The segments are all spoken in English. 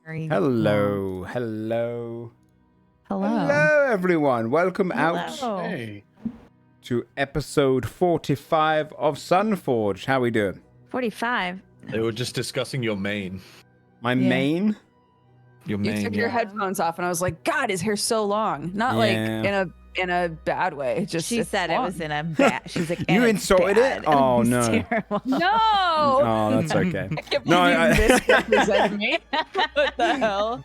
Hello, everyone. Welcome out to episode 45 of Sunforged. How we doing? 45. They were just discussing your mane. My mane? Your mane. You took your headphones off, and I was like, "God, his hair's so long." Not like in a bad way. Just she said long. It was in a bad. She's like, you insulted it? Oh no! Terrible. No. Oh, that's okay. I can't believe you misrepresented me. What the hell?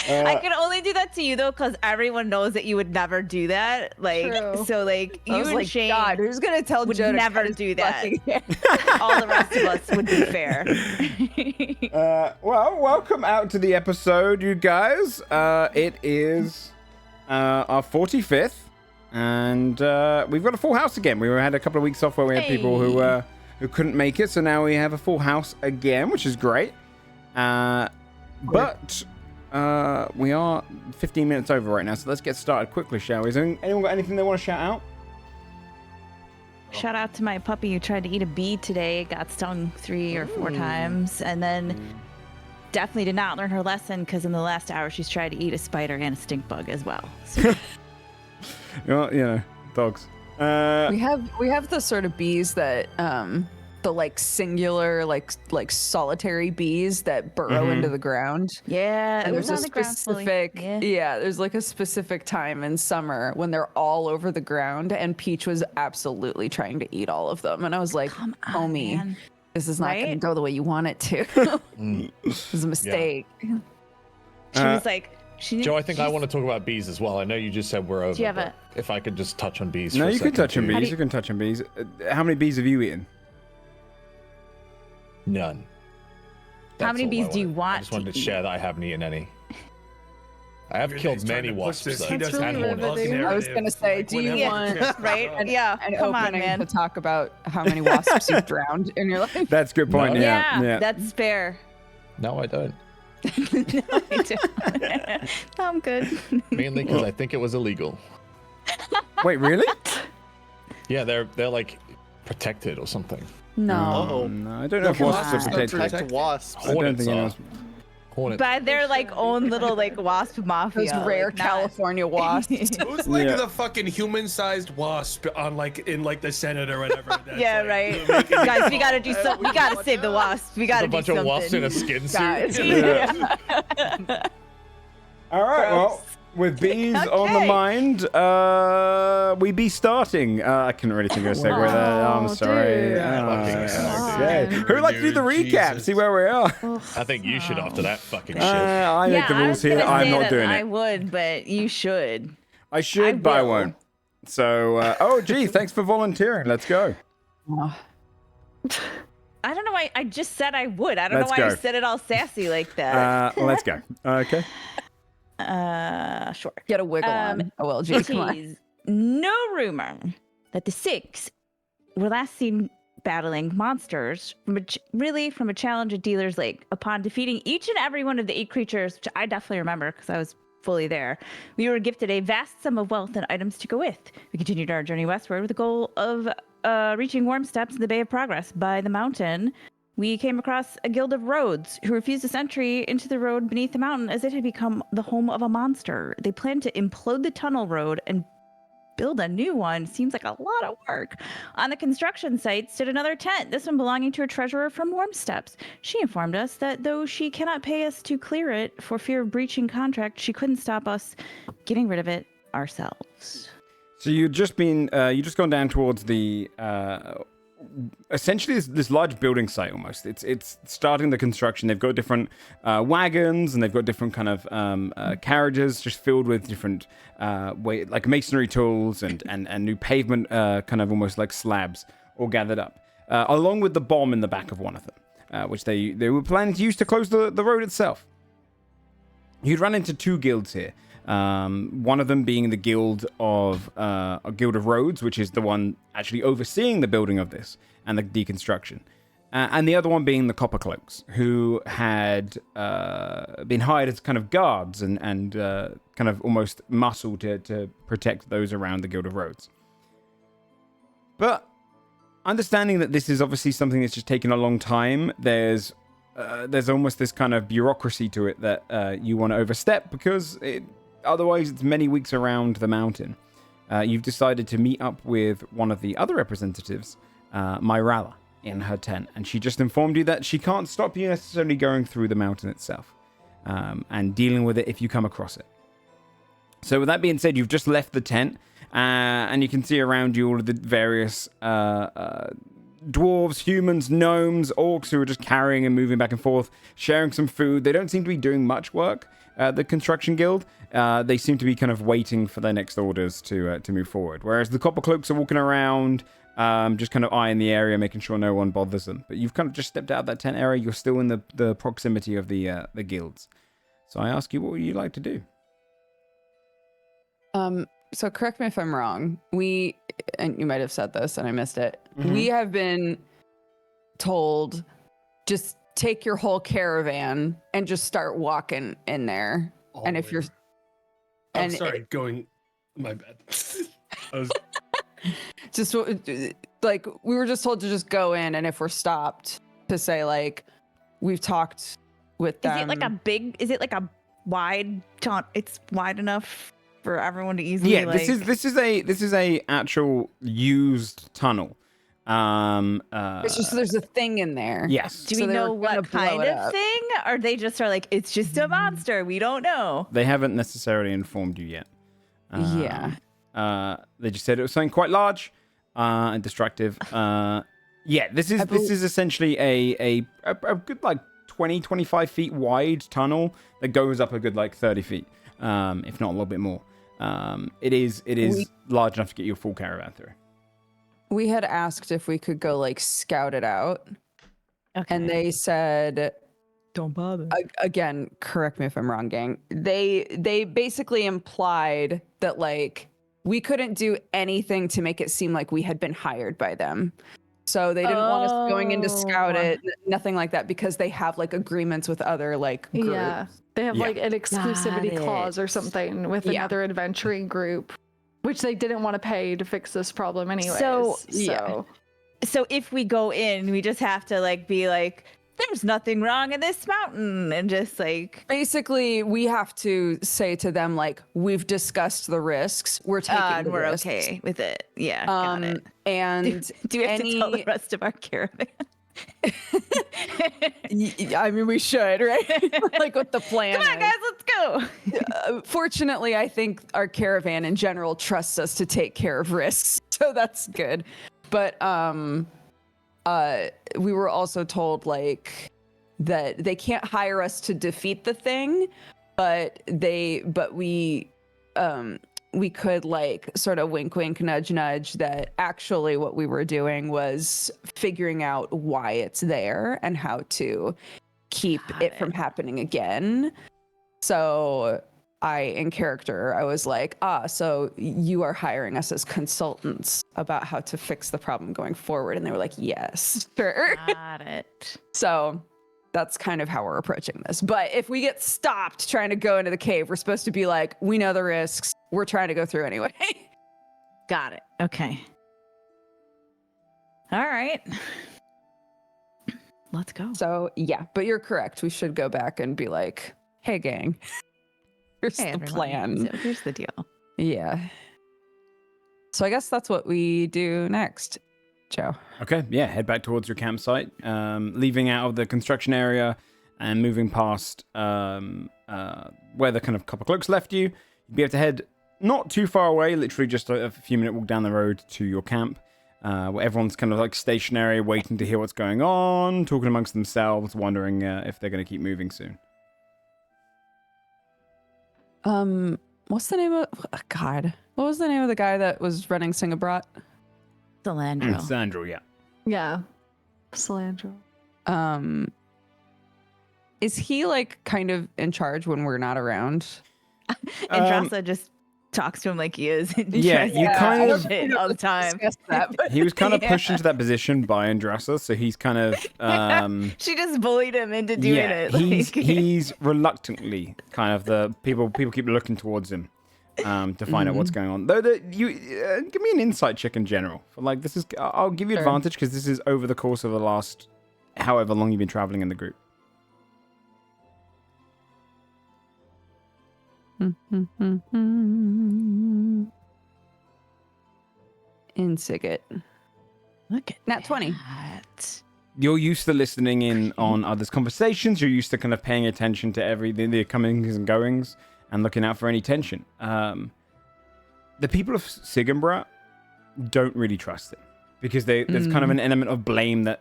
I can only do that to you though, because everyone knows that you would never do that. Like, True. so like you and like, Shayne God, who's gonna tell would Joe never to do that. hair? All the rest of us would be fair. Well, welcome out to the episode, you guys. It is our 45th. And we've got a full house again. We had a couple of weeks off where we had people who couldn't make it, so now we have a full house again, which is great. But we are 15 minutes over right now, so let's get started quickly, shall we? Has anyone got anything they want to shout out? Shout out to my puppy who tried to eat a bee today, got stung 3 or 4 times, and then definitely did not learn her lesson because in the last hour she's tried to eat a spider and a stink bug as well. So. Well, you know, dogs. We have the sort of bees that the like singular like solitary bees that burrow into the ground. Yeah, and there's a specific there's like a specific time in summer when they're all over the ground, and Peach was absolutely trying to eat all of them, and I was like, homie, man. This is not going to go the way you want it to. This is a mistake. Yeah. She was like. Joe, I think I want to talk about bees as well. I know you just said we're over. Do you have if I could just touch on bees. No, for you a second, can touch on bees. You can touch on bees. How many bees have you eaten? None. How many bees do you want? I just wanted to share that I haven't eaten any. I have killed many wasps, though. That's really riveting. I was going to say, do you want an opening to talk about how many wasps you've drowned in your life? That's a good point. No. Yeah, that's fair. No, I don't. No, I don't. I'm good. Mainly because I think it was illegal. Wait, really? Yeah, they're like protected or something. No. No, I don't know if wasps are protected. Wasps. I don't think anyone's... But they're like own little like wasp mafia. Those rare California wasps. Who's like the fucking human-sized wasp on in the Senate or whatever? Yeah, right. Guys, we gotta do something. We gotta save the wasps. We gotta do something. A bunch of wasps in a skin suit. Yeah. All right, well, with bees on the mind, we be starting. I couldn't really think of a segue there. I'm sorry. Okay. Who would like to do the recap? Jesus. See where we are. I think you should after that fucking shit. I make the rules here. I'm not doing it. I would, but you should. I should, but I won't. So, gee, thanks for volunteering. Let's go. I don't know why I just said I would. I don't know why you said it all sassy like that. Let's go. Okay. Sure. Get a wiggle on. OLG, come on. No rumor that the Six were last seen battling monsters from a challenge at Dealer's Lake. Upon defeating each and every one of the 8 creatures, which I definitely remember because I was fully there, we were gifted a vast sum of wealth and items to go with. We continued our journey westward with the goal of reaching warm steps in the Bay of Progress. By the mountain, we came across a guild of roads who refused us entry into the road beneath the mountain as it had become the home of a monster. They planned to implode the tunnel road and build a new one. Seems like a lot of work. On the construction site stood another tent, this one belonging to a treasurer from Warm Steps. She informed us that though she cannot pay us to clear it for fear of breaching contract, she couldn't stop us getting rid of it ourselves. So you've just gone down towards the essentially this large building site almost. It's starting the construction. They've got different wagons and they've got different kind of carriages just filled with different like masonry tools and new pavement kind of almost like slabs all gathered up, along with the bomb in the back of one of them, which they were planning to use to close the road itself. You'd run into 2 guilds here. One of them being the Guild of Roads, which is the one actually overseeing the building of this and the deconstruction. And the other one being the Copper Cloaks, who had been hired as kind of guards and kind of almost muscle to protect those around the Guild of Roads. But understanding that this is obviously something that's just taken a long time, there's there's almost this kind of bureaucracy to it that you want to overstep because otherwise it's many weeks around the mountain. You've decided to meet up with one of the other representatives, Myrala, in her tent, and she just informed you that she can't stop you necessarily going through the mountain itself and dealing with it if you come across it. So with that being said, you've just left the tent and you can see around you all of the various dwarves, humans, gnomes, orcs who are just carrying and moving back and forth, sharing some food. They don't seem to be doing much work at the construction guild. They seem to be kind of waiting for their next orders to move forward. Whereas the copper cloaks are walking around, just kind of eyeing the area, making sure no one bothers them. But you've kind of just stepped out of that tent area. You're still in the proximity of the guilds. So I ask you, what would you like to do? So correct me if I'm wrong. And you might have said this and I missed it. We have been told just take your whole caravan and just start walking in there. And if you're I'm sorry, my bad. I was just like we were just told to just go in, and if we're stopped to say like we've talked with them. Is it like a wide taunt? It's wide enough for everyone to easily. Yeah, this is a actual used tunnel. It's just there's a thing in there. Yes. Do we know what kind of thing? Or they just are like, it's just a monster. We don't know. They haven't necessarily informed you yet. Yeah. They just said it was something quite large and destructive. This is essentially a good like 20, 25 feet wide tunnel that goes up a good like 30 feet, if not a little bit more. It is large enough to get your full caravan through. We had asked if we could go like scout it out. Okay. And they said, don't bother. Again, correct me if I'm wrong, gang. They basically implied that like we couldn't do anything to make it seem like we had been hired by them. So they didn't want us going in to scout it, nothing like that, because they have like agreements with other like groups. Yeah, they have like an exclusivity clause or something with another adventuring group, which they didn't want to pay to fix this problem anyways. So if we go in, we just have to like be like, there's nothing wrong in this mountain, and just like basically we have to say to them like, we've discussed the risks, we're taking the risks. Okay with it. Yeah, got it. And do we have to tell the rest of our caravan? I mean, we should, right? Like what the plan Come on, guys, let's go. Fortunately, I think our caravan in general trusts us to take care of risks, so that's good. But we were also told like that they can't hire us to defeat the thing, but we could like sort of wink wink nudge nudge that actually what we were doing was figuring out why it's there and how to keep it from happening again. So in character, I was like, so you are hiring us as consultants about how to fix the problem going forward. And they were like, yes, sure. Got it. So that's kind of how we're approaching this. But if we get stopped trying to go into the cave, we're supposed to be like, we know the risks. We're trying to go through anyway. Got it. Okay. All right. Let's go. So yeah, but you're correct. We should go back and be like, hey gang, here's the plan. So here's the deal. Yeah. So I guess that's what we do next, Joe. Okay, yeah, head back towards your campsite, leaving out of the construction area and moving past where the kind of copper cloaks left you. You'll be able to head not too far away, literally just a few minute walk down the road to your camp, where everyone's kind of like stationary, waiting to hear what's going on, talking amongst themselves, wondering if they're going to keep moving soon. What's the name of God? What was the name of the guy that was running Singapore? Salandro. Sandro, yeah. Yeah. Salandro. Is he like kind of in charge when we're not around? And Drassa just talks to him like he is. Yeah, you kind of shit all the time. He was kind of pushed into that position by Andrassa, so he's kind of she just bullied him into doing it. He's reluctantly kind of the people keep looking towards him to find out what's going on. Though you give me an insight check in general. For like I'll give you advantage because this is over the course of the last however long you've been traveling in the group. Insigit. Look at Nat 20. that. You're used to listening in on others' conversations. You're used to kind of paying attention to everything, the comings and goings, and looking out for any tension. The people of Sigenbra don't really trust him because there's kind of an element of blame that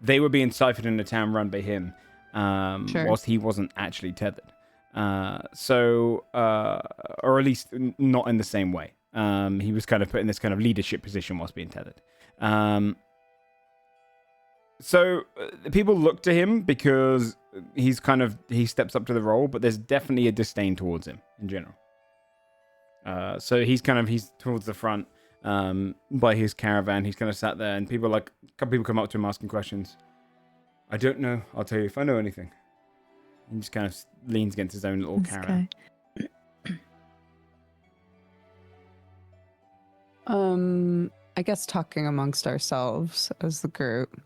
they were being ciphered in a town run by him, whilst he wasn't actually tethered. Or at least not in the same way. He was kind of put in this kind of leadership position whilst being tethered. So people look to him because he steps up to the role, but there's definitely a disdain towards him in general. So he's towards the front by his caravan. He's kind of sat there, and a couple people come up to him asking questions. I don't know. I'll tell you if I know anything. He just kind of leans against his own little caravan. I guess talking amongst ourselves as the group,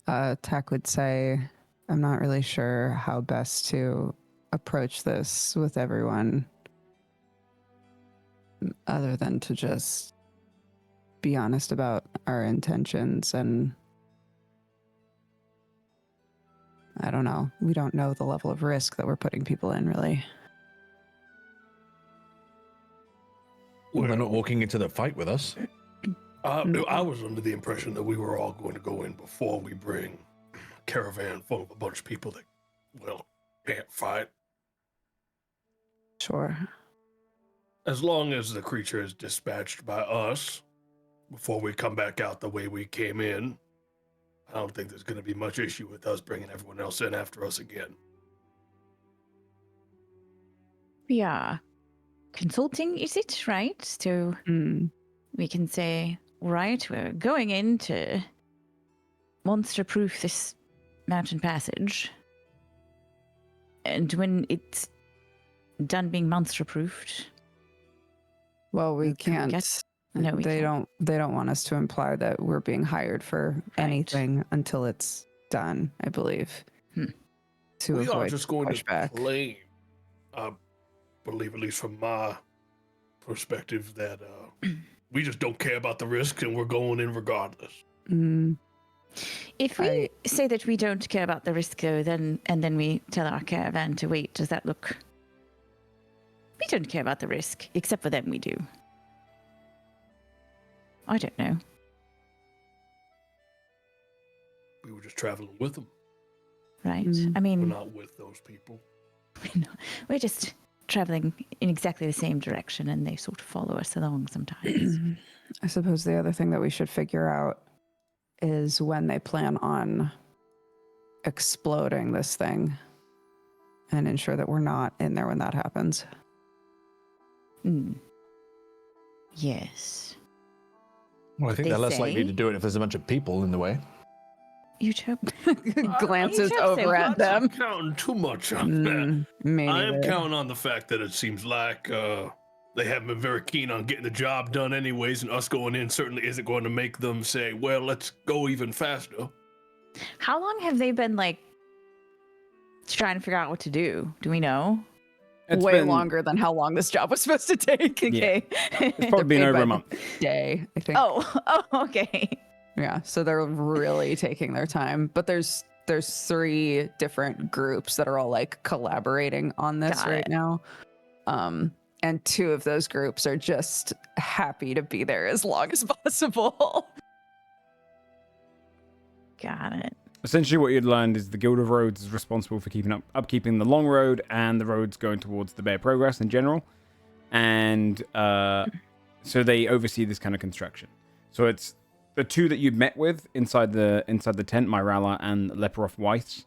Tack would say, I'm not really sure how best to approach this with everyone other than to just be honest about our intentions. And I don't know. We don't know the level of risk that we're putting people in, really. Well, they're not walking into the fight with us. I was under the impression that we were all going to go in before we bring a caravan full of a bunch of people that, well, can't fight. Sure. As long as the creature is dispatched by us before we come back out the way we came in, I don't think there's going to be much issue with us bringing everyone else in after us again. We are consulting, is it, right? So we can say, right, we're going in to monster-proof this mountain passage. And when it's done being monster-proofed... Well, we can't. No, we can't. They don't want us to imply that we're being hired for anything until it's done, I believe. To we avoid are just going pushback. to claim, I believe, at least from my perspective, that we just don't care about the risk and we're going in regardless. If we say that we don't care about the risk, though, then we tell our caravan to wait, does that look... We don't care about the risk, except for them we do. I don't know. We were just traveling with them. Right. I mean... We're not with those people. We're just traveling in exactly the same direction, and they sort of follow us along sometimes. I suppose the other thing that we should figure out is when they plan on exploding this thing and ensure that we're not in there when that happens. Yes. Well, I think they're less likely to do it if there's a bunch of people in the way. You'd hope. Glances over at them. I'm counting too much on that. I am counting on the fact that it seems like they haven't been very keen on getting the job done anyways, and us going in certainly isn't going to make them say, well, let's go even faster. How long have they been, trying to figure out what to do? Do we know? It's way longer than how long this job was supposed to take. Okay. Yeah. It's probably been over a month. Day, I think. Oh, okay. Yeah, so they're really taking their time. But there's 3 different groups that are all collaborating on this right now. And 2 of those groups are just happy to be there as long as possible. Got it. Essentially, what you'd learned is the Guild of Roads is responsible for upkeeping the long road and the roads going towards the Bear Progress in general, and so they oversee this kind of construction. So it's the 2 that you met with inside the tent, Myrala and Leperoth Weiss.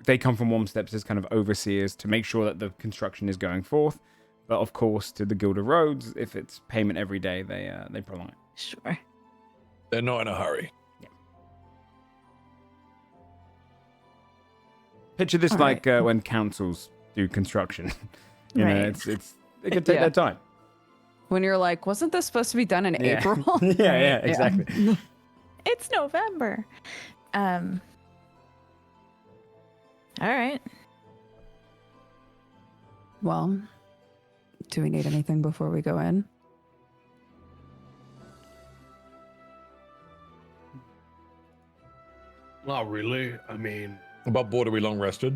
They come from Warm Steps as kind of overseers to make sure that the construction is going forth. But of course, to the Guild of Roads, if it's payment every day, they prolong it. Sure. They're not in a hurry. Picture this when councils do construction. You know, it's they can take their time. When you're like, wasn't this supposed to be done in April? yeah, exactly. It's November. All right. Well, do we need anything before we go in? Not really. I mean, About board, are we long rested?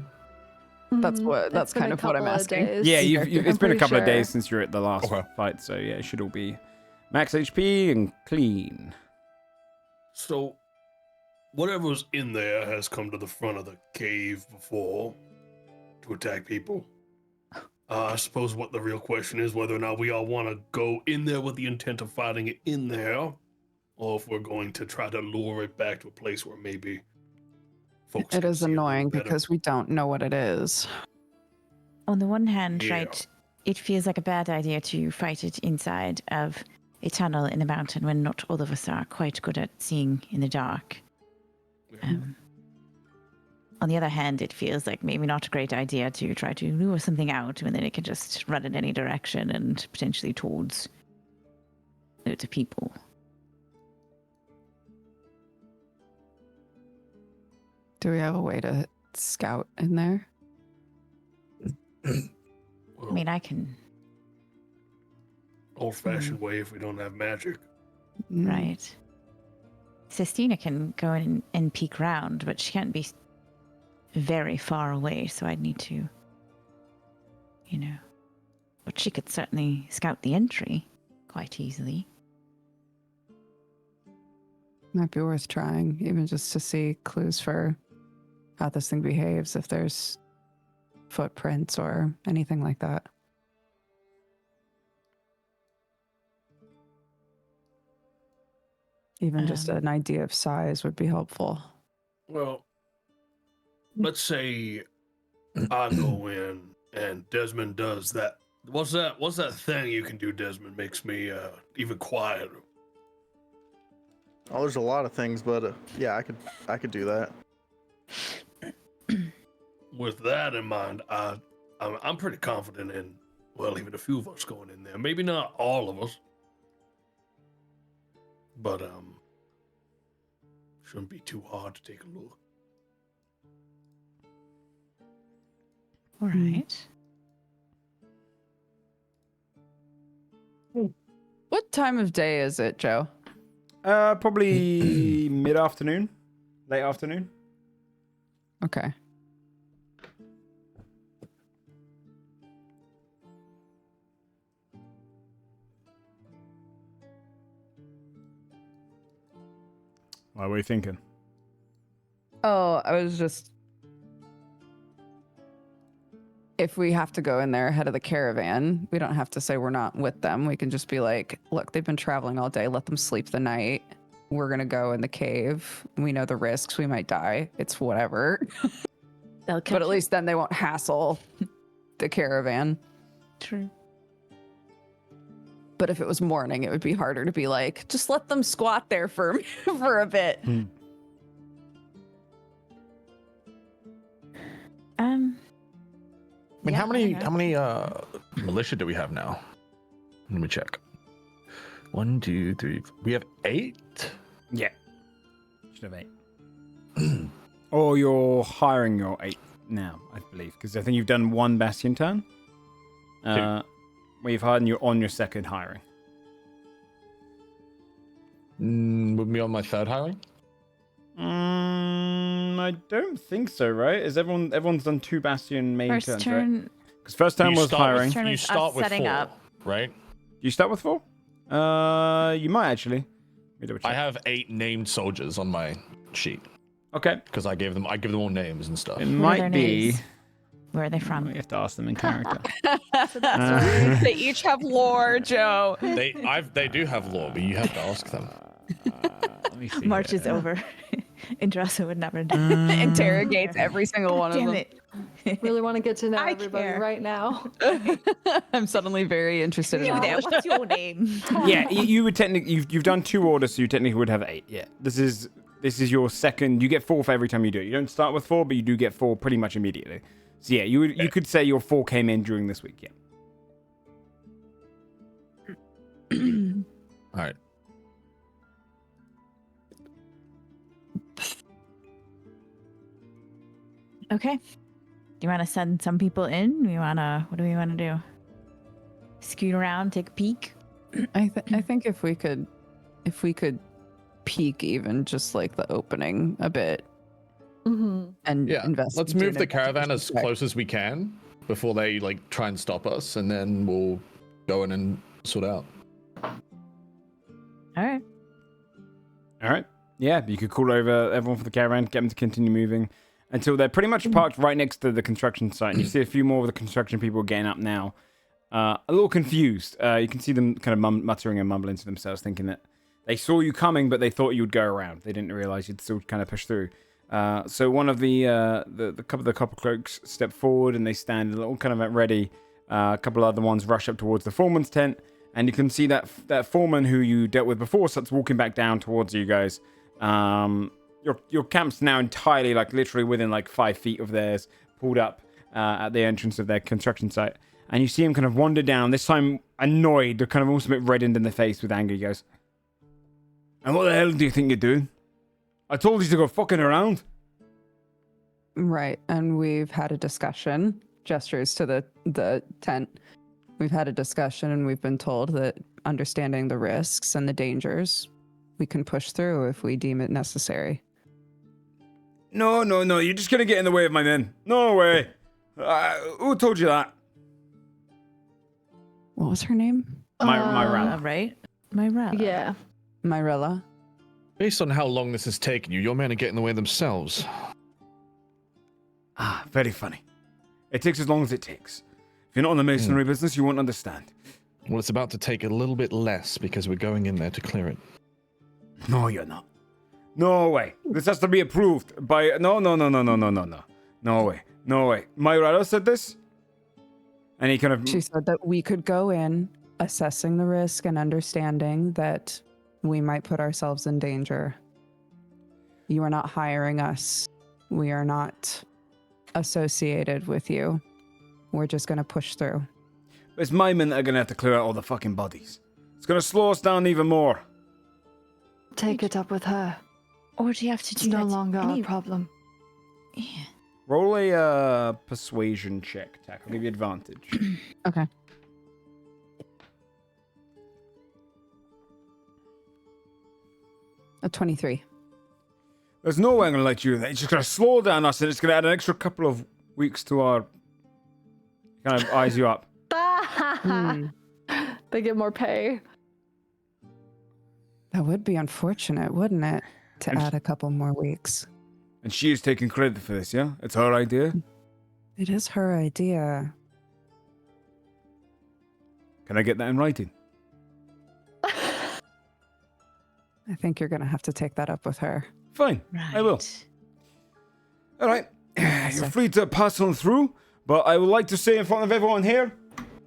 That's Mhm. what. That's It's been kind a of what I'm couple of asking. days. Yeah, it's been a pretty couple of sure. days since you're at the last Okay. fight, so yeah, it should all be max HP and clean. so whatever's in there has come to the front of the cave before to attack people. I suppose what the real question is whether or not we all want to go in there with the intent of fighting it in there, or if we're going to try to lure it back to a place where maybe folks It can is see a little annoying better. because we don't know what it is. On the one hand, Yeah. right, it feels like a bad idea to fight it inside of a tunnel in the mountain when not all of us are quite good at seeing in the dark. On the other hand, it feels like maybe not a great idea to try to lure something out and then it can just run in any direction and potentially towards loads of people. Do we have a way to scout in there? I mean, I can, Old-fashioned way if we don't have magic. right? Sistina can go in and peek around, but she can't be very far away, so I'd need to, but she could certainly scout the entry quite easily. Might be worth trying, even just to see clues for how this thing behaves, if there's footprints or anything like that. Even just an idea of size would be helpful. Well, let's say I go in and Desmond does that. What's that thing you can do, Desmond? Makes me even quieter. Oh, there's a lot of things, but yeah, I could do that. With that in mind, I'm pretty confident in, well, even a few of us going in there. Maybe not all of us, but shouldn't be too hard to take a look. All right. What time of day is it, Joe? Probably mid-afternoon, late afternoon. Okay. What were you thinking? Oh, I was just... If we have to go in there ahead of the caravan, we don't have to say we're not with them. We can just be like, look, they've been traveling all day. Let them sleep the night. We're going to go in the cave. We know the risks. We might die. It's whatever. But at least then they won't hassle the caravan. True. But if it was morning, it would be harder to be like, just let them squat there for a bit. I mean, how many militia do we have now? Let me check. 1, 2, 3. We have 8? Yeah. Should have 8. Or you're hiring your 8 now, I believe, because I think you've done 1 bastion turn. Where you've hired and you're on your second hiring. Would be on my third hiring? I don't think so, right? Is everyone's done 2 bastion main First turns, turn, right? Because first turn was hiring. turn You is us start with setting 4, up. right? You start with 4? You might actually. Let me double check. I have 8 named soldiers on my sheet Okay. because I give them all names and stuff. It What are might their be. names? Where are they from? You have to ask them in character. They each have lore, Joe. They do have lore, but you have to ask them. Let me see March here. is over. Indrasa would never do. Interrogates every single one of Damn them. it. Really want to get to know I everybody care. right now. I'm suddenly very interested in You there, all. what's your name? Yeah, you would technically you've done 2 orders, so you technically would have 8. Yeah, this is your second. You get 4 for every time you do it. You don't start with 4, but you do get 4 pretty much immediately. So yeah, you could say your 4 came in during this week. Yeah. All right. Okay. Do you want to send some people in? What do we want to do? Scoot around, take a peek? I think if we could peek even just like the opening a bit and invest. Let's move the caravan as close as we can before they like try and stop us, and then we'll go in and sort out. All right. Yeah, you could call over everyone for the caravan, get them to continue moving until they're pretty much parked right next to the construction site. And you see a few more of the construction people getting up now. A little confused. You can see them kind of muttering and mumbling to themselves, thinking that they saw you coming, but they thought you would go around. They didn't realize you'd still kind of push through. So one of the couple of the copper cloaks step forward, and they stand a little kind of at ready. A couple of other ones rush up towards the foreman's tent, and you can see that foreman who you dealt with before starts walking back down towards you guys. Your camp's now entirely, like literally within like 5 feet of theirs, pulled up at the entrance of their construction site. And you see him kind of wander down, this time annoyed, kind of almost a bit reddened in the face with anger. He goes, "And what the hell do you think you're doing? I told you to go fucking around." Right, and we've had a discussion, gestures to the tent. We've had a discussion, and we've been told that understanding the risks and the dangers, we can push through if we deem it necessary. No, you're just going to get in the way of my men. No way. Who told you that? What was her name? Myrella. Right? Myrella. Yeah. Myrella. Based on how long this has taken you, your men are getting in the way themselves. Ah, very funny. It takes as long as it takes. If you're not in the masonry business, you won't understand. Well, it's about to take a little bit less because we're going in there to clear it. No, you're not. No way. This has to be approved by... No. No way. Myrella said this? And he kind of... She said that we could go in, assessing the risk and understanding that we might put ourselves in danger. You are not hiring us. We are not associated with you. We're just going to push through. It's my men that are going to have to clear out all the fucking bodies. It's going to slow us down even more. Take it up with her. Or do you have to It's do no that longer any- our problem. Yeah. Roll a persuasion check, Tack. I'll give you advantage. Okay. A 23. There's no way I'm going to let you... It's just going to slow down us, and it's going to add an extra couple of weeks to our... Kind of eyes you up. They get more pay. That would be unfortunate, wouldn't it? To add a couple more weeks. And she is taking credit for this, yeah? It's her idea? It is her idea. Can I get that in writing? I think you're going to have to take that up with her. Fine, Right. I will. All right, you're free to pass on through, but I would like to say in front of everyone here,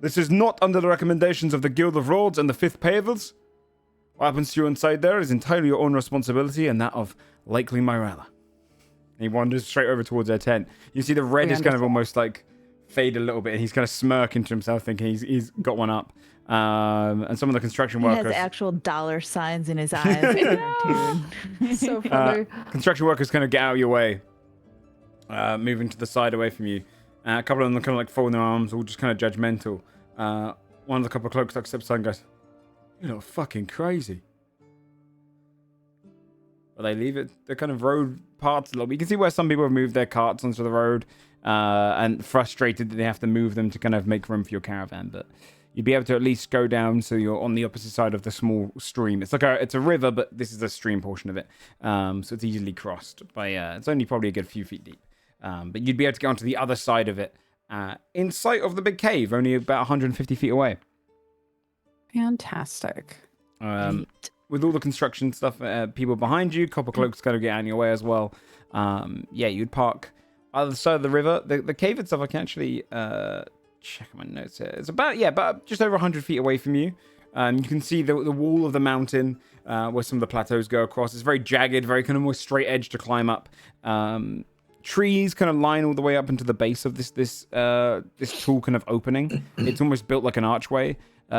this is not under the recommendations of the Guild of Roads and the Fifth Pavels. What happens to you inside there is entirely your own responsibility and that of likely Myrella. He wanders straight over towards their tent. You see the red is kind of almost like fade a little bit, and he's kind of smirking to himself, thinking he's got one up. And some of the construction He workers... has actual dollar signs in his eyes. So funny. Construction workers kind of get out of your way, moving to the side away from you. A couple of them kind of like folding their arms, all just kind of judgmental. One of the couple of cloaks like steps aside and goes, "You're not fucking crazy." But they leave it, the kind of road parts a little bit. You can see where some people have moved their carts onto the road, and frustrated that they have to move them to kind of make room for your caravan. But you'd be able to at least go down so you're on the opposite side of the small stream. It's like it's a river, but this is the stream portion of it. So it's easily crossed by, it's only probably a good few feet deep. But you'd be able to get onto the other side of it, in sight of the big cave, only about 150 feet away. Fantastic. With all the construction stuff, people behind you, copper cloaks kind of get out of your way as well. Yeah, you'd park other side of the river. The cave itself, I can actually check my notes here. It's about just over 100 feet away from you. You can see the wall of the mountain where some of the plateaus go across. It's very jagged, very kind of more straight edge to climb up. Trees kind of line all the way up into the base of this tall kind of opening. It's almost built like an archway.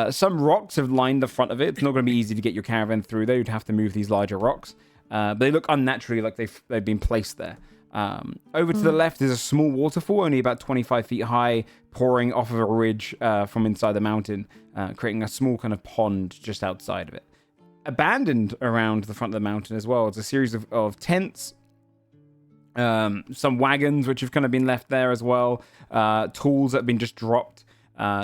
Some rocks have lined the front of it. It's not going to be easy to get your caravan through there. You'd have to move these larger rocks. But they look unnaturally like they've been placed there. Over to the left is a small waterfall, only about 25 feet high, pouring off of a ridge from inside the mountain, creating a small kind of pond just outside of it. Abandoned around the front of the mountain as well, it's a series of tents, some wagons which have kind of been left there as well, tools that have been just dropped,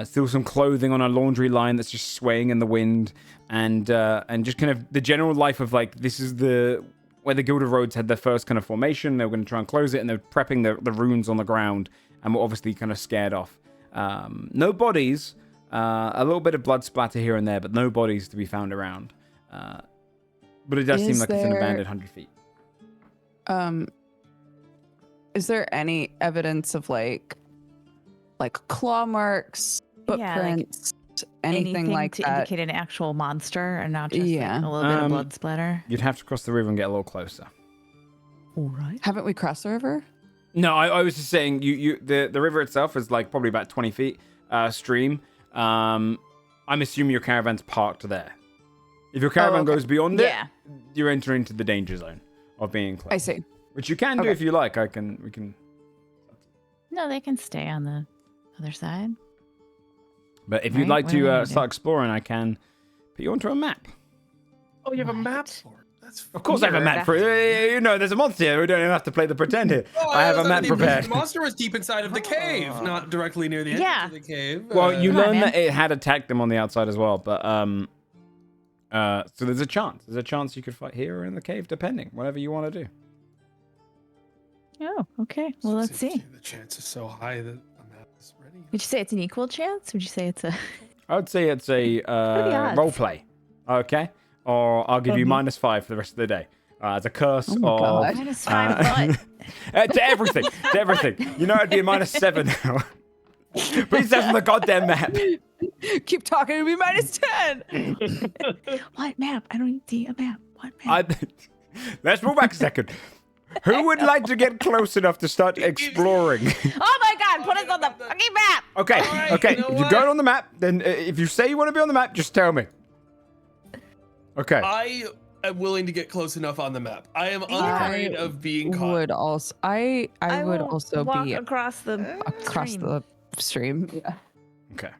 still some clothing on a laundry line that's just swaying in the wind, and just kind of the general life of like, this is where the Guild of Roads had their first kind of formation. They were going to try and close it, and they're prepping the runes on the ground, and were obviously kind of scared off. No bodies, a little bit of blood splatter here and there, but no bodies to be found around. But it does seem like it's an abandoned 100 feet. Is there any evidence of like claw marks, footprints, anything like to that? indicate an actual monster and not just like, a little bit of blood splatter? You'd have to cross the river and get a little closer. All right. Haven't we crossed the river? No, I was just saying the river itself is like probably about 20 feet stream. I'm assuming your caravan's parked there. If your caravan goes beyond it, you're entering into the danger zone of being close. I see. Which you can do if you like. We can. No, they can stay on the other side. But if you'd like to start exploring, I can put you onto a map. Oh, you have a map for it? That's of course I have a map for it. You know, there's a monster here. We don't even have to play the pretend here. Oh, I have a map prepared. The monster was deep inside of the cave, not directly near the entrance of the cave. Well, you learn that it had attacked them on the outside as well, but so there's a chance. There's a chance you could fight here or in the cave, depending. Whatever you want to do. Oh, okay. Well, let's see. The chance is so high that a map is ready. Would you say it's an equal chance? Would you say it's a... I would say it's a role play. Okay? Or I'll give you -5 for the rest of the day. As a curse of... -5 what? to everything. To everything. You know it'd be a -7 now. Please have the goddamn map. Keep talking to me -10. What map? I don't see a map. What map? Let's move back a second. Who would like to get close enough to start exploring? Oh my god, put us on the fucking map! Okay, right, okay. you know You're what? going on the map, then if you say you want to be on the map, just tell me. Okay. I am willing to get close enough on the map. I am unafraid of being caught. I would will also walk be across the stream. the stream. Yeah. Okay.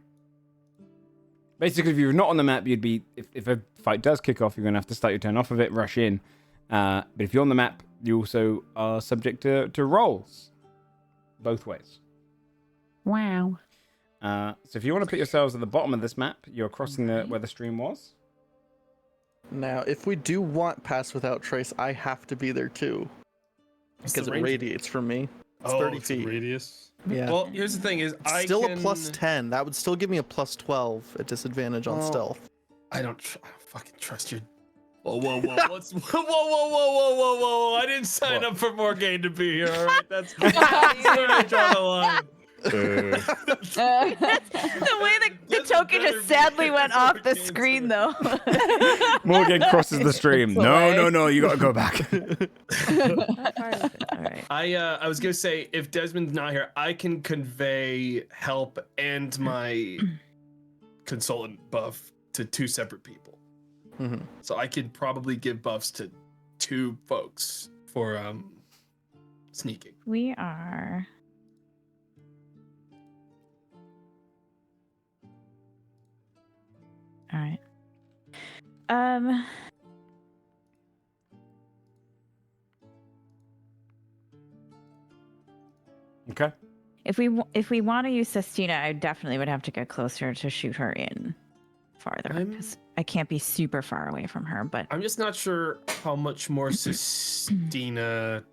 Basically, if you're not on the map, you'd be... If a fight does kick off, you're going to have to start your turn off of it, rush in. But if you're on the map, you also are subject to rolls. Both ways. Wow. So if you want to put yourselves at the bottom of this map, you're crossing where the stream was. Now, if we do want Pass Without Trace, I have to be there too. Because it radiates from me. It's 30 feet. Radius. Yeah. Well, here's the thing: is I still can... a +10. That would still give me a +12 at disadvantage on stealth. I don't fucking trust you. Whoa, whoa, whoa! Whoa! I didn't sign up for Morgaine to be here. All right, that's where I draw the line. The way the token just sadly went off the screen, though. Morgan crosses the stream. No, you got to go back. All right. I was gonna say, if Desmond's not here, I can convey help and my consultant buff to 2 separate people. Mm-hmm. So I could probably give buffs to 2 folks for sneaking. We are... All right. Okay. If we want to use Sestina, I definitely would have to get closer to shoot her in farther because I can't be super far away from her. But I'm just not sure how much more Sestina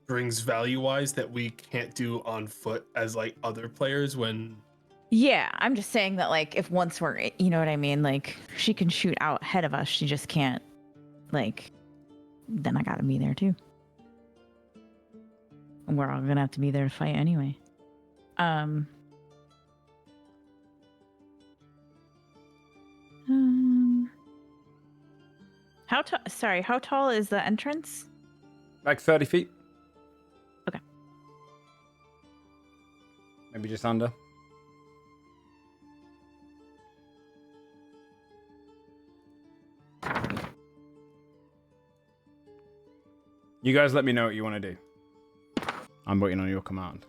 brings value-wise that we can't do on foot as like other players when. Yeah, I'm just saying that, like, if once we're, you know what I mean? Like, she can shoot out ahead of us. She just can't, like, then I gotta be there too. And we're all gonna have to be there to fight anyway. How tall is the entrance? Like 30 feet. Okay. Maybe just under. You guys let me know what you want to do. I'm waiting on your command.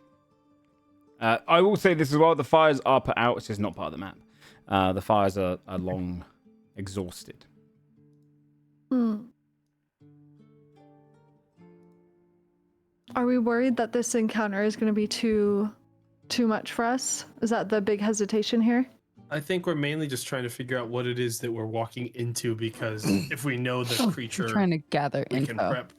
I will say this as well. The fires are put out. It's just not part of the map. The fires are long exhausted. Are we worried that this encounter is going to be too much for us? Is that the big hesitation here? I think we're mainly just trying to figure out what it is that we're walking into, because if we know the creature, We're trying to gather we info. can prep,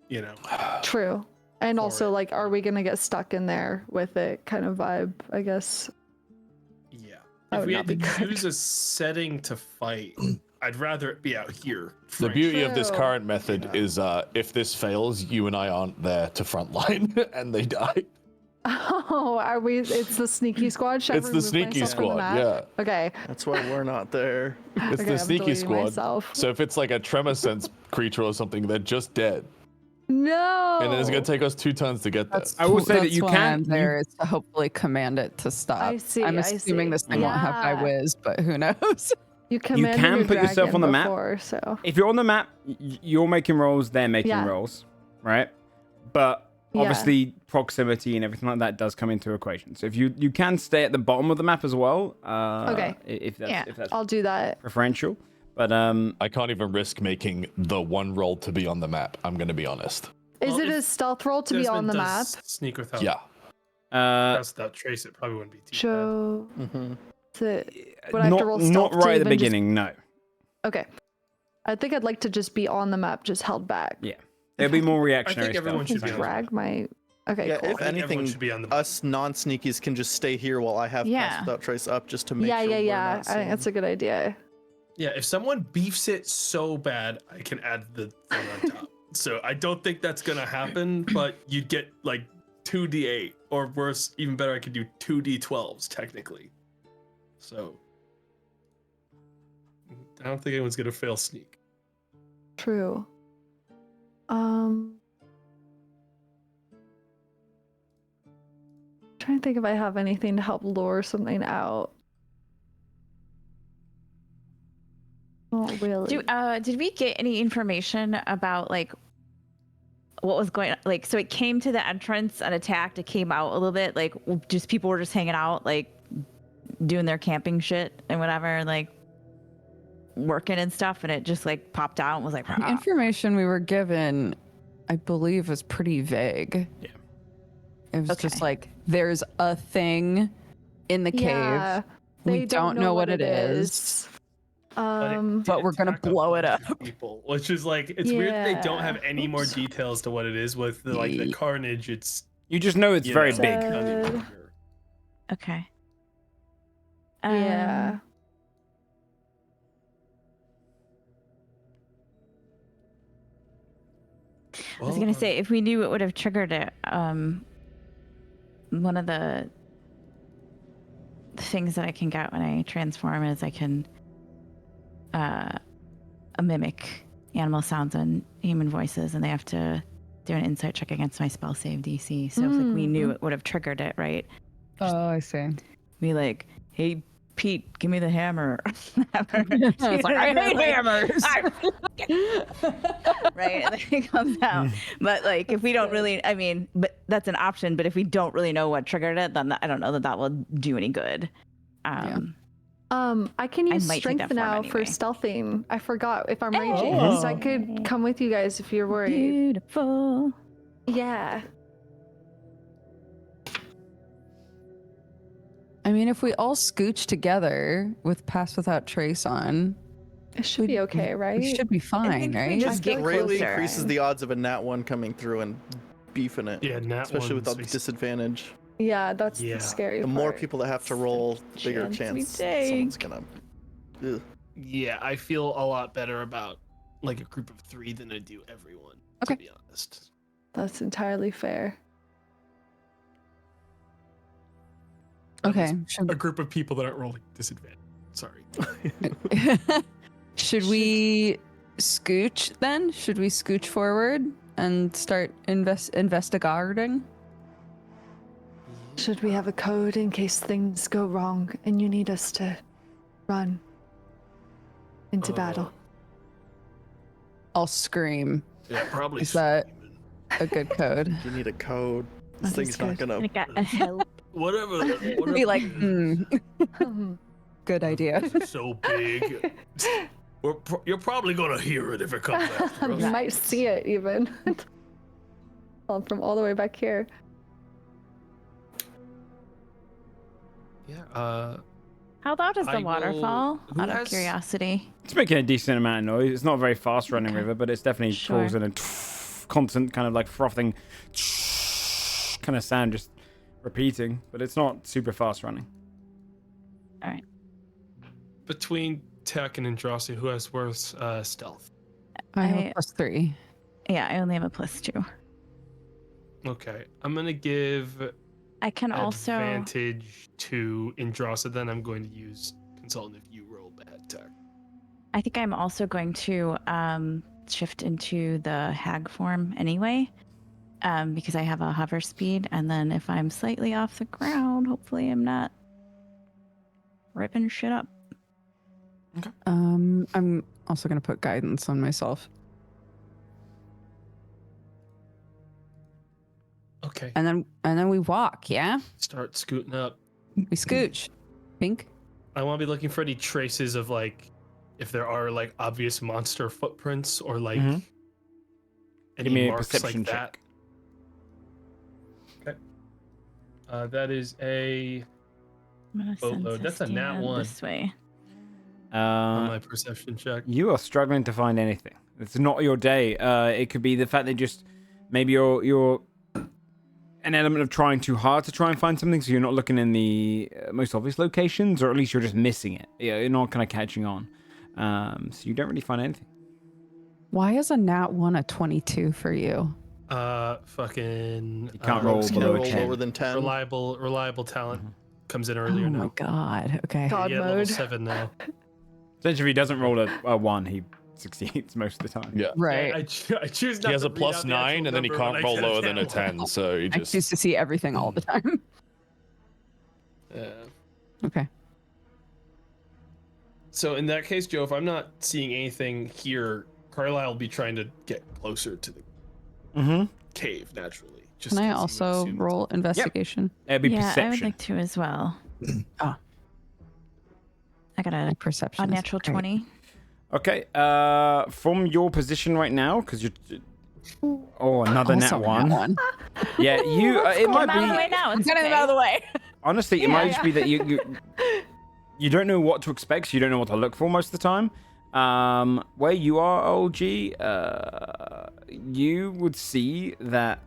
you know. True. And For also, it. like, are we going to get stuck in there with it kind of vibe, I guess? Yeah. That If would we not had to be good. choose a setting to fight, I'd rather it be out here. The frankly. beauty of this True. current method is if this fails, you and I aren't there to frontline and they die. Oh, are we? It's the sneaky squad? Should I It's the remove sneaky myself from the squad, map? yeah. Okay. That's why we're not there. It's Okay, the I'm sneaky deleting squad. myself. So if it's like a tremor sense creature or something, they're just dead. No. And then it's going to take us 2 turns to get there. That's I will say that that's you why can- I'm there is to hopefully command it to stop. I see, I'm I assuming see. this thing won't have high Yeah. whiz, but who knows? You commanded can your put yourself dragon on the map. before, so If you're on the map, you're making rolls, they're making Yeah. rolls, right? But Yeah. obviously proximity and everything like that does come into equation. So if you can stay at the bottom of the map as well, Okay. if that's I'll do that. preferential. But I can't even risk making the one roll to be on the map. I'm going to be honest. Is Well, it a if stealth roll to be on Desmond the map? does Sneak without. Yeah. Pass without trace. It probably wouldn't be too Joe. Mm-hmm. Is it, would I have to roll not stealth right to at the even just- beginning, no. Okay. I think I'd like to just be on the map, just held back. Yeah. There'll be more reactionary everyone stuff. should be on the Drag my. Okay, Yeah, cool. if I think everyone anything, should be on the us non-sneakies can just stay here while I have Yeah. Pass Without Trace up just to make Yeah, sure yeah, we're yeah. not I think that's a good idea. Yeah, if someone beefs it so bad, I can add the thing on top. So I don't think that's gonna happen, but you'd get like 2d8, or worse, even better, I could do 2d12s technically. So I don't think anyone's gonna fail sneak. True. Trying to think if I have anything to help lure something out. Not really. Did we get any information about like what was going on? Like, so it came to the entrance and attacked. It came out a little bit. Like, just people were just hanging out, like doing their camping shit and whatever, like working and stuff. And it just like popped out and was like, The "Rah." information we were given, I believe, was pretty vague. Yeah. It was Okay. just like, there's a thing in the Yeah, cave. We they don't know what it is. But we're gonna attack a blow it bunch up. of people, which is like, it's weird that they don't Yeah. have any more Oops. details to what it is with the, like the Ye- carnage. It's You just know it's you very know, big. Uh, Okay. Yeah. I was gonna say, if we knew it would have triggered it, one of the things that I can get when I transform is I can mimic animal sounds and human voices, and they have to do an insight check against my spell save DC. So if like, we knew it would have triggered it, right? Oh, I see. Be like, hey, Pete, give me the hammer. It's like, I hate hammers. Right, and then it comes out. But like, if we don't really, I mean, but that's an option. But if we don't really know what triggered it, then I don't know that will do any good. I can I use might take strength that form now for anyway. stealthing. I forgot if I'm raging, so I could come with you guys if you're worried. Beautiful. Yeah. I mean, if we all scooch together with Pass Without Trace on, It should be okay, right? we should be fine, right? just get Greatly closer. increases the odds of a nat one coming through and beefing it. Yeah, nat Especially with all ones, the disadvantage. Yeah, that's Yeah. the scary The part. more people that have to roll, bigger chance we chance someone's take. gonna. Ugh. Yeah, I feel a lot better about like a group of 3 than I do everyone. Okay. To be honest. That's entirely fair. Okay. A group of people that aren't rolling disadvantage. Sorry. Should we scooch then? Should we scooch forward and start investigating? Should we have a code in case things go wrong and you need us to run into battle? I'll scream. Yeah, probably. Is that a good code? You need a code. This thing's not gonna. I got a help. Whatever. Be like, Hmm. good idea. This is so big. You're probably gonna hear it if it comes after us. You might see it even. From all the way back here. Yeah. How loud is I the waterfall? will- Out who of has- curiosity. It's making a decent amount of noise. It's not a very fast running Okay. river, but it's definitely Sure. causing a constant kind of like frothing kind of sound, just repeating. But it's not super fast running. All right. Between Tech and Andrasi, who has worse stealth? I have I- a +3. Yeah, I only have a +2. Okay, I'm gonna give I can also. advantage to Indrasa. Then I'm going to use Consultant if you roll bad Tech. I think I'm also going to shift into the hag form anyway, because I have a hover speed, and then if I'm slightly off the ground, hopefully I'm not ripping shit up. I'm also gonna put guidance on myself, Okay, and then we walk. Yeah, start scooting up. we scooch. Pink. I want to be looking for any traces of like, if there are like obvious monster footprints or like Mhm. any Give me a marks perception like that. check. Okay. That is a I'm gonna Boatload. send That's a nat Sestia 1. this way. on my perception check. You are struggling to find anything. It's not your day. It could be the fact that just maybe you're an element of trying too hard to try and find something, so you're not looking in the most obvious locations, or at least you're just missing it. Yeah, you're not kind of catching on. So you don't really find anything. Why is a nat 1 a 22 for you? Fucking. You can't roll Can below roll 10. lower than 10? Reliable talent comes in earlier Oh my now. god. Okay. God Yeah, level mode. 7 now. Essentially, if he doesn't roll a 1, he succeeds most of the time. Yeah. Right. I choose not He has to a read plus out the actual 9, and then he number when can't I roll get lower than a nat 10, so he I just. choose to see everything all the time. Yeah. Okay. So in that case, Joe, if I'm not seeing anything here, Carlisle will be trying to get closer to the Mm-hmm. cave naturally. Just Can I 'cause he would also assume- roll investigation? It'd be Yeah, I would perception. like to as well. Ah. I got My a perception. is natural great. 20. Okay, from your position right now, because you're... Oh, another Also nat a 1. Yeah, you... it Get might him out of the way be... now. It's Getting them okay. out of the way. Honestly, it might just be that you don't know what to expect, so you don't know what to look for most of the time. Where you are, OG, you would see that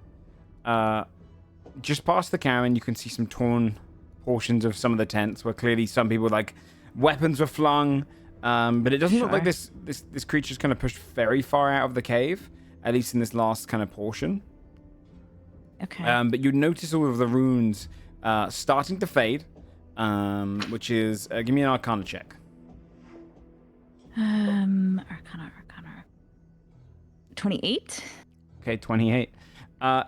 just past the caravan, you can see some torn portions of some of the tents where clearly some people, like, weapons were flung. But it doesn't look like this creature's kind of pushed very far out of the cave, at least in this last kind of portion. Okay. But you'd notice all of the runes starting to fade, which is... give me an Arcana check. Arcana. 28. Okay, 28.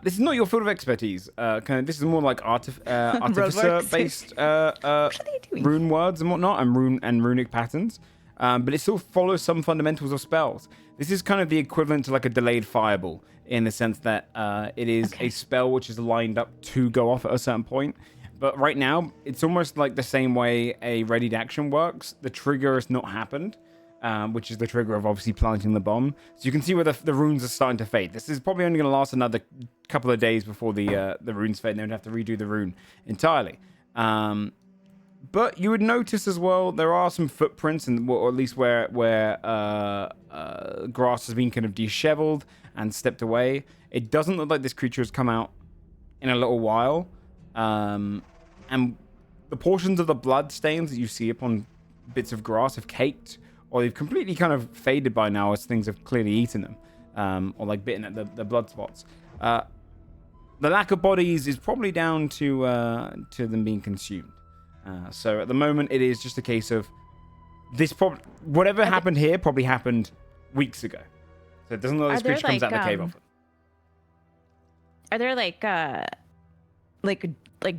This is not your field of expertise. This is more like artificer-based What are they doing? rune words and whatnot, and runic patterns. But it still follows some fundamentals of spells. This is kind of the equivalent to like a delayed fireball, in the sense that it is a spell which is lined up to go off at a certain point. But right now, it's almost like the same way a readied action works. The trigger has not happened, which is the trigger of obviously planting the bomb. So you can see where the runes are starting to fade. This is probably only going to last another couple of days before the runes fade, and then have to redo the rune entirely. But you would notice as well, there are some footprints, or at least where grass has been kind of disheveled and stepped away. It doesn't look like this creature has come out in a little while. And the portions of the blood stains that you see upon bits of grass have caked, or they've completely kind of faded by now as things have clearly eaten them, or like bitten at the blood spots. The lack of bodies is probably down to them being consumed. So at the moment, it is just a case of this. Whatever happened here probably happened weeks ago. So it doesn't look like this creature comes out of the cave often. Are there like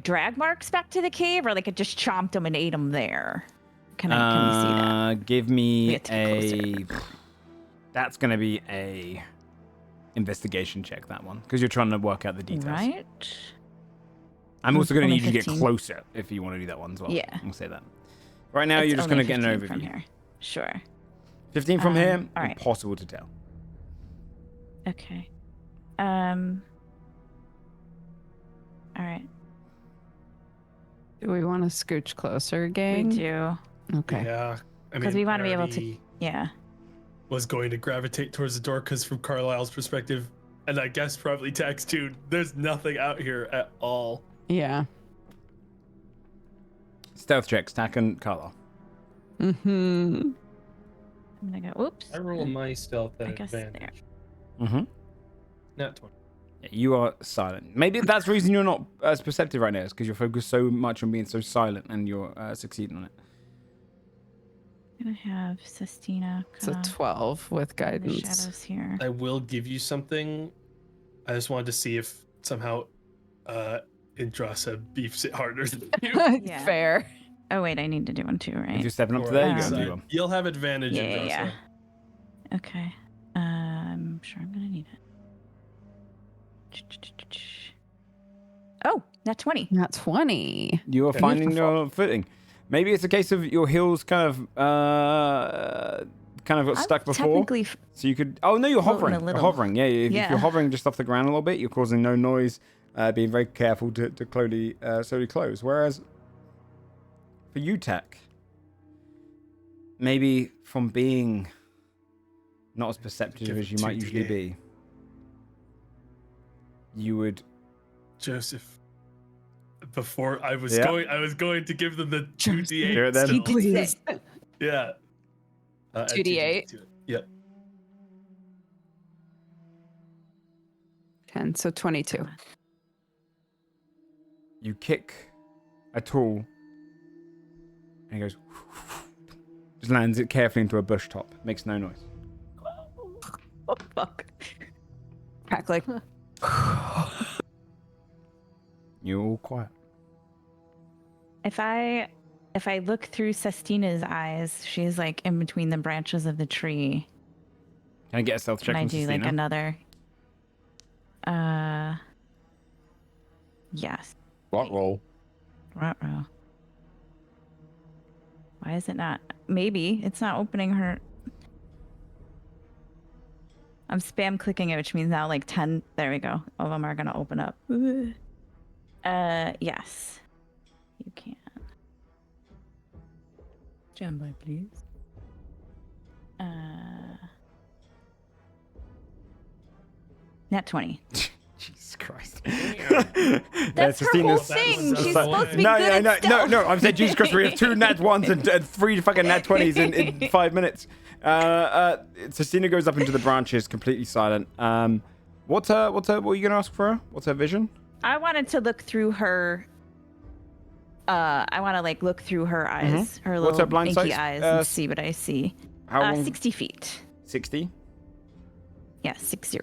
drag marks back to the cave, or like it just chomped them and ate them there? Can we see that? Give We me have to take a That's going to be a investigation check, that one, because you're trying to work out the details. Right. I'm also going to Only need you to get 15. closer if you want to do that one as well. Yeah. I'll say that. Right now, It's you're just going only to get an 15 from overview. here. Sure. 15 from here, all right. impossible to tell. Okay. All right. Do we want to scooch closer, gang? We do. Okay. Yeah. I 'Cause mean, we wanna I be able to- already Yeah. was going to gravitate towards the door because from Carlisle's perspective, and I guess probably Tax too, there's nothing out here at all. Yeah. Stealth checks, Tack and Carla. Mm-hmm. I'm gonna go. Oops. I roll my stealth I at guess there. advantage. Mm-hmm. Not 20. You are silent. Maybe that's the reason you're not as perceptive right now, is because you're focused so much on being so silent and you're succeeding on it. I'm gonna have Sestina. It's a 12 with the guidance. shadows here. I will give you something. I just wanted to see if somehow Indrasa beefs it harder than you. Yeah. Fair. Oh wait, I need to do one too, If right? you're stepping up to Or there, you go. outside. Do one. You'll have advantage, Yeah, Indrasa. yeah, yeah. Okay. I'm sure I'm gonna need it. Oh, that's 20. Not 20. You are Okay. finding your footing. Maybe it's a case of your heels kind of got stuck before. Technically, So you could. Oh no, you're floating hovering. a You're little. hovering. Yeah, if Yeah. you're hovering just off the ground a little bit, you're causing no noise. Being very careful to slowly close. Whereas for you, Tech, maybe from being not as perceptive Give as you it might 2d8. usually be, you would. Joseph. Before I was Yeah. going to give them the 2d8. Do it then. still. Please. Yeah. 2d8? to it. Yep. 10, so 22. You kick a tool, and it goes. Just lands it carefully into a bush top. Makes no noise. oh fuck. Crack like. You're all quiet. If I look through Sestina's eyes, she's like in between the branches of the tree. Can I get a stealth check Can I from do like Sistina? another? Yes. What roll? Ruh-roh. Why is it not? Maybe it's not opening her. I'm spam clicking it, which means now like 10. There we go. All of them are gonna open up. Yes. You can. Stand by, please. Nat 20. Jesus Christ. That's her whole thing. She's supposed to be good at stealth. No. I'm saying Jesus Christ. We have 2 nat 1s and 3 fucking nat 20s in 5 minutes. Sistina goes up into the branches, completely silent. What were you gonna ask for her? What's her vision? I wanted to look through her. I want to like look through her eyes, her What's her little blind inky sight? eyes, and see what I see. How long? 60 feet. 60. Yeah, 60.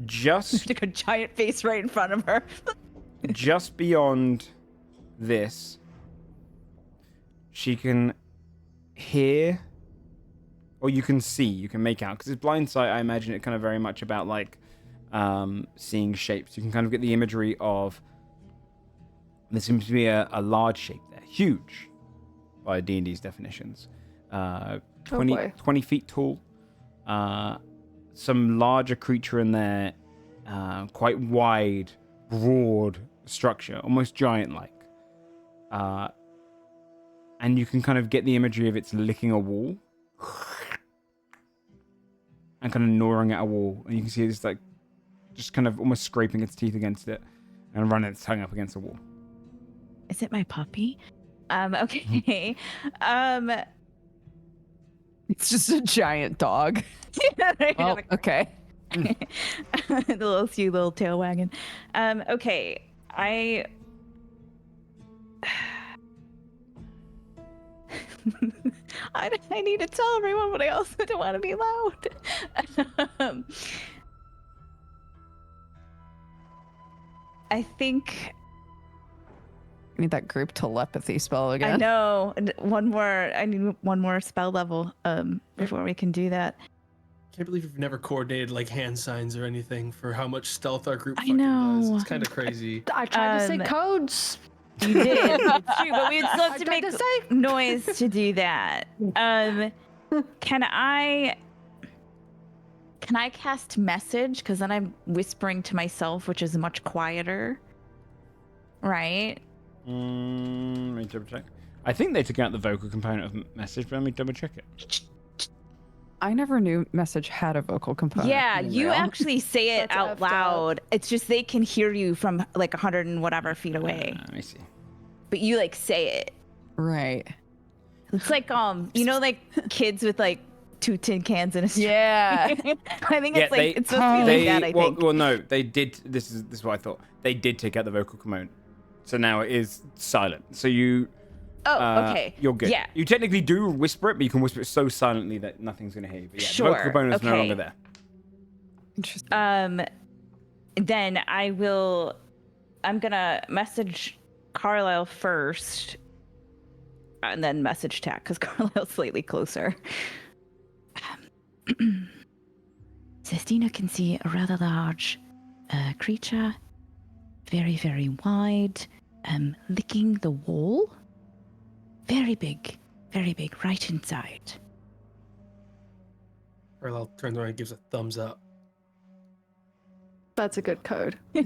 Just Like a giant face right in front of her. just beyond this, she can hear, or you can see, you can make out, because it's blind sight. I imagine it kind of very much about like seeing shapes. You can kind of get the imagery of, there seems to be a large shape there, huge by D&D's definitions, 20 boy. 20 feet tall, some larger creature in there, quite wide, broad structure, almost giant-like. And you can kind of get the imagery of it's licking a wall and kind of gnawing at a wall. And you can see it's like just kind of almost scraping its teeth against it and running its tongue up against the wall. Is it my puppy? Okay. It's just a giant dog. Well, okay. The little cute little tail wagging. Okay. I need to tell everyone, but I also don't want to be loud. I think I need that group telepathy spell again. I know. I need one more spell level before we can do that. can't believe we've never coordinated like hand signs or anything for how much stealth our group I fucking does. know. It's kind of crazy. I tried to say codes. You did. It's true, but we would still have I to tried make to say- noise to do that. Can I cast message? Because then I'm whispering to myself, which is much quieter. Right? Let me double check. I think they took out the vocal component of message, but let me double check it. I never knew message had a vocal component. Yeah, in you there. actually say it That's out effed up. loud. It's just they can hear you from like 100 and whatever feet away. Let me see. But you like say it. Right. It's like you know, like kids with like 2 tin cans in a street. Yeah. I think it's like it's supposed to be like that. I think. Well, no, they did. This is what I thought. They did take out the vocal component, so now it is silent. So you. Oh, okay. You're good. Yeah. You technically do whisper it, but you can whisper it so silently that nothing's gonna hear you. But yeah, Sure, the vocal component is no okay. longer there. Interesting. Then I'm gonna message Carlisle first, and then message Tack because Carlisle's slightly closer. Sestina can see a rather large creature, very, very wide, licking the wall. Very big, right inside. Carlisle turns around and gives a thumbs up. That's a good code. He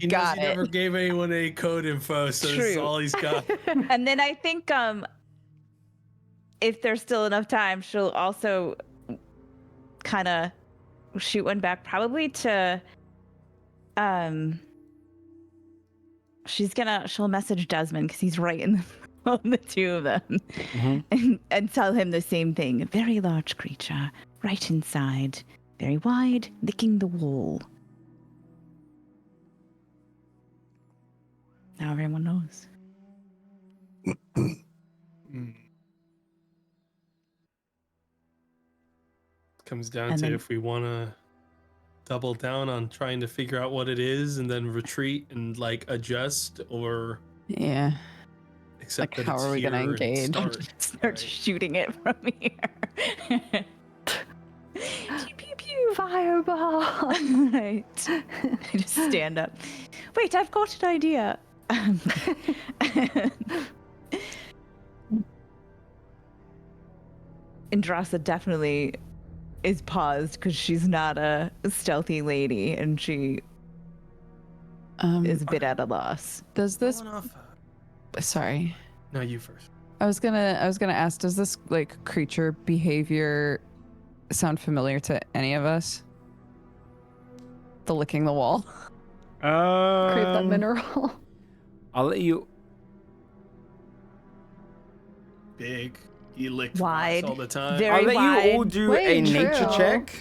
knows he never gave anyone any code info, so this is True. all he's got. And then I think if there's still enough time, she'll also kind of shoot one back, probably to she'll message Desmond because he's right in the middle of the two of them, and tell him the same thing. A very large creature, right inside, very wide, licking the wall. Now everyone knows. Comes down And to then- if we want to double down on trying to figure out what it is and then retreat and like adjust, or Yeah. accept Like, that how it's are we gonna here and engage? Start Right. shooting it from here. Pew pew. Fireball. Right. I just stand up. Wait, I've got an idea. Andrasa definitely is paused because she's not a stealthy lady and she is a bit at a loss. Does this? Going off. Sorry. No, you first. I was gonna ask. Does this like creature behavior sound familiar to any of us? The licking the wall. Create that mineral. I'll let you. Big. He licked Wide. all the time. Very I'll let you all wide. do Way a nature true. check.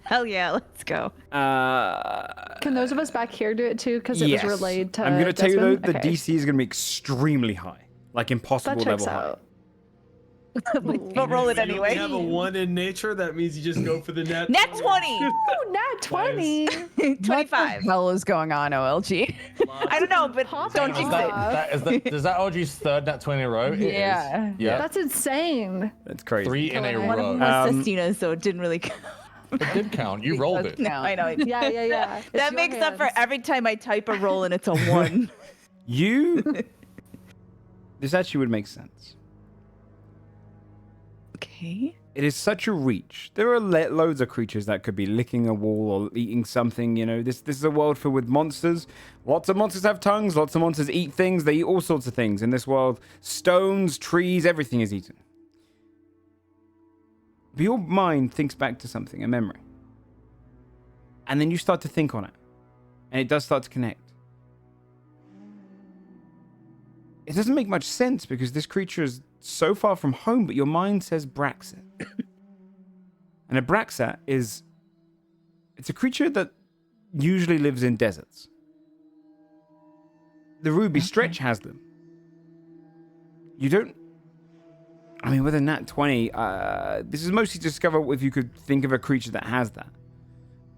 Hell yeah, let's go. Can those of us back here do it too? Because it Yes. was relayed to. I'm going to tell you though, Desmond? the Okay. DC is going to be extremely high, like impossible That checks level high. out. But roll it If you only anyway. have a 1 in nature, that means you just go for the net. Net 20! Oh, nat 20. 25. What the hell is going on, OLG? I don't know, but Pop don't it jinx off. it. Is that OG's third nat 20 in a row? It is. Yeah. Yeah. That's insane. That's crazy. 3 in a Killing it. One of row. them was Sestina, so it didn't really count. It did count. You rolled it. No, I know. Yeah, yeah, yeah. It's That your makes up for hands. every time I type a roll and it's a 1. This actually would make sense. Okay. It is such a reach. There are loads of creatures that could be licking a wall or eating something. You know, this is a world filled with monsters. Lots of monsters have tongues. Lots of monsters eat things. They eat all sorts of things in this world. Stones, trees, everything is eaten. But your mind thinks back to something, a memory. And then you start to think on it. And it does start to connect. It doesn't make much sense because this creature is so far from home, but your mind says Braxet. And a Braxet it's a creature that usually lives in deserts. The Ruby Stretch has them. You don't... I mean, with a nat 20, this is mostly to discover if you could think of a creature that has that.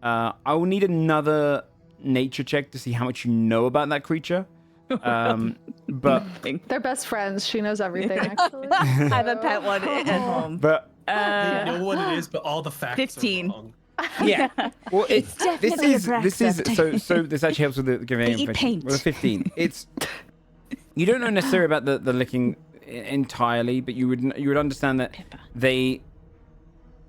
I will need another nature check to see how much you know about that creature. But They're best friends. She knows everything, actually. I have a pet one at home. But They know what it is, but all the facts 15. are wrong. Yeah. Well, It's definitely a this is breakfast. so this actually helps with the giving They eat information. paint. Well, the 15. It's you don't know necessarily about the licking entirely, but you would understand that they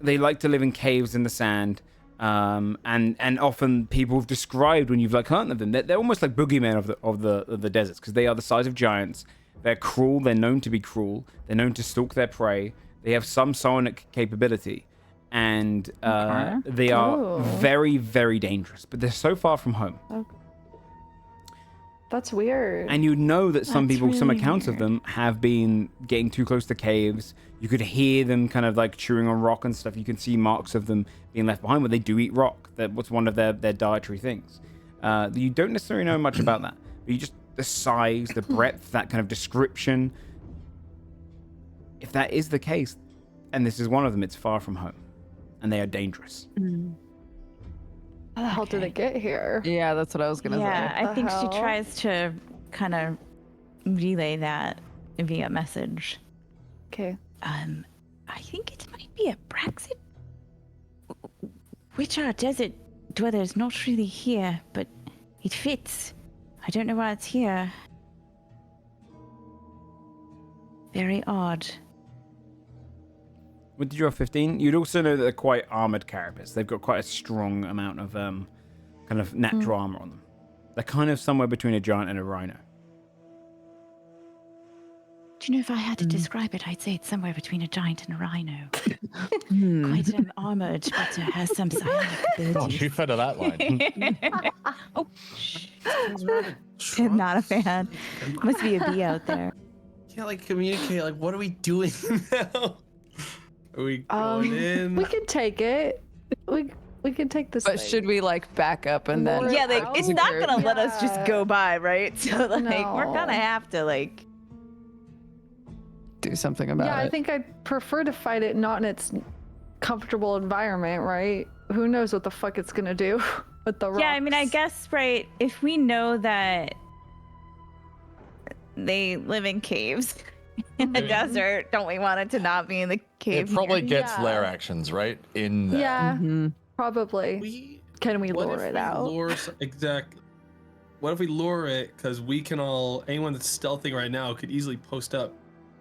like to live in caves in the sand. And often people have described when you've like hunted them, they're almost like boogeymen of the deserts, because they are the size of giants. They're cruel. They're known to be cruel. They're known to stalk their prey. They have some psionic capability, and they are very, very dangerous. But they're so far from home. That's weird. And you know that some That's people, some really accounts of them have been getting too close to caves. You could hear them kind of like chewing on rock and stuff. You can see marks of them being left behind, but they do eat rock. That's one of their dietary things. You don't necessarily know much about that, but you just the size, the breadth, that kind of description. If that is the case, and this is one of them, it's far from home, and they are dangerous. How the hell did it get here? Yeah, that's what I was gonna say. Yeah, I think hell? she tries to kind of relay that via message. Okay. I think it might be a Brexit, which are desert dwellers, not really here, but it fits. I don't know why it's here. Very odd. What did you have, 15? You'd also know that they're quite armored carapace. They've got quite a strong amount of kind of natural armor on them. They're kind of somewhere between a giant and a rhino. Do you know, if I had to describe it, I'd say it's somewhere between a giant and a rhino. Quite armored, but has some psionic abilities. Gosh, you fed her that line. Oh, I'm not a fan. Must be a bee out there. Can't like communicate. Like, what are we doing now? Are we going in? We can take it. We can take this. But should we like back up and then? Lure Yeah, like out? it's not gonna let us just Yeah. go by, right? So like we're No. gonna have to like. do something about Yeah, it. I think I'd prefer to fight it not in its comfortable environment, right? Who knows what the fuck it's gonna do with the rocks. Yeah, I mean, I guess right. If we know that they live in caves in the desert, don't we want it to not be in the cave? It probably here? gets Yeah. lair actions, right? In there. Yeah, probably. Can we What lure if it we out? Exactly. What if we lure it? Because we can anyone that's stealthing right now could easily post up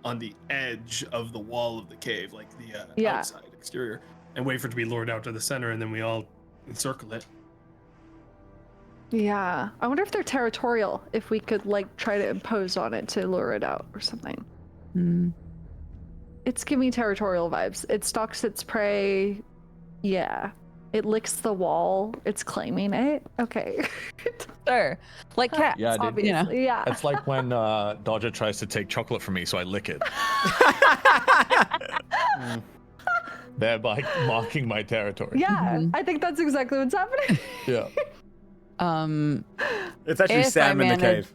on the edge of the wall of the cave, like the outside exterior, and wait for it to be lured out to the center, and then we all encircle it. Yeah, I wonder if they're territorial. If we could like try to impose on it to lure it out or something. It's giving me territorial vibes. It stalks its prey. Yeah. It licks the wall. It's claiming it. Okay. Sure. Like cats. Yeah, dude. Obviously, yeah. It's like when Dodger tries to take chocolate from me, so I lick it. Thereby marking my territory. Yeah, I think that's exactly what's happening. Yeah. It's actually If I Sam in the manage- cave.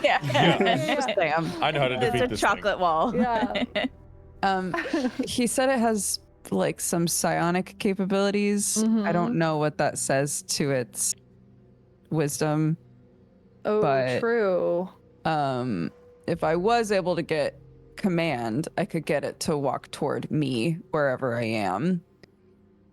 Yeah. Sam. I know how to defeat It's a this chocolate wall. Yeah. He said it has like some psionic capabilities. I don't know what that says to its wisdom. Oh, But- true. If I was able to get command, I could get it to walk toward me wherever I am.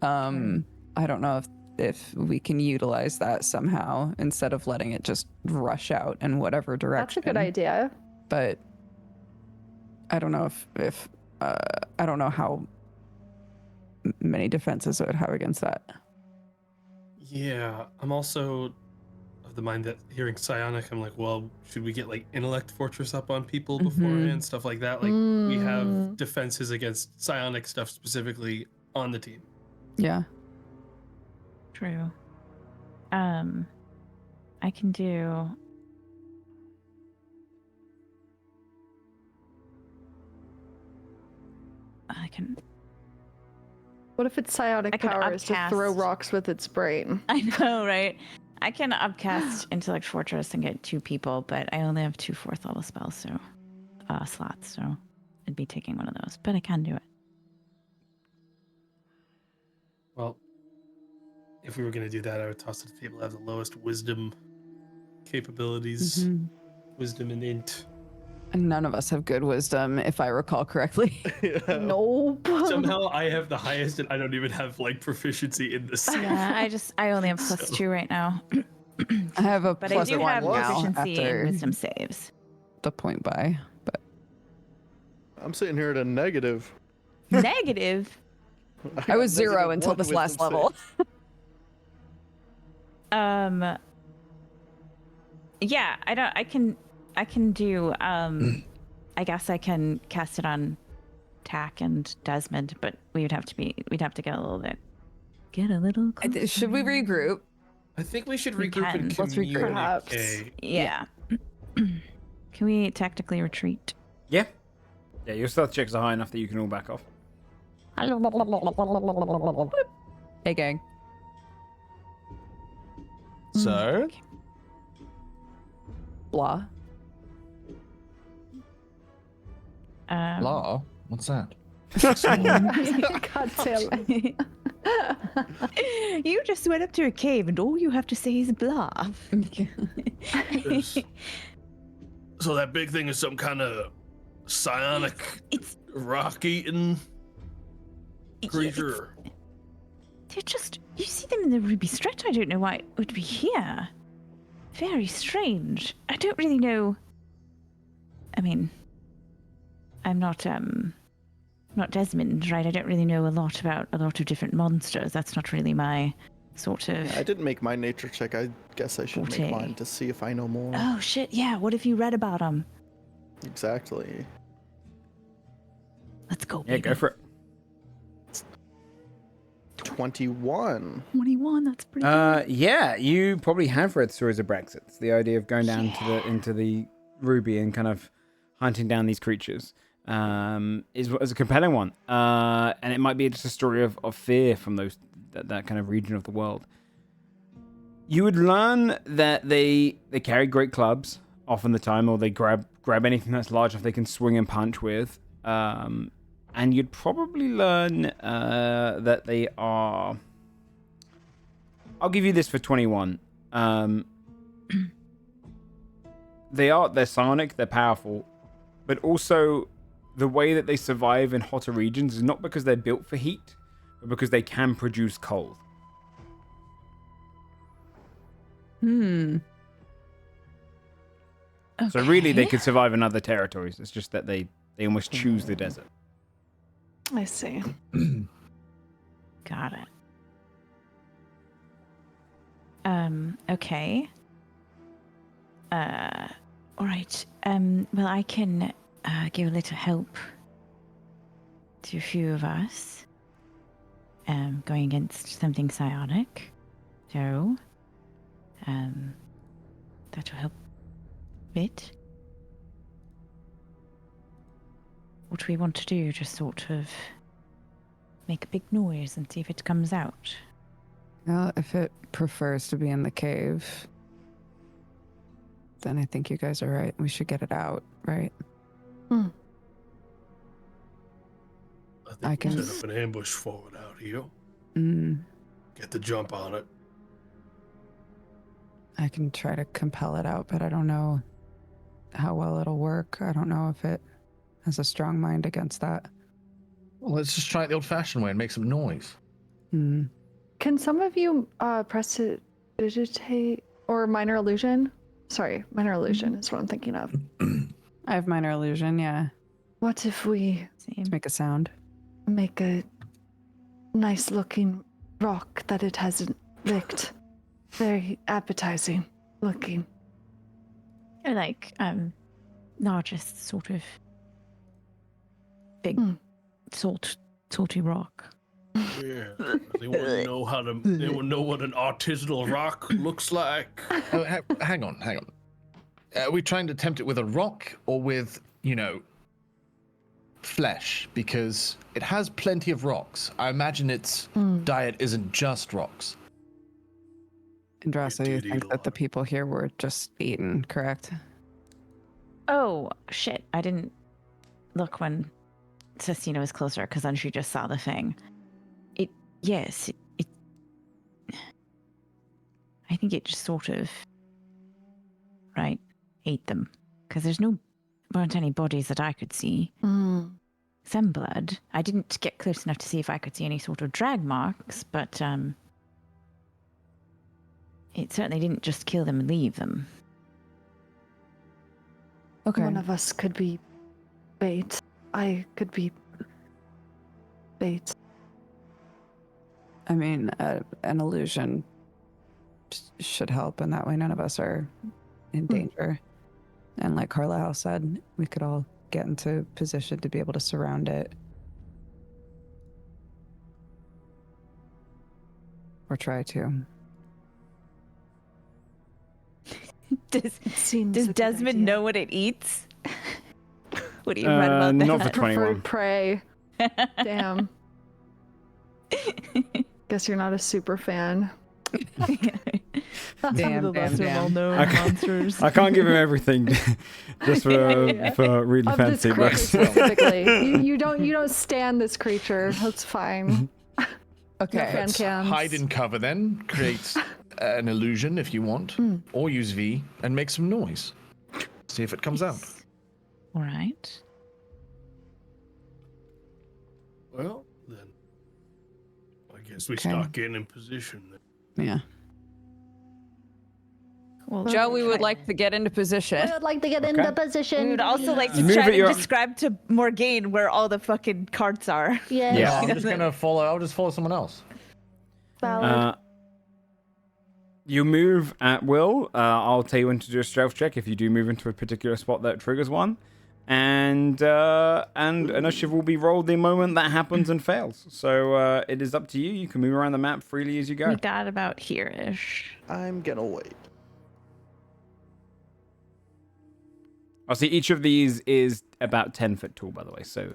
I don't know if we can utilize that somehow instead of letting it just rush out in whatever That's a direction. good idea. But I don't know if I don't know how many defenses it would have against that. Yeah, I'm also of the mind that hearing psionic, I'm like, well, should we get like intellect fortress up on people beforehand, stuff like that? Like we have defenses against psionic stuff specifically on the team. Yeah. True. I can do. I can. What if its psionic I could power is to throw upcast. rocks with its brain? I know, right? I can upcast Intellect Fortress and get 2 people, but I only have 2 4th level spells, so slots. So I'd be taking one of those, but I can do it. Well, if we were going to do that, I would toss it to people that have the lowest wisdom capabilities. Wisdom and int. And none of us have good wisdom, if I recall correctly. Nope. So somehow I have the highest, and I don't even have like proficiency in this. Yeah, I only have +2 right now. I have a But I do +1 have now proficiency in after wisdom saves. the point by. But I'm sitting here at a negative. Negative? I was got 0 until -1 this last wisdom level. save. Yeah, I can do I guess I can cast it on Tack and Desmond, but we'd have to get a little closer. Should we regroup? I think we should We regroup can. and Let's regroup. communicate. Yeah. Can we tactically retreat? Yeah. Yeah, your stealth checks are high enough that you can all back off. Hey, gang. So, Blah. Law, what's that? God damn it. You just went up to a cave and all you have to say is blah. So that big thing is some kind of psionic It's rock-eating creature. they're just, you see them in the Ruby Stretch. I don't know why it would be here. Very strange. I don't really know. I mean, I'm not Desmond, right? I don't really know a lot about a lot of different monsters. That's not really my sort of. I didn't make my nature check. I guess I should Forte. make mine to see if I know more. Oh shit! Yeah. What have you read about them? Exactly. Let's go. Yeah, Baby. go for it. 21. 21. That's pretty. Good. Yeah, you probably have read Stories of Brexit. The idea of going down to into the Ruby and kind of hunting down these creatures is a compelling one. And it might be just a story of fear from that kind of region of the world. You would learn that they carry great clubs often the time, or they grab anything that's large enough they can swing and punch with. And you'd probably learn that they are. I'll give you this for 21. They're psionic, they're powerful, but also the way that they survive in hotter regions is not because they're built for heat, but because they can produce cold. So really, they could survive in other territories. It's just that they almost choose the desert. I see. Got it. Okay. All right. Well, I can give a little help to a few of us. Going against something psionic. So, that will help a bit. What do we want to do? Just sort of make a big noise and see if it comes out. Well, if it prefers to be in the cave, then I think you guys are right. We should get it out, right? I think we set up an ambush forward out here. Get the jump on it. I can try to compel it out, but I don't know how well it'll work. I don't know if it has a strong mind against that. Well, let's just try it the old-fashioned way and make some noise. Can some of you prestidigitate or minor illusion? Sorry, minor illusion is what I'm thinking of. I have minor illusion, yeah. What if we Let's make a sound. make a nice looking rock that it hasn't licked? Very appetizing looking. Or like, largest sort of big salty rock. Yeah, they want to know they want to know what an artisanal rock looks like. Oh, hang on. Are we trying to tempt it with a rock or with, flesh? Because it has plenty of rocks. I imagine its diet isn't just rocks. Andrasa, you think that the people here were just eaten, correct? Oh, shit. I didn't look when Sestina was closer, because then she just saw the thing. Yes, I think it just sort of, ate them. Because weren't any bodies that I could see. some blood. I didn't get close enough to see if I could see any sort of drag marks, but it certainly didn't just kill them and leave them. Okay. One of us could be bait. I could be bait. I mean, an illusion should help, and that way none of us are in danger. And like Carlisle said, we could all get into position to be able to surround it. Or try to. Does Desmond know what it eats? What do you read about that? Not for 21. Prey. Damn. Guess you're not a super fan. Damn. Monsters. I can't give him everything just for reading Of fancy this creature books. specifically. you don't stand this creature. That's fine. Okay. No fan Let's cams. hide in cover then. Create an illusion if you want, or use V and make some noise. See if it comes out. All right. Well, then I guess we Okay. start getting in position. Then. Yeah. Well, Joe, we would like to get into position. I would like to get Okay. into position. we would also like to You move try at to your- describe to Morgaine where all the fucking carts are. Yes. Yeah. I'm just gonna follow. I'll just follow someone else. Valid. You move at will. I'll tell you when to do a stealth check if you do move into a particular spot that triggers one, and initiative will be rolled the moment that happens and fails. So it is up to you. You can move around the map freely as you go. We got about here-ish. I'm gonna wait. I'll see each of these is about 10 foot tall, by the way. So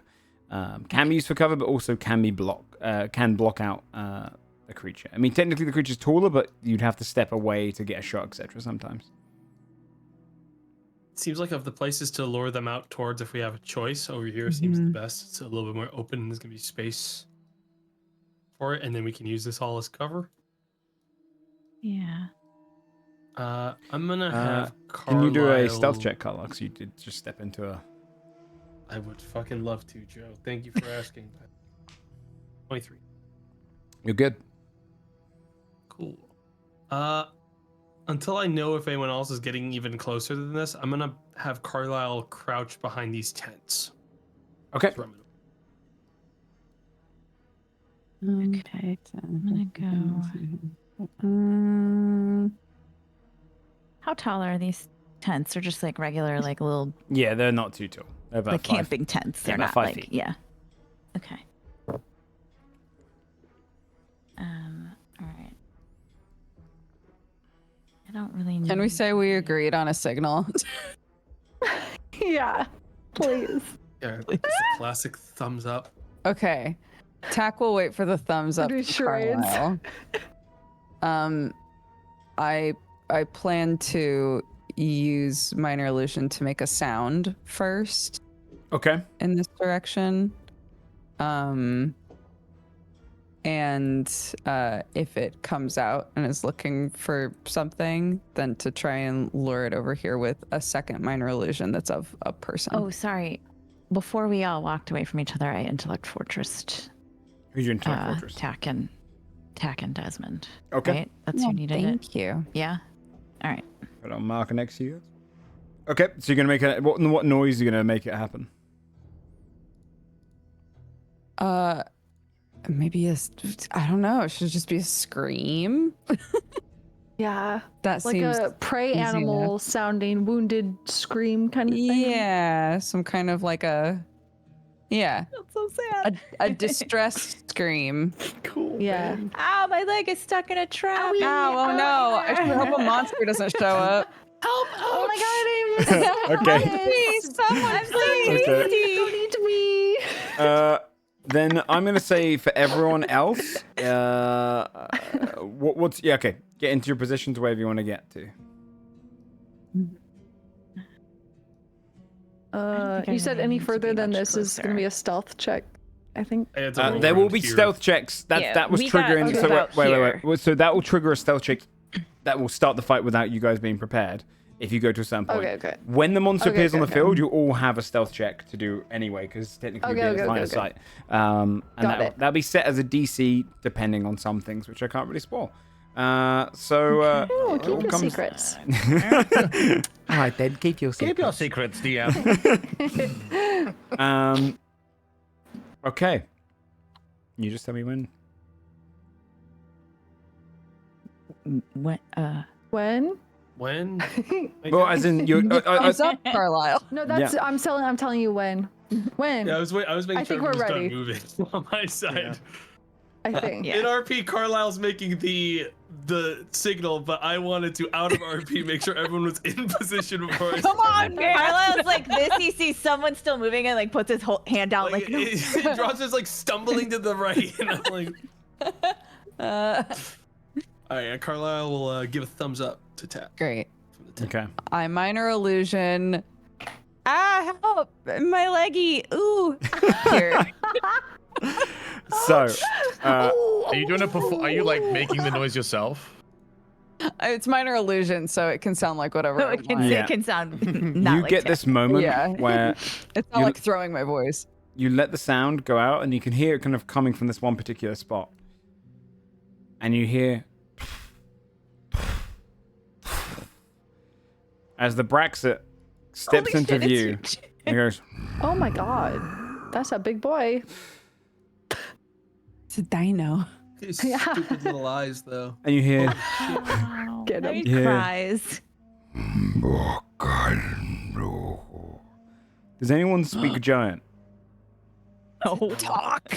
can be used for cover, but also can block out a creature. I mean, technically the creature's taller, but you'd have to step away to get a shot, etc. sometimes. It seems like of the places to lure them out towards, if we have a choice, over here seems the best. It's a little bit more open, and there's gonna be space for it, and then we can use this all as cover. Yeah. I'm gonna have Can you do a stealth Carlisle- check, Carla? Because you did just step into a... I would fucking love to, Joe. Thank you for asking. 23. You're good. Cool. Until I know if anyone else is getting even closer than this, I'm gonna have Carlisle crouch behind these tents. Okay. That's where I'm gonna- Okay. I'm gonna go. How tall are these tents? They're just like regular, like little, Yeah, they're not too tall. They're about like 5. camping tents. They're about not 5 like, feet. yeah. Okay. All right. I don't really know. Can we say we agreed on a signal? Yeah. Please. Yeah, it's a classic thumbs up. Okay. Tack will wait for the thumbs up. Do from charades. Carlisle. I plan to use minor illusion to make a sound first Okay. in this direction. And if it comes out and is looking for something, then to try and lure it over here with a second minor illusion that's of a person. Oh, sorry. Before we all walked away from each other, I intellect fortressed Who's your intellect fortress? Tack and Desmond. Okay. Right? That's who needed it. Thank you. Yeah. All right. Put on marker next to you. Okay, so you're gonna make a what noise are you gonna make it happen? Maybe I don't know. It should just be a scream. Yeah. That Like seems a prey easy animal enough. sounding wounded scream kind of thing. Yeah, some kind of like a That's so sad. a distressed scream. Cool. Yeah. man. Ow, my leg is stuck in a trap. Oh no! I should hope a monster doesn't show up. Oh my god, Okay. Please, someone, please. Okay. Don't eat me. Then I'm gonna say for everyone else, what's okay. Get into your positions wherever you want to get to. You said any need to further be than much this is going to be a stealth check, I think. I had to roll There will around be here. stealth checks. Yeah, Was we got triggering. to So about wait. here. So that will trigger a stealth check. That will start the fight without you guys being prepared. if you go to a certain point. Okay. When the monster appears on the okay. field, you all have a stealth check to do anyway, because technically you're in line of sight. And that'll be set as a DC depending on some things, which I can't really spoil. Oh, keep your secrets. All right, then keep your secrets. Keep your secrets, DM. Okay. You just tell me when. What? When? When? Well, as in you. Thumbs up, Carlisle. No, that's I'm telling you when. When? Yeah, I was making I sure think we're everyone was ready. done moving on my side. I think. In RP, Carlisle's making the signal, but I wanted to out of RP make sure everyone was in position before I Come on, Carlisle's like this. He sees someone still moving and like puts his whole hand out like no. Drops is like stumbling to the right, and I'm like, all right, Carlisle will give a thumbs up to tap. Great. Okay. I minor illusion. Ah, help! My leggy. Ooh. Here. So, Are you doing it before? Are you like making the noise yourself? It's minor illusion, so it can sound like whatever. I It can, want. Yeah. it can sound not you like get that. this moment Yeah. where It's not You- like throwing my voice. you let the sound go out, and you can hear it kind of coming from this one particular spot. And you hear as the Braxit steps Holy into shit, it's view. huge. And goes, Oh my god. That's a big boy. It's a dino. His Yeah. stupid little eyes, though. and you hear. Wow. Get him. He Yeah. cries. Does anyone speak giant? No. Talk.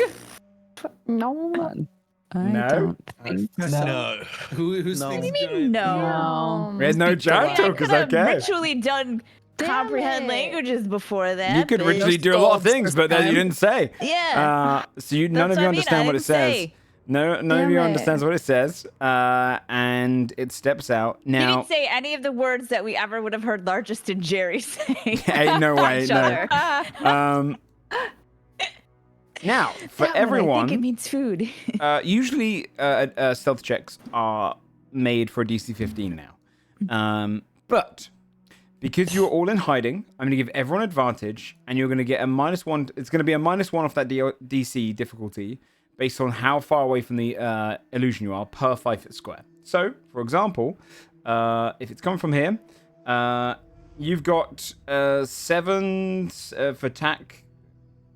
No. I No? don't think so. No. Who's No. thinking What do you giant? mean no? There's no giant I talkers, could have okay. ritually done Damn comprehend it. languages before that. You could but- ritually do a lot of things, but that you didn't say. Yeah. So none That's of you what I mean, understand I what it didn't says. say. None of Damn you it. understands what it says. And it steps out. He Now, didn't say any of the words that we ever would have heard Largest and Jerry say. Ain't no to way, each no. other. Now, for That one, I think it everyone, means food. usually stealth checks are made for a DC 15 now. But because you're all in hiding, I'm going to give everyone advantage, and you're going to get a -1. It's going to be a -1 off that DC difficulty based on how far away from the illusion you are per 5 foot square. So, for example, if it's coming from here, you've got 7 for attack.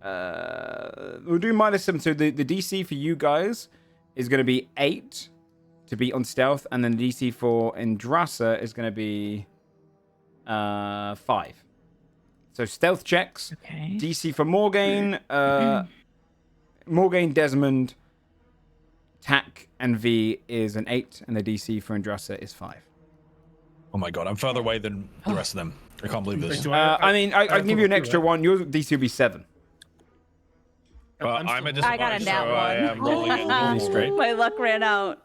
We'll do -7. So the DC for you guys is going to be 8 to beat on stealth, and then the DC for Indrasa is going to be 5. So stealth checks. Okay. DC for Morgaine, Desmond, Tack, and V is an 8, and the DC for Indrasa is 5. Oh my god, I'm further away than the rest of them. I can't believe this. Do I mean, I can give you an extra one. Your DC will be 7. But I'm a I got a disadvantage, nat so I am rolling it normal. straight. My luck ran out.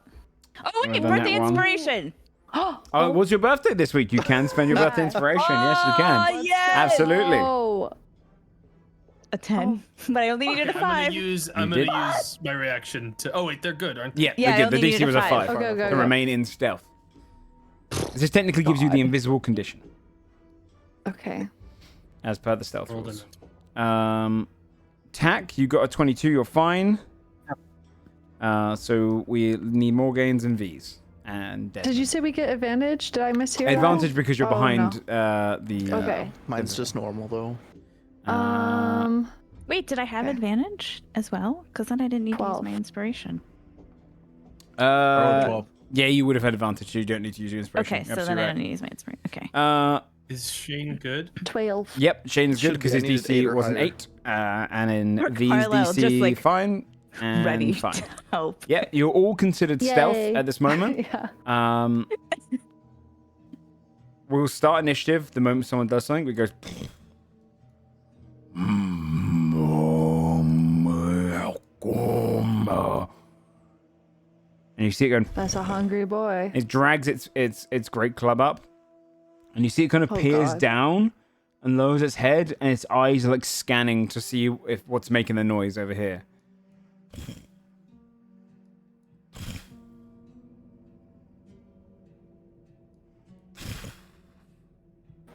Oh, wait, Well, then birthday that one. inspiration. Oh, it was your birthday this week. You can spend your birthday inspiration. Yes, you can. Oh, yes. Absolutely. Oh. A 10. But I only needed a 5. I'm did. gonna use my reaction to. Oh wait, they're good, aren't they? Yeah, Yeah, I they're good. only The DC needed was a a 5. 5. Okay, okay, To okay. remain in stealth. This technically gives you the invisible condition, Okay. as per the stealth Rolled rules. an- Tack, you got a 22. You're fine. So we need more gains and Vs. And Did you say we get advantage? Did I mishear that? advantage because you're Oh, behind no. the. Okay. Mine's just normal though. Wait, did I have Okay. advantage as well? Because then I didn't need to use 12. my inspiration. Yeah, you would have had advantage. So you don't need to use your inspiration. Okay, so You're then I absolutely don't need to use my inspiration. Okay. right. Is Shayne good? 12. Yep, Shane's good Should because be. I his needed DC 8 or was an higher. 8, and in Poor V's Carlisle, DC, just, like, fine. And Ready fine. to help. Yeah, you're all considered stealth Yay. at this moment. Yeah. We'll start initiative the moment someone does something. We go. And you see it going. That's a hungry boy. It drags its great club up, and you see it kind of Oh, peers God. down and lowers its head, and its eyes are like scanning to see if what's making the noise over here.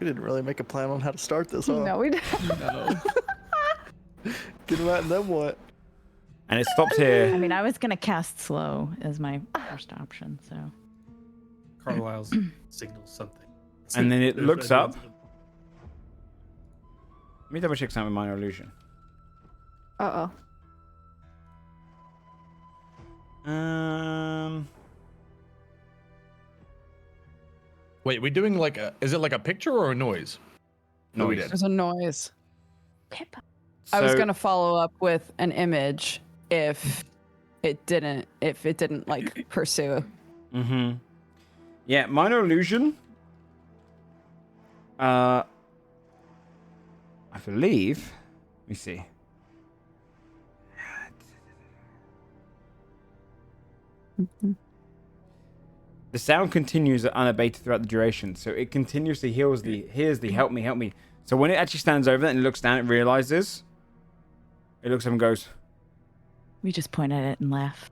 We didn't really make a plan on how to start this, huh? No, we didn't. Get him out and then what? And it stops here. I mean, I was gonna cast slow as my first option, so. Carlisle's signals something. And then it There's looks that up. incident. Let me double check something with minor illusion. Uh-oh. Wait, we doing like a? Is it like a picture or a noise? No, we Noise. did. There's a noise. Pip. I was So- gonna follow up with an image if it didn't like pursue. Mm-hmm. Yeah, minor illusion. I believe. Let me see. The sound continues unabated throughout the duration, so it continuously hears the help me, help me. So when it actually stands over that and looks down, it realizes. It looks up and goes, We just point at it and laugh.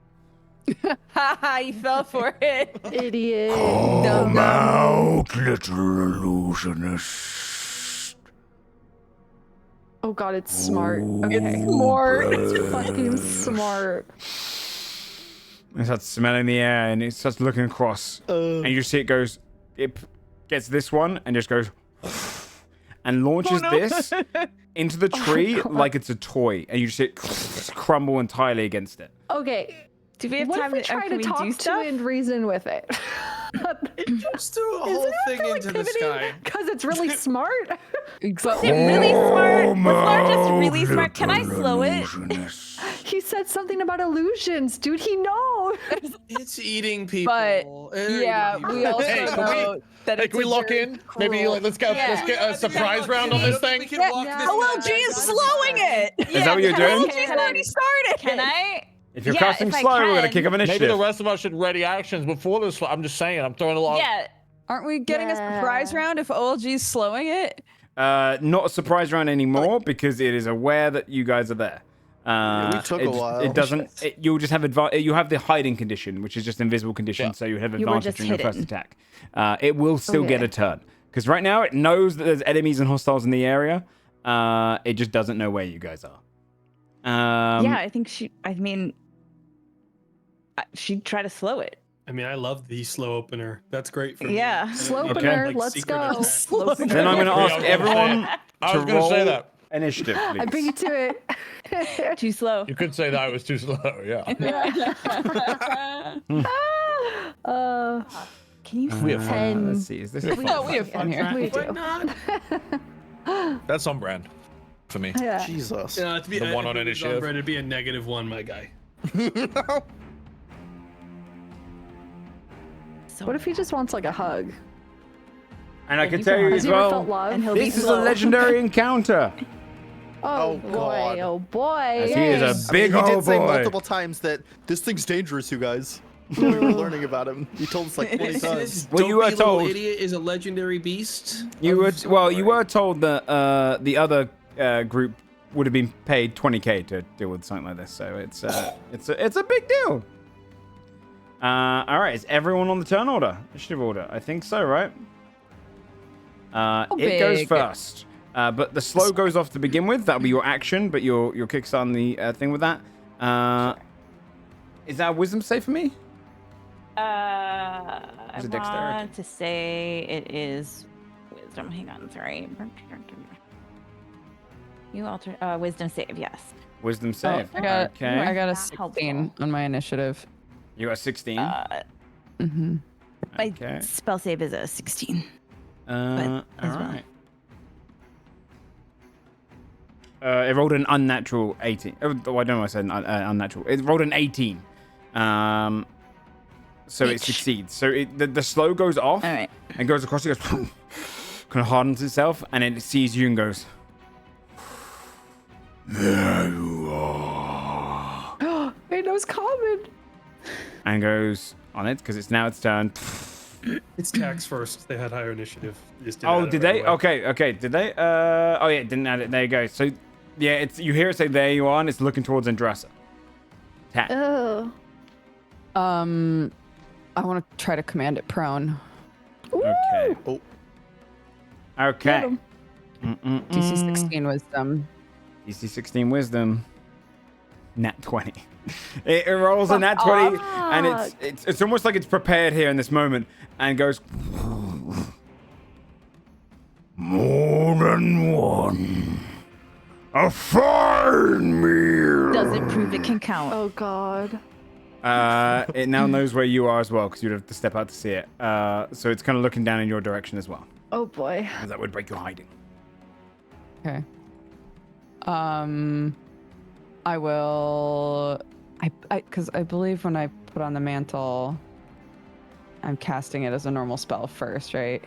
Haha, you fell for it. Idiot. "Come out, little illusionist." Oh god, it's smart. Okay. Smart. Fucking smart. It starts smelling the air and it starts looking across. And you see it goes, it gets this one and just goes and launches this into the tree like it's a toy. And you just see it crumble entirely against it. Okay. Do we have What if time we to try to do talk to stuff? and reason with it? It jumps through a whole thing into the sky. Because it's really smart. Is it really smart? Was Lar just really smart? Can I slow it? He said something about illusions. Dude, he knows. It's eating people. But yeah, Eating we people. also Hey, know that Hey, it's can we a lock very in? Maybe cruel- like, let's get a surprise round on this thing. We can walk this OLG back. is slowing it. Is that what you're doing? OLG's already started. Can I? If you're Yeah, casting if I slow, we're going to can. kick up Maybe initiative. the rest of us should ready actions before this. I'm just saying. I'm throwing a lot. Yeah. Aren't we getting a surprise round if OLG's slowing it? Not a surprise round anymore because it is aware that you guys are there. we took a while. It doesn't. You'll just have you have the hiding condition, which is just invisible condition, so you have You were advantage just on your first hidden. attack. It will still get a turn because right now it knows that there's enemies and hostiles in the area. It just doesn't know where you guys are. Yeah, I think she. I mean, she'd try to slow it. I mean, I love the slow opener. That's great for me. Yeah. Slow Okay. opener, Like let's secret go. attack. Then I'm going to ask everyone I was to going to say roll that. initiative, please. I beat you to it. Too slow. You could say that I was too slow. Yeah. Can you? We have fun. Let's see. Is this? No, we have fun here. We do. That's on brand for me. Yeah. Jesus. Yeah, to be The one on if it was initiative. Red, it'd be a -1, my guy. So What if he just wants like a hug? And I can you tell you can- as Has he ever well. felt love? And he'll be This is a slow. legendary encounter. Oh, Oh, boy, God. oh boy. As he Yay. is a I mean, big he did old say boy. multiple times that this thing's dangerous, you guys. We were learning about him. He told us like 20 times. Well, you were Dopey little told- idiot is a legendary beast. You were of you were told that the other group would have been paid 20k to deal with something like this, so it's a big deal. All right, is everyone on the turn order, initiative order? I think so, right? It goes big. first, but the slow goes off to begin with. That'll be your action, but you're kickstarting the thing with that. Is that a wisdom save for me? I Is it dexterity? want to say it is wisdom. Hang on, sorry. You alter wisdom save, yes. Wisdom save. I got okay. I got a Not 16 helpful. on my initiative. You got 16. Mm-hmm. My Okay. spell save is a 16. All as well. right. It rolled an unnatural 18. Oh, I don't know why I said unnatural. It rolled an 18. So it succeeds. So the slow goes off All right. and goes across. It goes kind of hardens itself, and then it sees you and goes, "There you are," It knows common. and goes on it because it's now its turn. It's tax first. They had higher initiative. Just didn't Oh, add it did right they? away. Okay. Did they? Oh yeah, didn't add it. There you go. So yeah, it's you hear it say, "There you are," and it's looking towards Andrasa. Attack. Oh. I want to try to command it prone. Okay. Oh. Okay. DC 16 wisdom. DC 16 wisdom. Nat 20. It rolls a nat 20, and it's almost like it's prepared here in this moment, and goes. More than one. A fine meal. Does it prove it can count? Oh God. It now knows where you are as well, because you'd have to step out to see it. So it's kind of looking down in your direction as well. Oh boy. Because that would break your hiding. Okay. I will. Because I believe when I put on the mantle, I'm casting it as a normal spell first, right?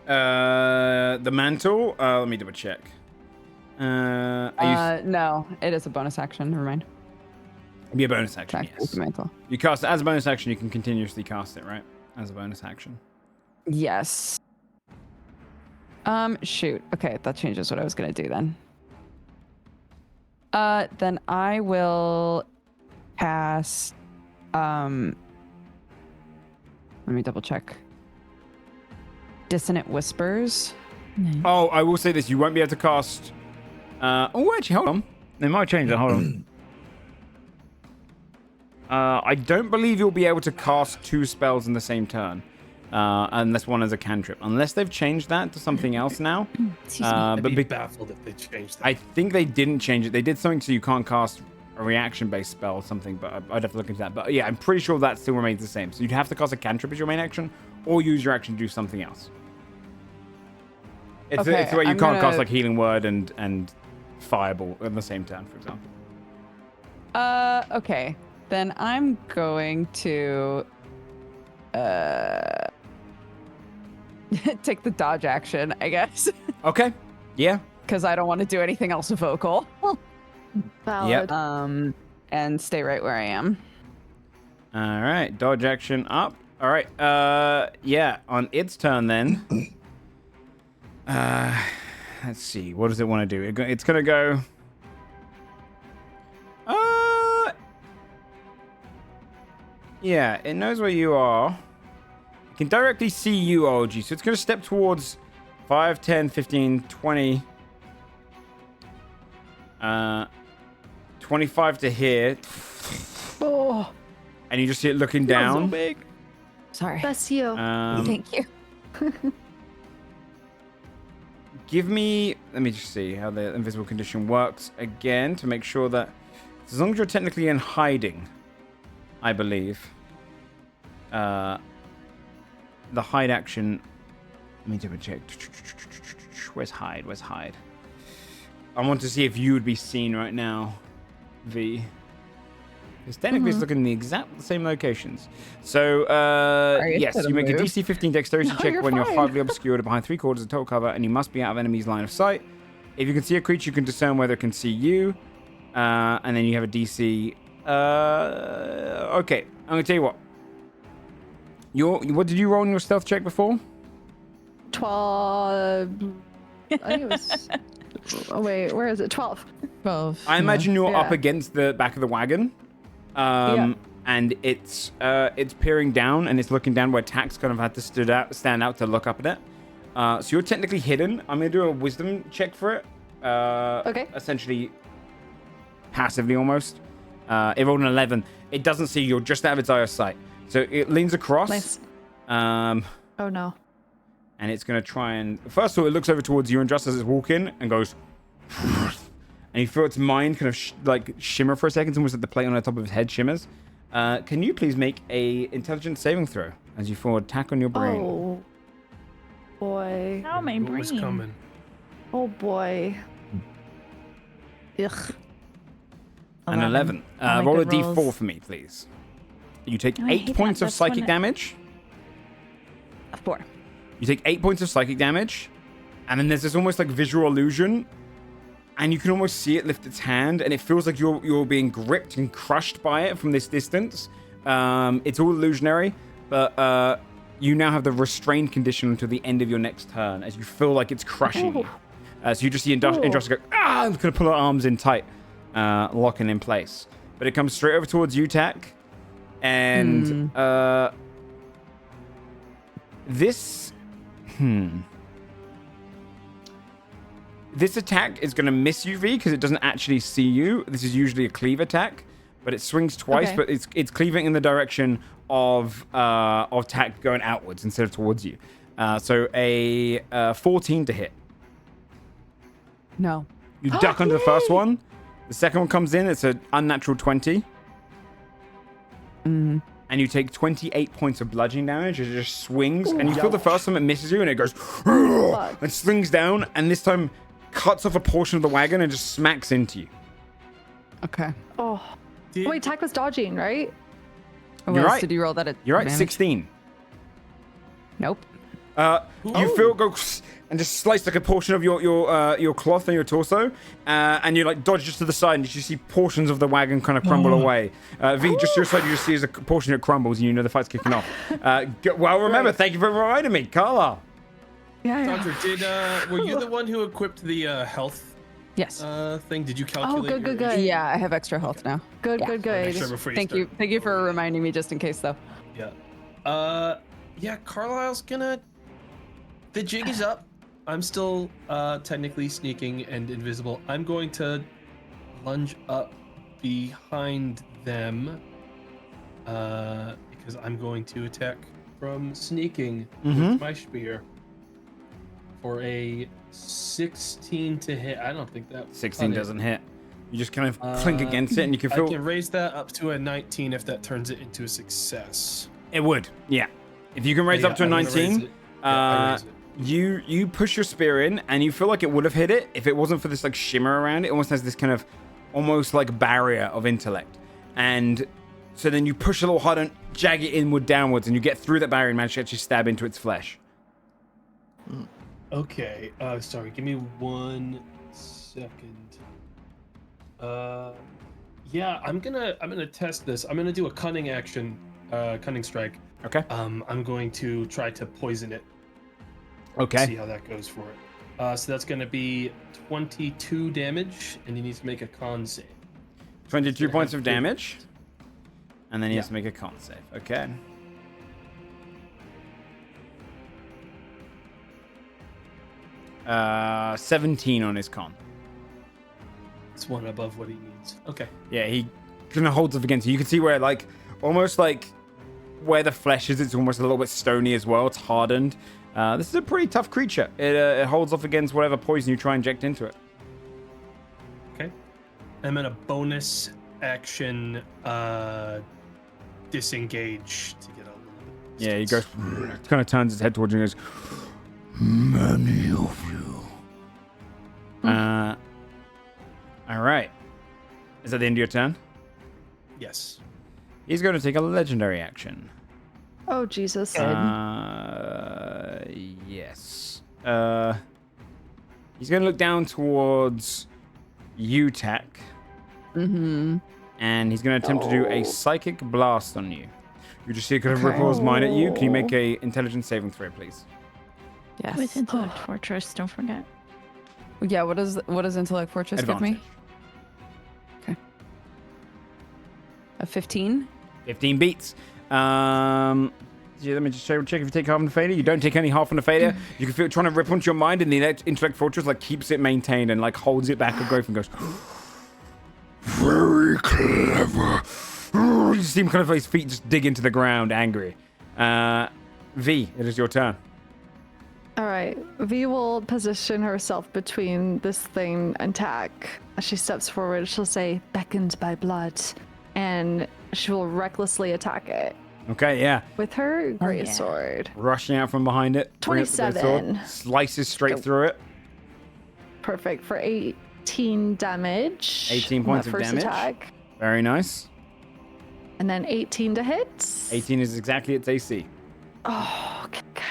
The mantle. Let me double check. No, it is a bonus action. Never mind. It'd be a bonus action. Attack Yes. with the mantle. You cast it as a bonus action. You can continuously cast it, right? As a bonus action. Yes. Shoot. Okay, that changes what I was gonna do then. Then I will cast. Let me double check. Dissonant Whispers. Oh, I will say this: you won't be able to cast. Actually, hold on. They might change that. Hold on. I don't believe you'll be able to cast 2 spells in the same turn, unless one is a cantrip. Unless they've changed that to something else now. I'd be baffled if they changed that. I think they didn't change it. They did something so you can't cast a reaction-based spell or something, but I'd have to look into that. But yeah, I'm pretty sure that still remains the same. So you'd have to cast a cantrip as your main action, or use your action to do something else. It's the way you can't cast like Healing Word and Fireball in the same turn, for example. Okay. Then I'm going to take the dodge action, I guess. Okay. Yeah. Because I don't want to do anything else vocal. Valid. Yep. And stay right where I am. All right. Dodge action up. All right. Yeah. On its turn then. Let's see. What does it want to do? It's gonna go. Yeah, it knows where you are. It can directly see you, OG. So it's going to step towards 5, 10, 15, 20. 25 to here. Oh, And you just see it looking down. So big. Sorry. bless you. Thank you. Give me... Let me just see how the invisible condition works again to make sure that... As long as you're technically in hiding, I believe. The hide action... Let me double check. Where's hide? Where's hide? I want to see if you would be seen right now, V. Because technically it's looking in the exact same locations. So, yes, you make a DC 15 dexterity check when you're hardly obscured behind 3/4 of total cover, and you must be out of enemy's line of sight. If you can see a creature, you can discern whether it can see you. And then you have a DC... okay, I'm going to tell you what. What did you roll in your stealth check before? 12. I think it was. Oh wait, where is it? 12. 12. I imagine you're Yeah. up against the back of the wagon. And it's peering down, and it's looking down where Tax kind of had to stand out to look up at it. So you're technically hidden. I'm going to do a wisdom check for it. Okay. Essentially, passively almost. It rolled an 11. It doesn't see you. You're just out of its eye of sight. So it leans across. Nice. Oh no. And it's going to try and... First of all, it looks over towards you and just as it's walking and goes... And you feel its mind kind of shimmer for a second. It's almost like the plate on the top of its head shimmers. Can you please make a intelligence saving throw as you feel attack on your brain? Oh boy. How my What was brain? coming? Oh boy. Ugh. An 11. Oh my Roll a good d4 rolls. for me, please. You take Oh, I 8 hate points that. of That's psychic when it- damage. 4. You take 8 points of psychic damage. And then there's this almost like visual illusion. And you can almost see it lift its hand. And it feels like you're being gripped and crushed by it from this distance. It's all illusionary. But you now have the restrained condition until the end of your next turn. As you feel like it's crushing you. So you just see Industria go, ah! And kind of pull her arms in tight. Locking in place. But it comes straight over towards you, Tak. And this... This attack is going to miss you, V, because it doesn't actually see you. This is usually a cleave attack, but it swings twice, but it's cleaving in the direction of attack going outwards instead of towards you. So a 14 to hit. No. You duck under the first one. The second one comes in. It's an unnatural 20. Mm-hmm. And you take 28 points of bludgeoning damage. It just swings. And you feel the first time it misses you, and it goes and slings down. And this time cuts off a portion of the wagon and just smacks into you. Okay. Oh. Wait, Tack was dodging, right? You're right. Did you roll that at You're right. advantage? 16. Nope. You feel go and just slice like a portion of your cloth and your torso, and you like dodge just to the side, and you see portions of the wagon kind of crumble away. V, just to your side, you just see as a portion that crumbles, and you know the fight's kicking off. Well, remember, thank you for reminding me, Carla. Yeah. Doctor, were you the one who equipped the health? Yes. Thing? Did you calculate? Oh, good. Yeah, I have extra health now. Good. Thank you for reminding me just in case though. Yeah. Yeah, Carlisle's gonna. The jig is up. I'm still technically sneaking and invisible. I'm going to lunge up behind them because I'm going to attack from sneaking with my spear for a 16 to hit. I don't think that 16 doesn't hit. You just kind of clink against it, and you can feel. I can raise that up to a 19 if that turns it into a success. It would, yeah. If you can raise up to a 19, I raise it. You push your spear in, and you feel like it would have hit it if it wasn't for this like shimmer around it. It almost has this kind of almost like barrier of intellect, and so then you push a little harder and jag it inward downwards, and you get through that barrier and manage to actually stab into its flesh. Okay. Sorry. Give me 1 second. Yeah, I'm gonna test this. I'm gonna do a cunning action, cunning strike. Okay. I'm going to try to poison it. Okay. See how that goes for it. So that's gonna be 22 damage, and you need to make a con save. 22 points of damage, and then he has to make a con save. Okay. Uh, 17 on his con. It's one above what he needs. Okay. Yeah, he kind of holds up against you. You can see where, like, almost like where the flesh is, it's almost a little bit stony as well. It's hardened. This is a pretty tough creature. It holds off against whatever poison you try and inject into it. Okay. I'm in a bonus action disengage to get a little bit. Yeah, he goes, kind of turns his head towards you and goes, many of you. All right. Is that the end of your turn? Yes. He's going to take a legendary action. Oh, Jesus. Yes. He's going to look down towards you, Tack. Mm-hmm. And he's going to attempt to do a psychic blast on you. You just see a kind of ripple his mind at you. Can you make a intelligence saving throw, please? Yes. With Intellect Fortress, don't forget. Yeah, what does Intellect Fortress give me? Okay. A 15? 15 beats. Let me just check if you take half on the failure. You don't take any half on the failure. You can feel it trying to rip onto your mind, and the Intellect Fortress like keeps it maintained and like holds it back a growth and goes, very clever. You see him kind of his feet just dig into the ground, angry. V, it is your turn. All right. V will position herself between this thing and Tack. As she steps forward, she'll say, beckoned by blood. And she will recklessly attack it. Okay, yeah. With her great sword. Rushing out from behind it. 27. Slices straight through it. Perfect for 18 damage. 18 points of first damage. Attack. Very nice. And then 18 to hit. 18 is exactly its AC. Oh, okay, good.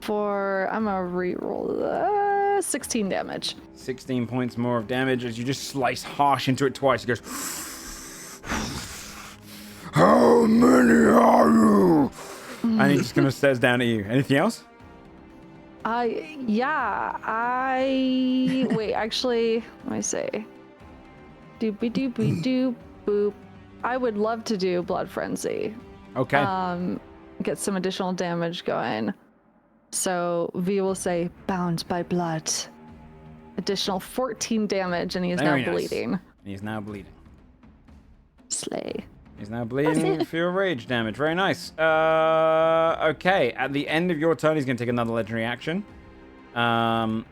I'm gonna reroll 16 damage. 16 points more of damage as you just slice harsh into it twice. It goes, how many are you? And he just kind of stares down at you. Anything else? Wait, actually, let me say. Doopy doopy doop boop. I would love to do Blood Frenzy. Okay. Get some additional damage going. So V will say, bound by blood. additional 14 damage, and he is Very now nice. bleeding. He's now bleeding. Slay. He's now bleeding for your rage damage. Very nice. Okay, at the end of your turn, he's going to take another legendary action. And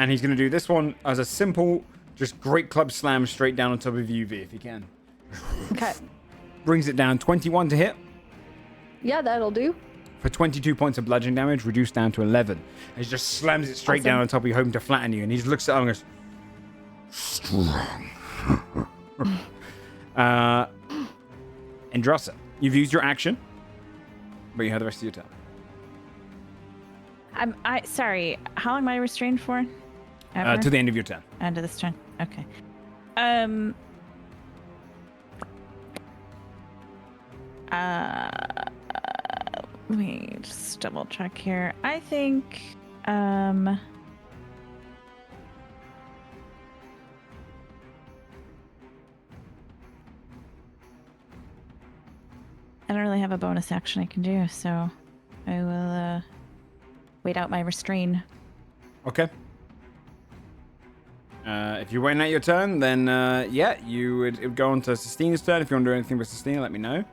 he's going to do this one as a simple, just great club slam straight down on top of UV if he can. Okay. Brings it down 21 to hit. Yeah, that'll do. For 22 points of bludgeoning damage, reduced down to 11. And he just slams it straight down on top of you, hoping to flatten you. And he just looks at him and goes, strong. Androssa, you've used your action, but you have the rest of your turn. Sorry, how long am I restrained for? To the end of your turn. End of this turn. Okay. Let me just double check here. I think I don't really have a bonus action I can do, so I will wait out my restrain. Okay. If you're waiting out your turn, then yeah, it would go on to Sistina's turn. If you want to do anything with Sistina, let me know.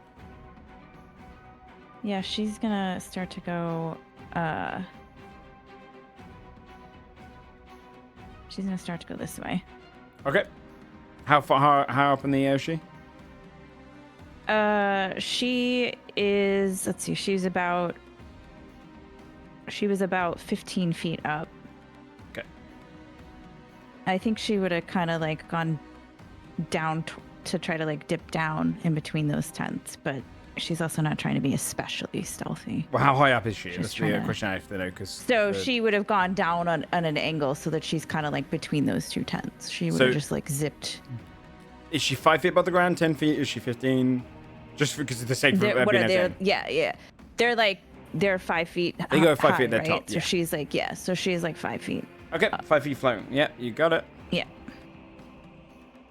Yeah, she's gonna start to go. She's gonna start to go this way. Okay. How far? How up in the air is she? She is. Let's see. She was about 15 feet up. Okay. I think she would have kind of like gone down to try to like dip down in between those tents, but she's also not trying to be especially stealthy. Well, how high up is she? She's That's the trying to- question I have to know. So she would have gone down on an angle so that she's kind of like between those two tents. She would have just like zipped. Is she 5 feet above the ground? 10 feet? Is she 15? Just because of the sake of What being are they? outside. Yeah. They're 5 feet. They go 5 feet at their right? top, So yeah. she's like, yeah. So she's like 5 feet. Okay, 5 feet floating. Yeah, you got it. Yeah.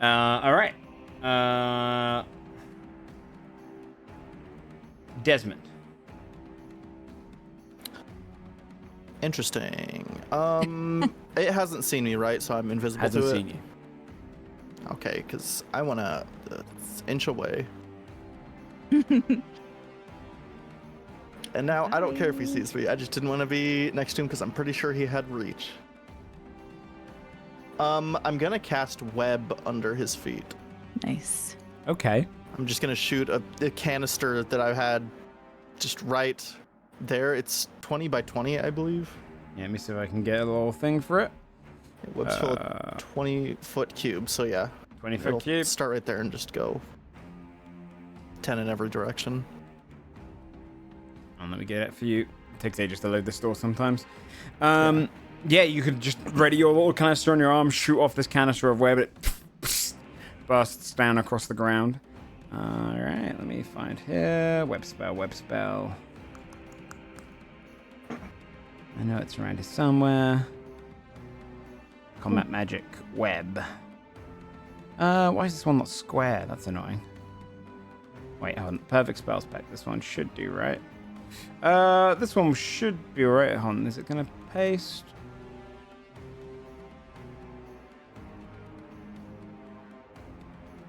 All right. Desmond. Interesting. It hasn't seen me, right? So I'm invisible Hasn't to seen it. you. Okay, because I want to inch away. And now I don't care if he sees me. I just didn't want to be next to him because I'm pretty sure he had reach. I'm gonna cast web under his feet. Nice. Okay. I'm just gonna shoot a canister that I had just right there. It's 20 by 20, I believe. Yeah, let me see if I can get a little thing for it. Web's full of 20-foot cube, so yeah. 20-foot It'll cube. start right there and just go 10 in every direction. And let me get it for you. It takes ages to load the store sometimes. Yeah, you could just ready your little canister on your arm, shoot off this canister of web, it bursts down across the ground. Alright, let me find here. Web spell. I know it's around here somewhere. Combat magic web. Why is this one not square? That's annoying. Wait, hold on. Perfect spell spec. This one should do right. This one should be alright. Hold on. Is it gonna paste?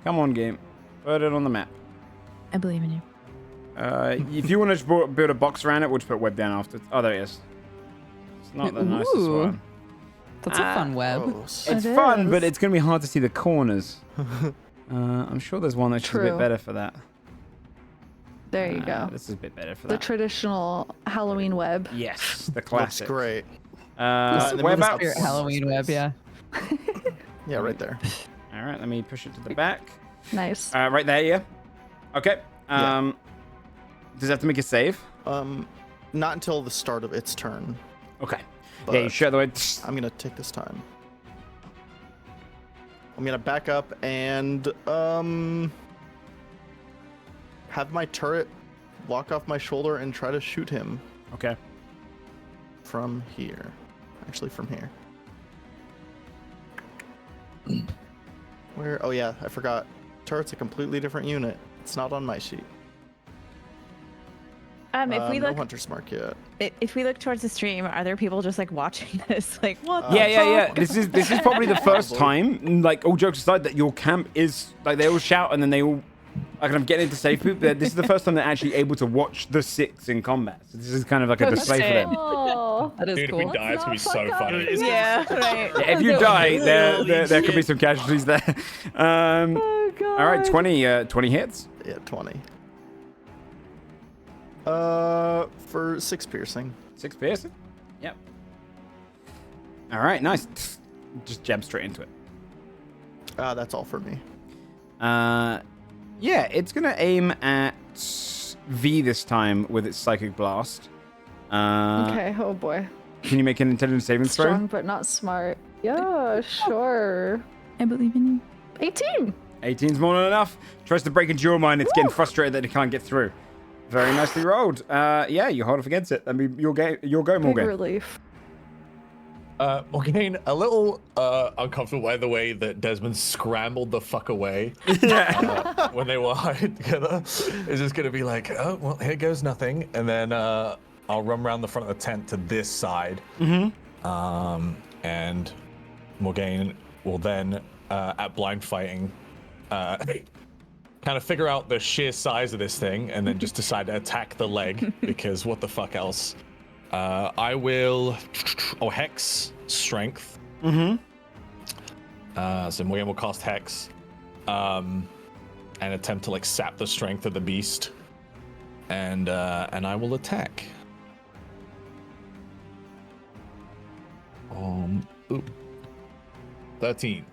Come on, game. Put it on the map. I believe in you. If you want to just build a box around it, we'll just put web down after. Oh, there it is. It's not the nicest Ooh. one. That's a fun web. Gross. It's It fun, but is. it's going to be hard to see the corners. I'm sure there's one that's just a bit True. better for that. There you go. This is a bit better for The that. Traditional Halloween web. Yes, the Looks classic. great. Whereabouts? Spirit Halloween web, yeah. Yeah, right there. All right, let me push it to the back. Nice. Right there, yeah. Okay. Does it have to make a save? Not until the start of its turn. Okay. Yeah, you But- shut the way. I'm gonna take this time. I'm gonna back up and have my turret walk off my shoulder and try to shoot him Okay. from here. Actually, from here. Where? Oh yeah, I forgot. Turret's a completely different unit. It's not on my sheet. If we no look, hunter's mark yet. if we look towards the stream, are there people just like watching this? Like, what? Yeah. This is probably the first time, like all jokes aside, that your camp is like they all shout and then they all like I'm getting into safe poop. This is the first time they're actually able to watch the six in combat. So this is kind of like a display for them. Oh, That is Dude, cool. if we die, it's gonna be so funny. Yeah, right. Yeah, if you die, there could be some casualties there. oh god. All right, 20 hits. Yeah, 20. For 6 piercing. 6 piercing. Yep. All right, nice. Just jab straight into it. That's all for me. Yeah, it's gonna aim at V this time with its psychic blast. Okay, oh boy. Can you make an intelligence saving throw? Strong but not smart. Yeah, sure. I believe in you. 18. 18's more than enough. Tries to break into your mind. It's getting frustrated that it can't get through. Very nicely rolled. Yeah, you hold off against it. I mean, you'll go, Big Morgan. relief. Morgan, a little uncomfortable by the way that Desmond scrambled the fuck away when they were hiding together. It's just gonna be like, oh well, here goes nothing, and then I'll run around the front of the tent to this side. Mm-hmm. And Morgan will then, at blind fighting, kind of figure out the sheer size of this thing, and then just decide to attack the leg because what the fuck else. I will Hex Strength. Mm-hmm. So Morgan will cast Hex and attempt to like sap the strength of the beast. And I will attack. Oop. 13.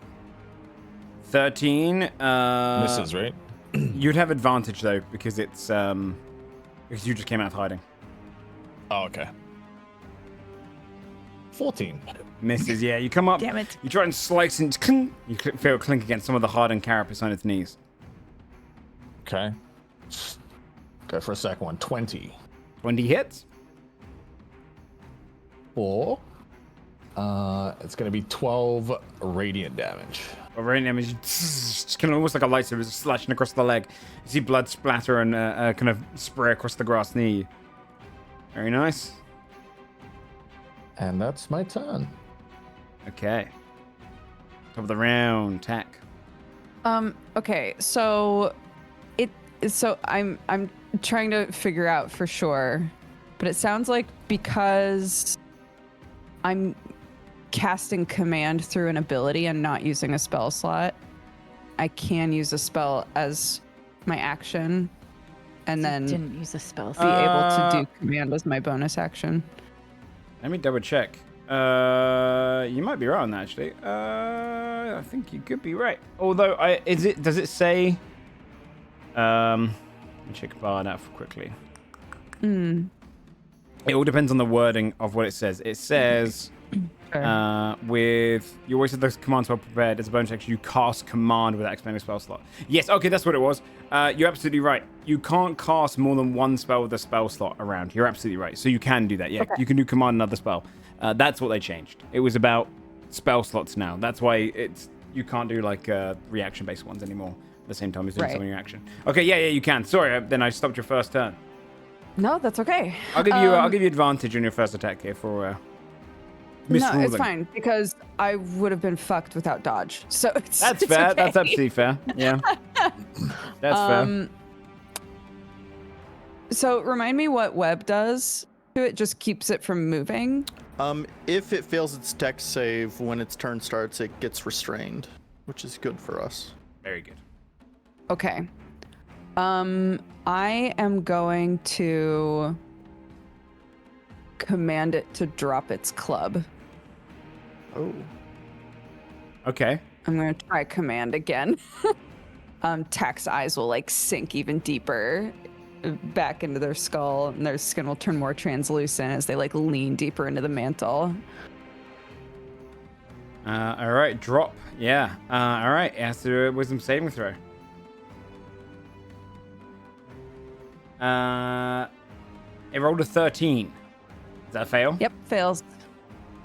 13. Misses, right? You'd have advantage though because it's because you just came out of hiding. Oh, okay. 14. Misses. Yeah, you come up. Damn it. You try and slice and clink. You feel it clink against some of the hardened carapace on its knees. Okay. Go for a second one. 20. 20 hits. 4. It's gonna be 12 radiant damage. Radiant damage, just kind of almost like a lightsaber slashing across the leg. You see blood splatter and kind of spray across the grass near you. Very nice. And that's my turn. Okay. Top of the round, tack. Okay, so I'm trying to figure out for sure, but it sounds like because I'm casting command through an ability and not using a spell slot, I can use a spell as my action and then Didn't use a spell. be able to do command as my bonus action. Let me double check. You might be right on that actually. I think you could be right. Although, does it say? Let me check Bard out quickly. It all depends on the wording of what it says. It says, with you always have the command spell prepared as a bonus action, you cast command with that expanded spell slot. Yes, okay, that's what it was. You're absolutely right. You can't cast more than one spell with a spell slot around. You're absolutely right. So you can do that. Yeah, okay. You can do command another spell. That's what they changed. It was about spell slots now. That's why you can't do like reaction-based ones anymore at the same time as doing something in action. Okay, yeah, you can. Sorry, then I stopped your first turn. No, that's okay. I'll give you advantage on your first attack here for misruling. No, it's fine because I would have been fucked without dodge. So it's fair. Okay. That's absolutely fair. Yeah, that's fair. So remind me what web does to it. Just keeps it from moving. If it fails its dex save when its turn starts, it gets restrained, which is good for us. Very good. Okay. I am going to command it to drop its club. Oh. Okay. I'm going to try command again. Tack's eyes will like sink even deeper back into their skull, and their skin will turn more translucent as they like lean deeper into the mantle. All right, drop. Yeah. All right, it has to do a wisdom saving throw. It rolled a 13. Does that fail? Yep, fails.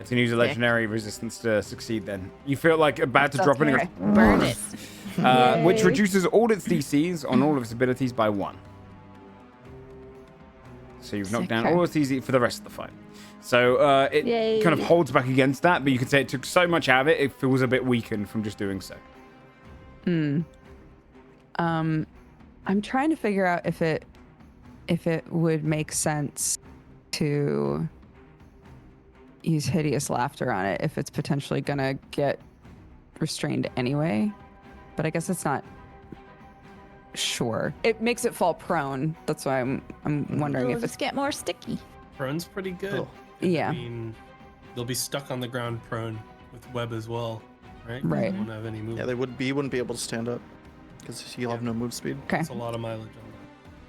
It's gonna use a legendary resistance to succeed. Then you feel like about to drop it. Right. Burn it. Which reduces all its DCs on all of its abilities by 1. So you've knocked Sick. down all its easy for the rest of the fight. So it Yay. kind of holds back against that, but you could say it took so much out of it, it feels a bit weakened from just doing so. I'm trying to figure out if it would make sense to use hideous laughter on it if it's potentially gonna get restrained anyway. But I guess it's not sure. It makes it fall prone. That's why I'm wondering It'll if just it's get more sticky. Prone's pretty good. Oh. Yeah. I mean, they'll be stuck on the ground prone with web as well, right? Right. They won't have any movement. Yeah, he wouldn't be able to stand up because he'll have no move speed. okay. That's a lot of mileage on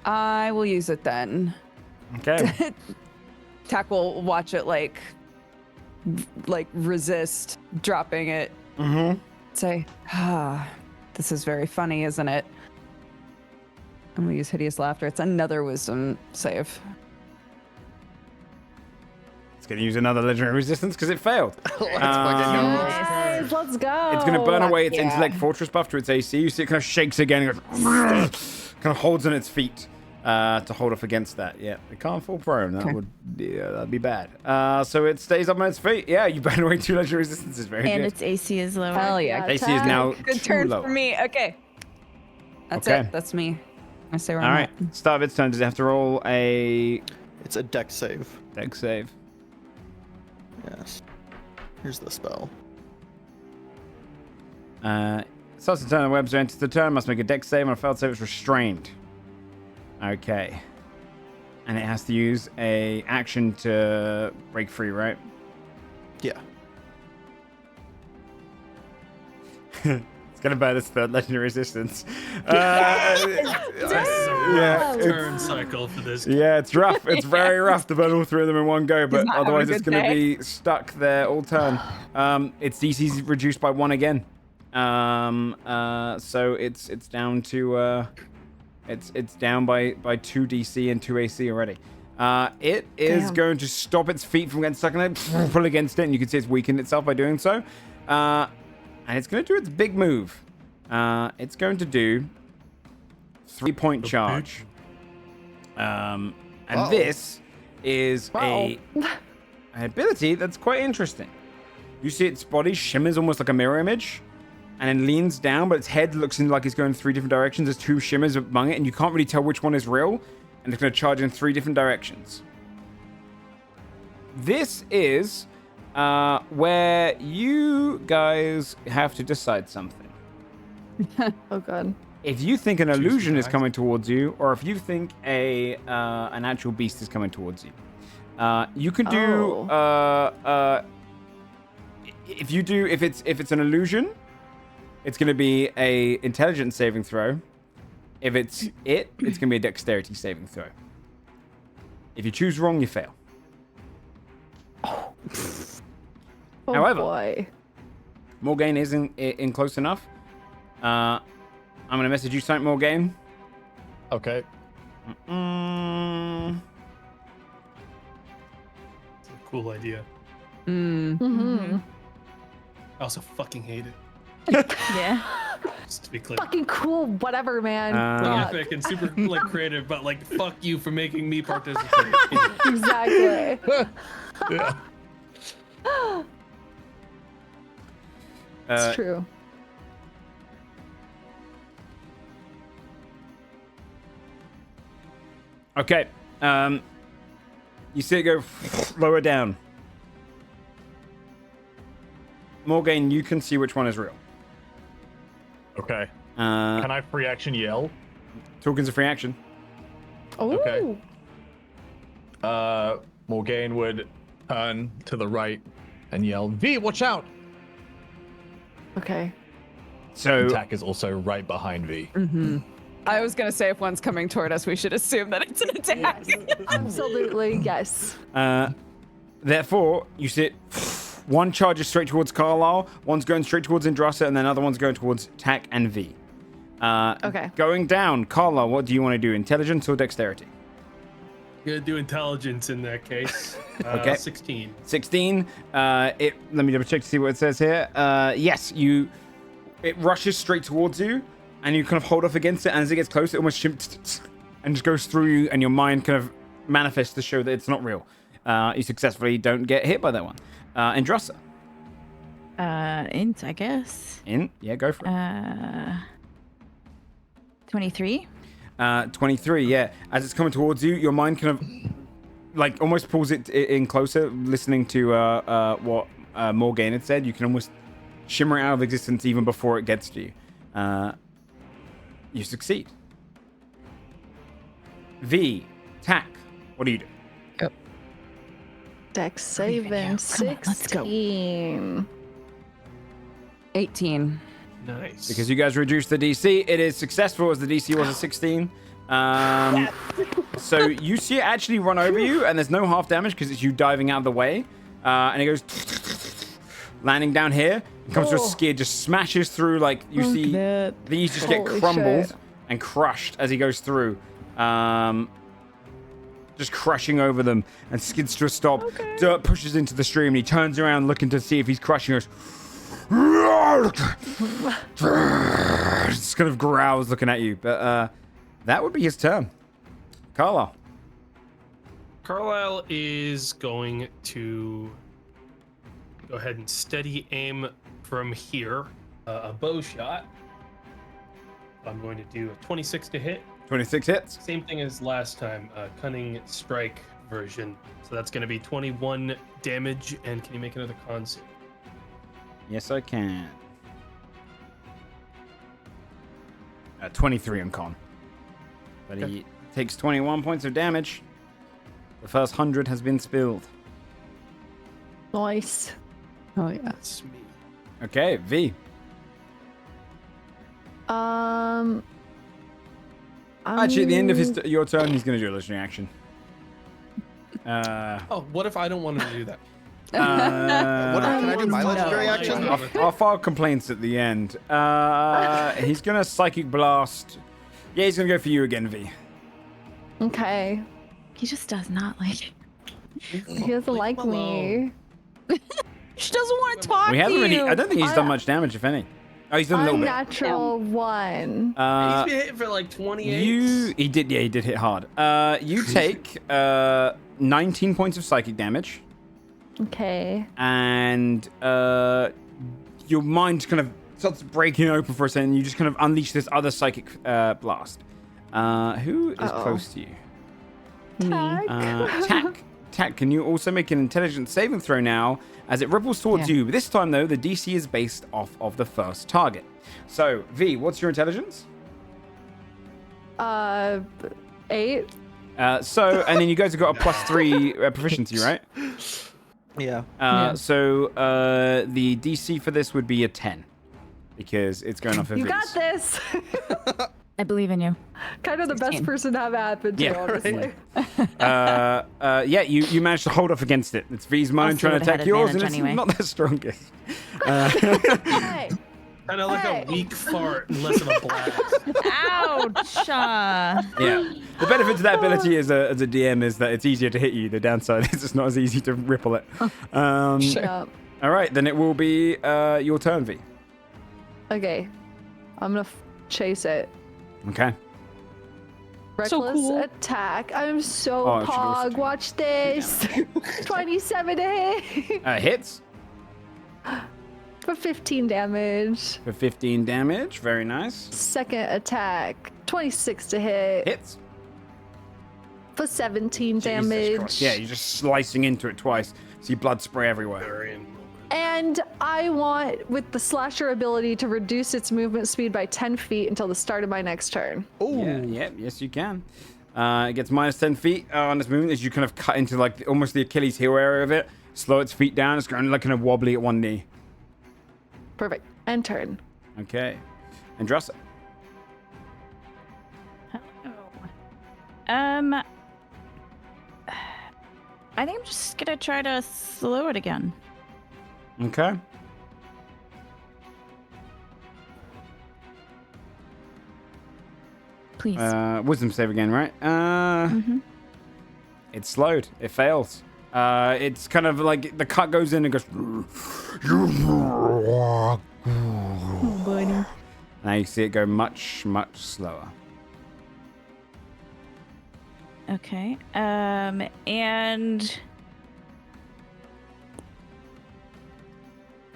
that. I will use it then. Okay. Tack will watch it like resist dropping it. Mm-hmm. Say, this is very funny, isn't it? And we use hideous laughter. It's another wisdom save. It's going to use another legendary resistance because it failed. Yes, let's go. It's going to burn away its yeah. intellect fortress buff to its AC. You see it kind of shakes again and goes, kind of holds on its feet to hold off against that. Yeah, it can't fall prone. That'd be bad. So it stays up on its feet. Yeah, you burn away 2 legendary resistances. Very And good. its AC is lower. Hell yeah. AC is now Good too turn low. for me. Okay. That's Okay. it. That's me. I say where All I'm right. at. Start of its turn. Does it have to roll a It's a deck save. dex save? Yes. Here's the spell. Starts the turn. The webs enters the turn. Must make a dex save. On a failed save, it's restrained. Okay. And it has to use a action to break free, right? Yeah. It's gonna burn its third legendary resistance. Yeah, turn cycle for this. Yeah, it's rough. It's very rough to burn all 3 of them in one go, but not having otherwise a it's good going to day. be stuck there all turn. Its DC's reduced by 1 again. So it's down to it's down by 2 DC and 2 AC already. It is Damn. going to stop its feet from getting stuck in it, pull against it, and you can see it's weakened itself by doing so. And it's going to do its big move. It's going to do 3-point charge. And this is an ability that's quite interesting. You see its body shimmers almost like a mirror image, and it leans down, but its head looks like it's going 3 different directions. There's 2 shimmers among it, and you can't really tell which one is real, and it's going to charge in 3 different directions. This is where you guys have to decide something. Oh god. If you think an Choose illusion is sides. coming towards you, or if you think an actual beast is coming towards you, you can do if it's an illusion, it's going to be a intelligence saving throw. If it's going to be a dexterity saving throw. If you choose wrong, you fail. Oh However, boy. Morgaine isn't in close enough. I'm going to message you something, Morgaine. Okay. It's a cool idea. Mm-hmm. I also fucking hate it. Yeah. Just to be clear. Fucking cool, whatever, man. Like Fuck. epic and super like creative, but like fuck you for making me participate. Exactly. Yeah. It's true. Okay. You see it go lower down. Morgaine, you can see which one is real. Okay. Can I free action yell? Tokens of free action. Oh. Okay. Morgaine would turn to the right and yell, V, watch out! Okay. So Attack is also right behind V. I was gonna say if one's coming toward us, we should assume that it's an attack. Absolutely, yes. therefore, you see it. One charges straight towards Carlisle, one's going straight towards Indrasa, and then another one's going towards Tack and V. Okay. Going down, Carlisle, what do you want to do? Intelligence or dexterity? Gonna do intelligence in that case. Okay. 16. 16. Let me double check to see what it says here. Yes, it rushes straight towards you, and you kind of hold off against it, and as it gets close, it almost and just goes through you, and your mind kind of manifest to show that it's not real. You successfully don't get hit by that one. Androssa. Int, I guess. Int? Yeah, go for it. 23. 23, yeah. As it's coming towards you, your mind kind of like almost pulls it in closer, listening to what Morgane had said. You can almost shimmer it out of existence even before it gets to you. You succeed. V, tack. What do you do? Yep. Dex saving 16. 18. Nice. Because you guys reduced the DC, it is successful as the DC was a 16. So you see it actually run over you, and there's no half damage because it's you diving out of the way. And it goes landing down here. It comes to a skid, just smashes through. Like you see, these just get crumbled and crushed as he goes through. Just crushing over them and skids to a stop. Dirt pushes into the stream, and he turns around looking to see if he's crushing us. Just kind of growls looking at you, but that would be his turn. Carlisle. Carlisle is going to go ahead and steady aim from here. A bow shot. I'm going to do a 26 to hit. 26 hits. Same thing as last time, cunning strike version. So that's going to be 21 damage. And can you make another con save? Yes, I can. 23 on con. But he takes 21 points of damage. The first 100 has been spilled. Nice. Oh yeah. That's me. Okay, V. Actually, at the end of your turn, he's going to do a legendary action. Oh, what if I don't want him to do that? Can I do my legendary action? I'll file complaints at the end. He's going to Psychic Blast. Yeah, he's going to go for you again, V. Okay. He just does not like. He doesn't like me. She doesn't want to talk We to haven't you. really. I don't think he's done much damage, if any. Oh, he's done a little bit. Unnatural 1. He's been hitting for like 28. He did hit hard. You take 19 points of psychic damage. Okay. And your mind kind of starts breaking open for a second. And you just kind of unleash this other psychic blast. Who is close to you? Tack, can you also make an intelligence saving throw now as it ripples towards you? This time, though, the DC is based off of the first target. So, V, what's your intelligence? 8. And then you guys have got a +3 proficiency, right? Yeah. So, the DC for this would be a 10 because it's going off of You V's. got this. I believe in you. Kind of the best person to have happen to, honestly. Yeah, you managed to hold off against it. It's V's mind trying to attack yours, and it's not the strongest. Hey. Kind of like a weak fart and less of a blast. Ouch. Yeah. The benefit to that ability as a DM is that it's easier to hit you. The downside is it's not as easy to ripple it. Yep. All right, then it will be your turn, V. Okay. I'm going to chase it. Okay. Reckless attack. I'm so pog. Watch this. 27 to hit. Hits. For 15 damage. For 15 damage. Very nice. Second attack. 26 to hit. Hits. For 17 Jesus damage. Christ. Yeah, you're just slicing into it twice. See blood spray everywhere. And I want, with the slasher ability, to reduce its movement speed by 10 feet until the start of my next turn. Oh. Yeah, yes, you can. It gets minus 10 feet on its movement as you kind of cut into like almost the Achilles heel area of it. Slow its feet down. It's going like kind of wobbly at one knee. Perfect. And turn. Okay. And Androssa. I think I'm just gonna try to slow it again. Okay. Please. Wisdom save again, right? It's slowed. It fails. It's kind of like the cut goes in and goes. Oh, buddy. Now you see it go much, much slower. Okay. And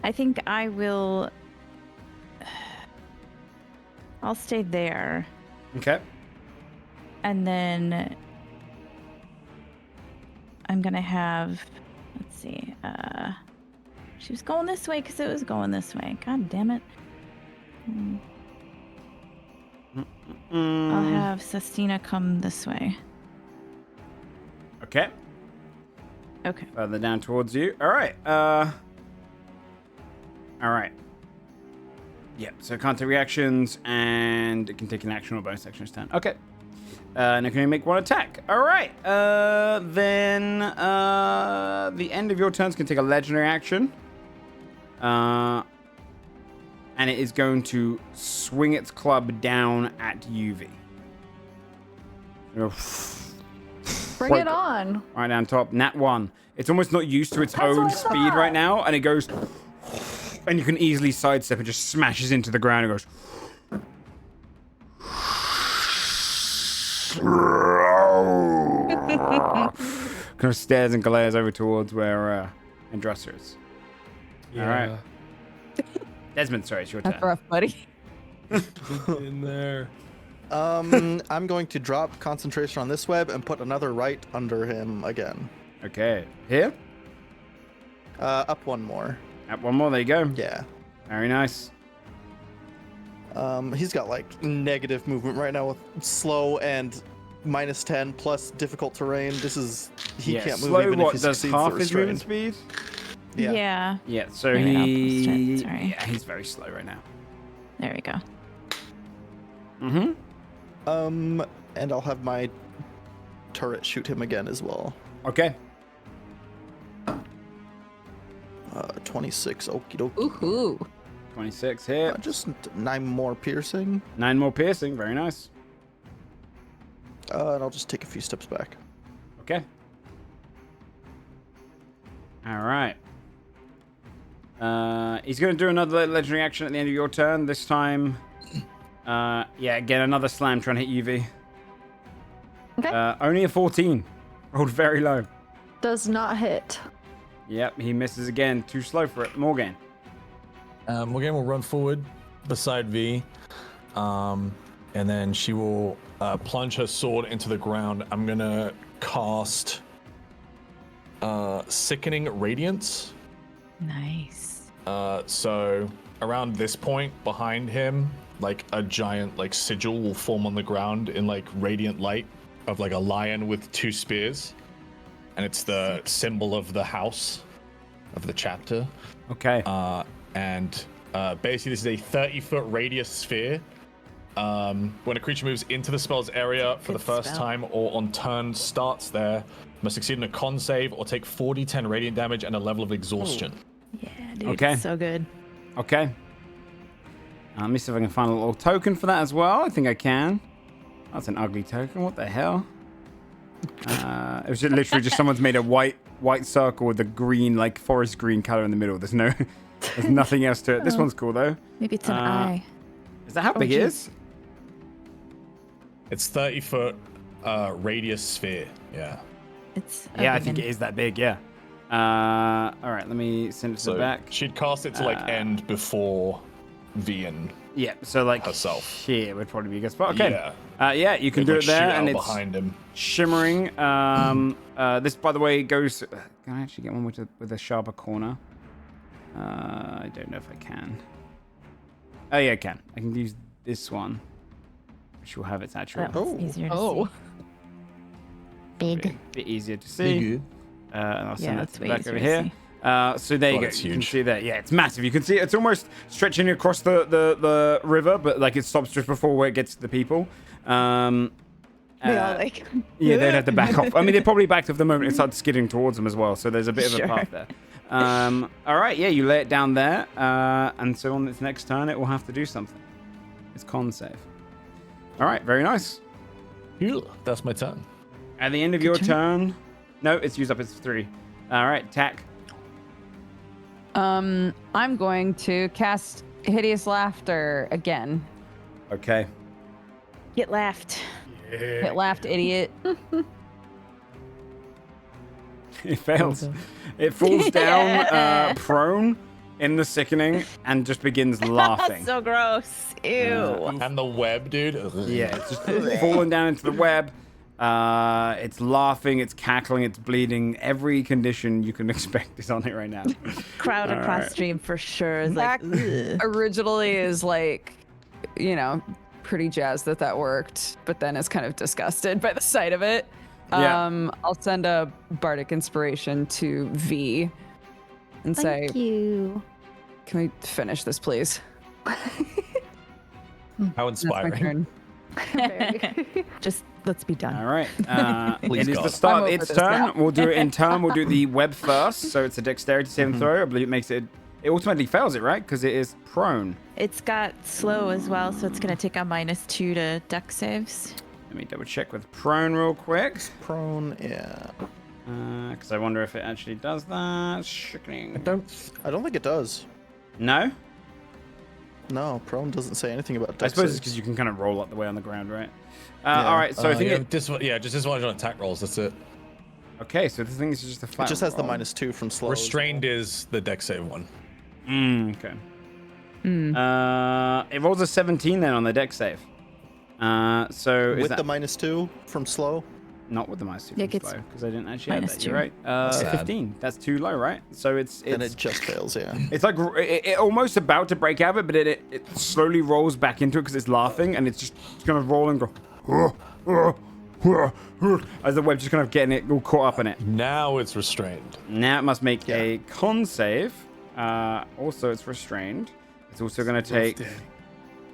I think I'll stay there. Okay. And then I'm gonna have, let's see, she was going this way because it was going this way. God damn it. I'll have Sestina come this way. Okay. Okay. Further down towards you. All right. All right. Yep. So counter reactions, and it can take an action or bonus action turn. Okay. And it can make one attack. All right. Then the end of your turns can take a legendary action. And it is going to swing its club down at UV. Bring it on. Right down top. Nat 1. It's almost not used to its own speed right now, and it goes... And you can easily sidestep and just smashes into the ground and goes... kind of stares and glares over towards where Andraster is. Yeah. All right. Desmond, sorry, it's your turn. That's rough, buddy. In there. I'm going to drop concentration on this web and put another right under him again. Okay. Here? Up one more. Up one more, there you go. Yeah. Very nice. He's got like negative movement right now with slow and -10 plus difficult terrain. This is he can't move slow, even what, if he does succeeds half the his movement restraint. speed? Yeah. Yeah, so There we go. he... Sorry. Yeah, he's very slow right now. There we go. Mm-hmm. And I'll have my turret shoot him again as well. Okay. 26, okie dokie. Ooh. 26 hit. Just 9 more piercing. 9 more piercing, very nice. And I'll just take a few steps back. Okay. All right. He's going to do another legendary action at the end of your turn. This time, yeah, again, another slam trying to hit UV. Okay. Only a 14. Rolled very low. Does not hit. Yep, he misses again. Too slow for it. Morgan. Morgan will run forward beside V. And then she will plunge her sword into the ground. I'm going to cast Sickening Radiance. Nice. So around this point behind him, like a giant like sigil will form on the ground in like radiant light of like a lion with 2 spears. And it's the symbol of the house of the chapter. Okay. And basically this is a 30-foot radius sphere. When a creature moves into the spell's area for the first time or on turn starts there, must succeed in a con save or take 4d10 radiant damage and a level of exhaustion. Yeah, dude. Okay. So good. Okay. Let me see if I can find a little token for that as well. I think I can. That's an ugly token. What the hell? It was just literally just someone's made a white circle with a green, like forest green color in the middle. There's nothing else to it. This one's cool though. Maybe it's an eye. Is that how big it is? It's 30-foot radius sphere. Yeah. It's Yeah, I think it is that big. Yeah. All right, let me send it to the back. She'd cast it to like end before V and Yeah, so like herself. Here would probably be a good spot. Okay. Yeah. Yeah, you can They'd, do like, it there, shoot and out it's behind him. shimmering. This, by the way, goes. Can I actually get one with a sharper corner? I don't know if I can. Oh yeah, I can. I can use this one, which will have its actual. That was easier to see. Big. Bit easier to see. And I'll send that that's to the way back easier over to here. So there you go. it's You can huge. see that. Yeah, it's massive. You can see it's almost stretching across the river, but like it stops just before where it gets to the people. They all like. Yeah, they'd have to back off. I mean, they probably backed off the moment it started skidding towards them as well. So there's a bit of a path there. All right, yeah, you lay it down there, and so on its next turn, it will have to do something. It's con save. All right, very nice. That's my turn. At the end of your turn, no, it's used up its 3. All right, tack. I'm going to cast Hideous Laughter again. Okay. Get laughed. Hit laughed, idiot. It fails. It falls down prone in the sickening and just begins laughing. So gross. Ew. And the web, dude. Yeah, it's just falling down into the web. It's laughing, it's cackling, it's bleeding. Every condition you can expect is on it right now. Crowd across stream for sure is like, originally is like, you know, pretty jazzed that worked, but then is kind of disgusted by the sight of it. Yeah. I'll send a bardic inspiration to V and say, Thank you. can we finish this, please? How That's my inspiring. turn. just let's be done. All right. Please, It is God. the start I'm of over its this turn. now. We'll do it in turn. We'll do the web first. So it's a dexterity saving throw. I believe it makes it. It automatically fails it, right? Because it is prone. It's got slow as well, so it's gonna take a -2 to dex saves. Let me double check with prone real quick. Prone, yeah. Because I wonder if it actually does that. Shickening. I don't think it does. No? No, prone doesn't say anything about I dex suppose it's saves. because you can kind of roll up the way on the ground, right? Yeah. All right, so I think it. just disadvantage on attack rolls. That's it. Okay, so this thing is just a flat It just has the roll. -2 from slow. Restrained is the dex save one. Okay. It rolls a 17 then on the dex save. So is with that the -2 from slow. not with the -2 Yeah, it gets because I didn't actually add that. -2. You're right. Sad. 15. That's too low, right? So it's Then it just fails, yeah. it's like it almost about to break out of it, but it slowly rolls back into it because it's laughing and it's just kind of rolling, as the web's just kind of getting it all caught up in it. Now it's restrained. Now it must make a con save. Also, it's restrained. It's also going to take.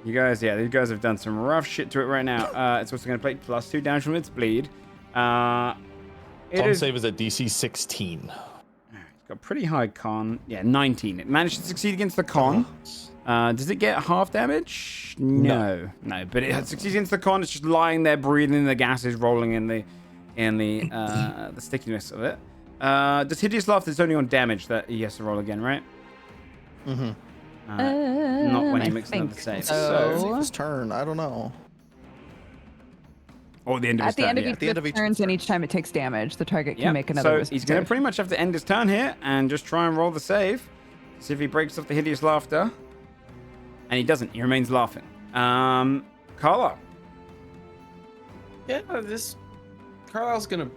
You guys have done some rough shit to it right now. It's also going to take +2 damage from its bleed. Con save is a DC 16. It's got pretty high con. Yeah, 19. It managed to succeed against the con. Does it get half damage? No, but it succeeds against the con. It's just lying there, breathing. The gas is rolling in the stickiness of it. Does hideous laughter? It's only on damage that he has to roll again, right? Mm-hmm. Not when he I makes another think save. so. His turn, I don't know. Or the end of his At the turn. end of Yeah. each the end of each turns, and each time it takes damage, the target can Yep, make another. So wisdom he's going to save. pretty much have to end his turn here and just try and roll the save. See if he breaks off the hideous laughter. And he doesn't. He remains laughing. Carla. Yeah, this Carlisle's gonna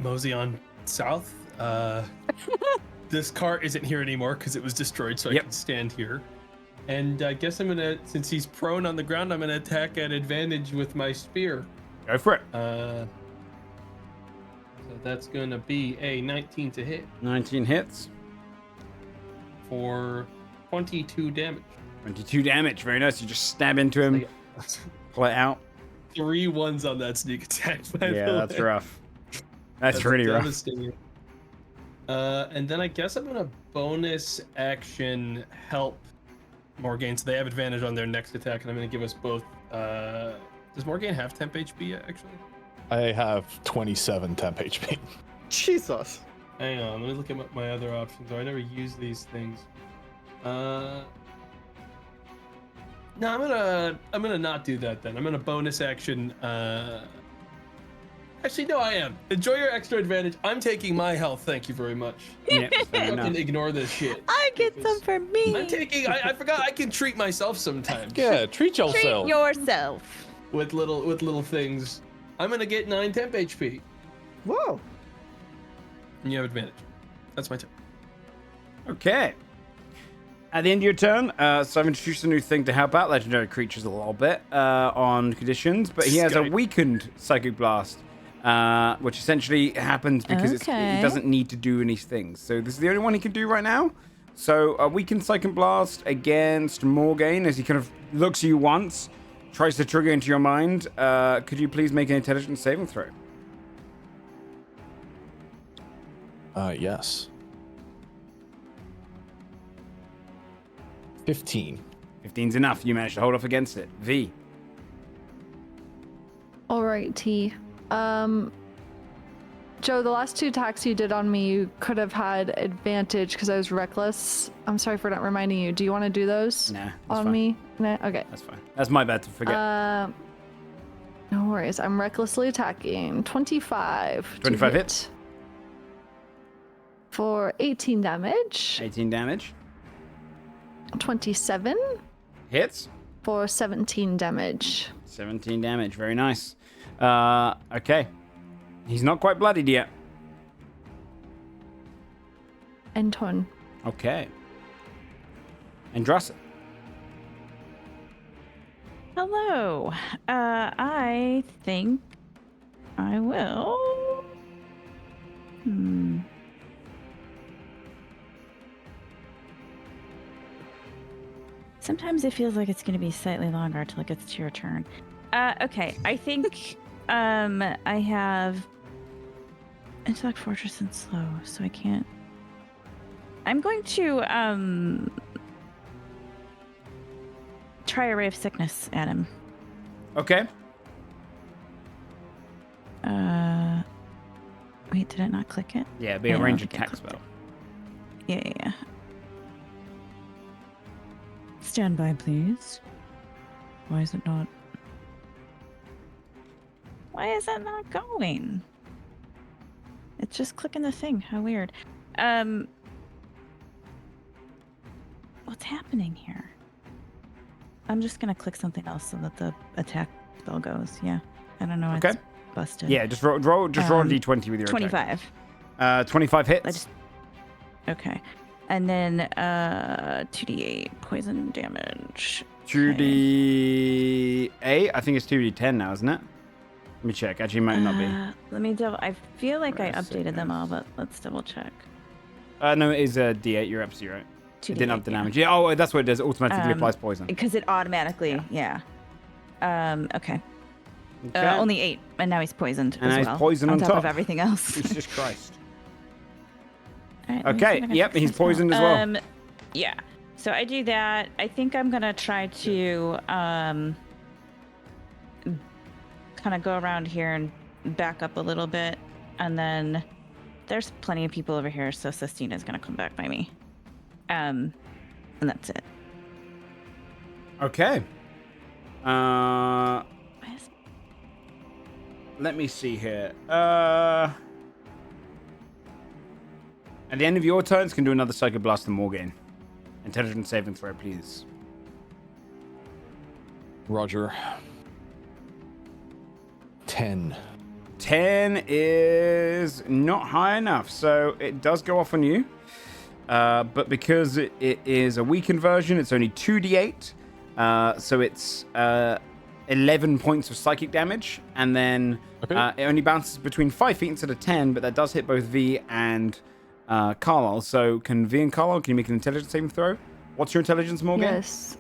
mosey on south. This car isn't here anymore because it was destroyed, so I can stand here. And I guess I'm gonna, since he's prone on the ground, I'm gonna attack at advantage with my spear. Go for it. So that's gonna be a 19 to hit 19 hits. for 22 damage. 22 damage. Very nice. You just stab into him. Pull it out. 3 ones on that sneak attack. By Yeah, the that's way. rough. That's pretty rough. devastating. And then I guess I'm gonna bonus action help Morgaine, so they have advantage on their next attack, and I'm gonna give us both. Does Morgaine have temp HP yet, actually? I have 27 temp HP. Jesus. Hang on, let me look at my other options. I never use these things. No, I'm gonna not do that then. I'm gonna bonus action. Actually, no, I am. Enjoy your extra advantage. I'm taking my health. Thank you very much. Yeah, fair enough. Fucking ignore this shit. I get some for me. I'm taking. I forgot I can treat myself sometimes. Yeah, treat yourself. Treat yourself. With little things. I'm gonna get 9 temp HP. Whoa. And you have advantage. That's my turn. Okay. At the end of your turn, so I've introduced a new thing to help out legendary creatures a little bit on conditions, but he has a weakened Psychic Blast, which essentially happens because he doesn't need to do any things. So this is the only one he can do right now. So a weakened Psychic Blast against Morgaine as he kind of looks at you once, tries to trigger into your mind. Could you please make an intelligence saving throw? Yes. 15. 15's enough. You managed to hold off against it. V. All right, T. Joe, the last 2 attacks you did on me, you could have had advantage because I was reckless. I'm sorry for not reminding you. Do you want to do those Nah, that's on fine. me? Nah? Okay. That's fine. That's my bad to forget. No worries. I'm recklessly attacking. 25. to 25 hit. hits? for 18 damage. 18 damage. 27 Hits. for 17 damage. 17 damage. Very nice. Okay. He's not quite bloodied yet. Anton. Okay. Andrasa. Hello. I think I will. Sometimes it feels like it's going to be slightly longer until it gets to your turn. Okay, I think I have Intellect, Fortress, and Slow, so I can't. I'm going to try a Ray of Sickness at him. Okay. Wait, did it not click it? Yeah, be a Yeah, range I think I attack clicked spell. Yeah. Stand by, please. Why is it not? Why is that not going? It's just clicking the thing. How weird. What's happening here? I'm just gonna click something else so that the attack spell goes. Yeah. I don't know. Okay. It's busted. Yeah, just roll a d20 with your 25. attack. 25 hits. Okay. And then 2d8 poison damage. 2d8? I think it's 2d10 now, isn't it? Let me check. Actually, it might not be. Let me double. I feel like Ray I of updated them Sickness. all, but let's double check. No, it is a d8. You're absolutely right. It didn't up the 2d8, damage. Yeah, oh, that's what it does. It automatically applies poison. Because it automatically, yeah. Okay. Okay. Only 8, and now he's poisoned And as now he's well. poisoned on top top. of everything else. Jesus Christ. All right, let me see Okay, if I can yep, fix he's this poisoned as well. Yeah. So I do that. I think I'm gonna try to kind of go around here and back up a little bit, and then there's plenty of people over here, so Sistina's gonna come back by me. And that's it. Okay. Why is- Let me see here. At the end of your turns, can do another Psychic Blast and Morgan. Intelligence saving throw, please. Roger. 10. 10 is not high enough, so it does go off on you. But because it is a weakened version, it's only 2d8. So it's 11 points of psychic damage, and then it only bounces between 5 feet instead of 10, but that does hit both V and Carlisle. So can V and Carlisle, can you make an intelligence saving throw? What's your intelligence, Morgan? Yes.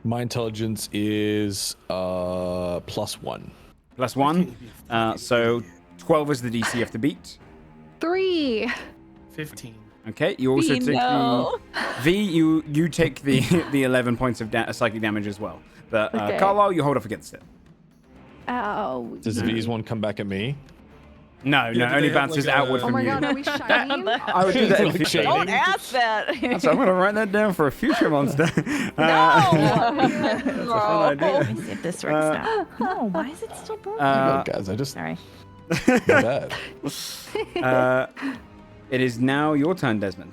My intelligence is +1. +1. So 12 is the DC you have to beat. 3. 15. Okay, you also V, take no. the V. You take the 11 points of psychic damage as well. But Okay. Carlisle, you hold off against it. Ow. Does V's one come back at me? No, Yeah, do only they have, bounces like, a- outward Oh from my you. god, are we shining? I would do that in future. Shayne. Don't ask that. So I'm gonna write that down for a future monster. No. That's a fun idea. Let me see if this works out. No, why is it still broken? Guys, I just Sorry. bad. It is now your turn, Desmond.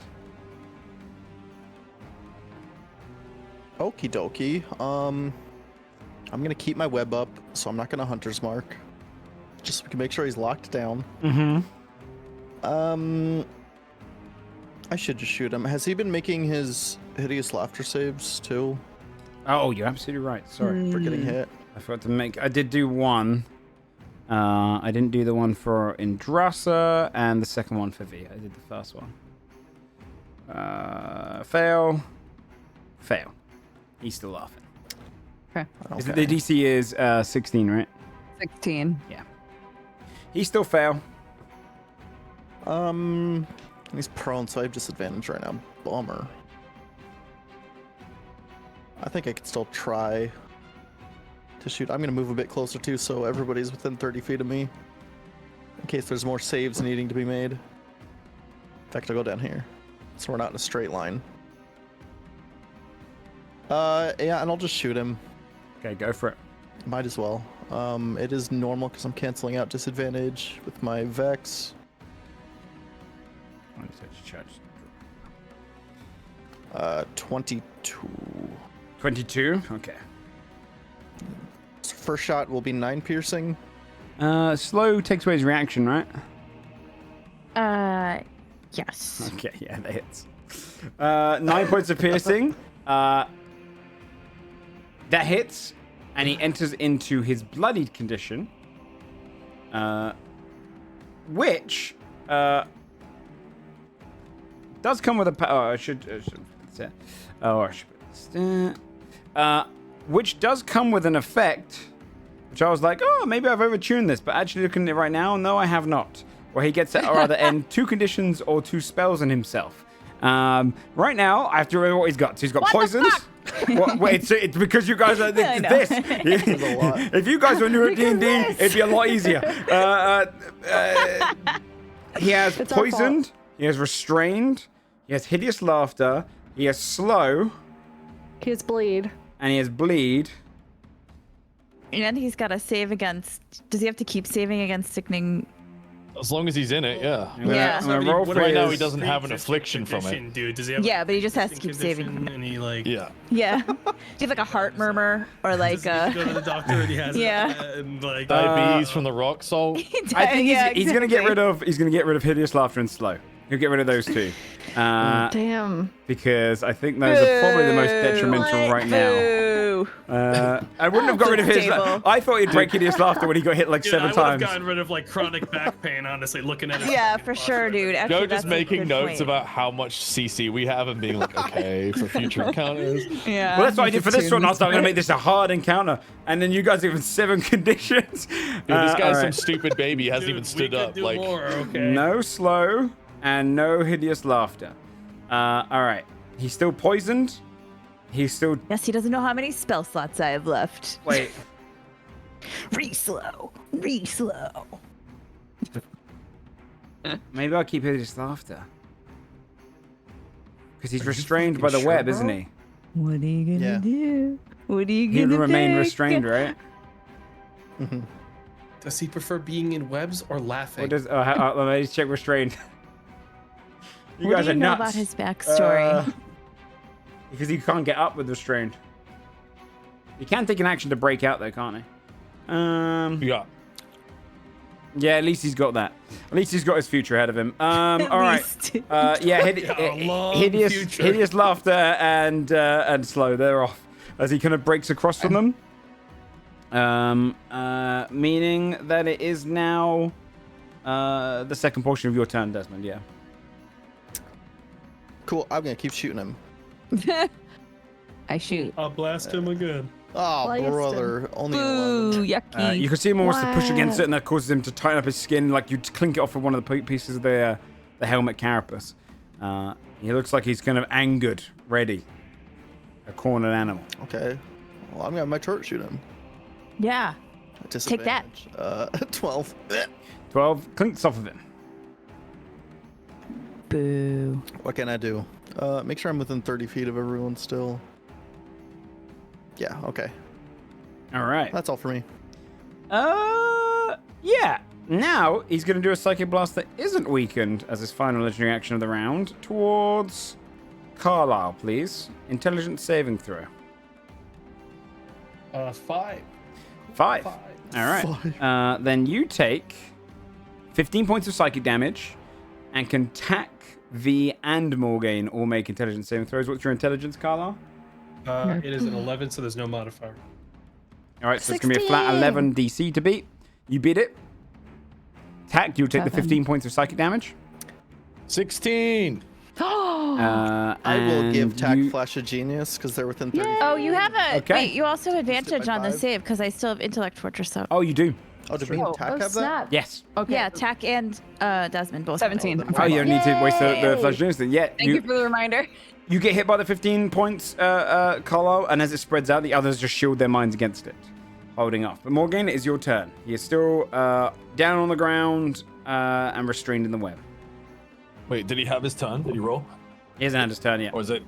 Okie dokie. I'm gonna keep my web up, so I'm not gonna Hunter's Mark. Just so we can make sure he's locked down. Mm-hmm. I should just shoot him. Has he been making his hideous laughter saves too? Oh, you're absolutely right. Sorry. For getting hit? I forgot to make. I did do one. I didn't do the one for Indrasa and the second one for V. I did the first one. Fail. Fail. He's still laughing. Is it the DC is 16, right? 16. He still fail. He's prone, so I have disadvantage right now. Bummer. I think I could still try to shoot. I'm gonna move a bit closer too, so everybody's within 30 feet of me, in case there's more saves needing to be made. In fact, I'll go down here, so we're not in a straight line. Yeah, and I'll just shoot him. Okay, go for it. Might as well. It is normal because I'm canceling out disadvantage with my Vex. 22. 22. Okay. First shot will be 9 piercing. Slow takes away his reaction, right? Yes. Okay, yeah, that hits. 9 points of piercing. That hits, and he enters into his bloodied condition, which does come with a. Oh, I should say. Oh, I should put this. Which does come with an effect, which I was like, oh, maybe I've overtuned this, but actually looking at it right now, no, I have not. Where he gets at either end 2 conditions or 2 spells on himself. Right now, I have to remember what he's got. So he's got poisons. Wait, it's because you guys are this. If you guys were new at D&D, it'd be a lot easier. He has poisoned. He has restrained. He has hideous laughter. He has slow. He has bleed. And he has bleed. And he's got to save against. Does he have to keep saving against sickening? As long as he's in it, yeah. Yeah. I'm gonna roll for Right now, his- he doesn't have an affliction from it. Dude, does he have Yeah, a but he just has to keep condition saving. And he like Yeah. Yeah. Do you have like a heart murmur or like does he go to the doctor and he has Yeah. it, and like Diabetes from the rock salt. I think Yeah, he's gonna get exactly. rid of hideous laughter and slow. He'll get rid of those 2. Damn. Because I think those are probably the most detrimental right now. Boo. I wouldn't have got rid of his. Table. I thought he'd break hideous laughter when he got hit like Dude, 7 I would have times. gotten rid of like chronic back pain, honestly, looking at it. Yeah, for sure, dude. Actually, Joe that's just a making good notes point. about how much CC we have and being like, okay, for future encounters. Yeah. Well, that's what I did for this one. I was like, I'm gonna make this a hard encounter, and then you guys give him 7 conditions. Dude, this guy's some alright. stupid baby. He hasn't Dude, even we stood could up. do Like, more, okay. No slow and no hideous laughter. All right. He's still poisoned. He's still. Yes, he doesn't know how many spell slots I have left. Wait. Re-slow. Re-slow. Maybe I'll keep hideous laughter. Because he's restrained by the web, isn't he? What are you gonna Yeah. do? What are you He gonna would remain pick? restrained, right? Does he prefer being in webs or laughing? Or does? Let me just check restrained. You What guys do you are know nuts. about his backstory? Because he can't get up with restrained. He can take an action to break out, though, can't he? yeah. Yeah, at least he's got that. At least he's got his future ahead of him. All right. least. Yeah, A long future. hideous laughter and slow. They're off as he kind of breaks across from them. Meaning that it is now the second portion of your turn, Desmond. Yeah. Cool. I'm gonna keep shooting him. I shoot. I'll blast him again. Oh, Blasted. brother. Only an Ooh, 11. yucky. You can see him almost to push against it, and that causes him to tighten up his skin, like you clink it off of one of the pieces of the helmet carapace. He looks like he's kind of angered, ready. A cornered animal. Okay. Well, I'm gonna have my turret shoot him. Yeah. Take that. 12. 12 clinks off of him. Boo. What can I do? Make sure I'm within 30 feet of everyone still. Yeah, okay. All right. That's all for me. Yeah. Now he's going to do a psychic blast that isn't weakened as his final legendary action of the round towards Carlisle, please. Intelligence saving throw. 5. 5. All right. Then you take 15 points of psychic damage and can tack V and Morgaine all make intelligence saving throws. What's your intelligence, Carlisle? It is an 11, so there's no modifier. All right, so it's going to be a flat 11 DC to beat. You beat it. Tack, you'll take the 15 points of psychic damage. 16. I will give and Tack you- Flash of Genius because they're within 30 feet. Oh, you have a Okay. wait. You also have advantage by on the 5. save because I still have intellect fortress up. Oh, you do? Oh, did me and Tack have that? snap. Yes. Okay. Yeah, Tack and Desmond both. have it. 17. Oh, you don't need to waste the Yay! flash instant. Yeah, Thank you for the reminder. you get hit by the 15 points, Carlisle, and as it spreads out, the others just shield their minds against it, holding off. But Morgaine, it is your turn. He is still down on the ground and restrained in the web. Wait, did he have his turn? Did he roll? He hasn't had his turn yet. Or is it?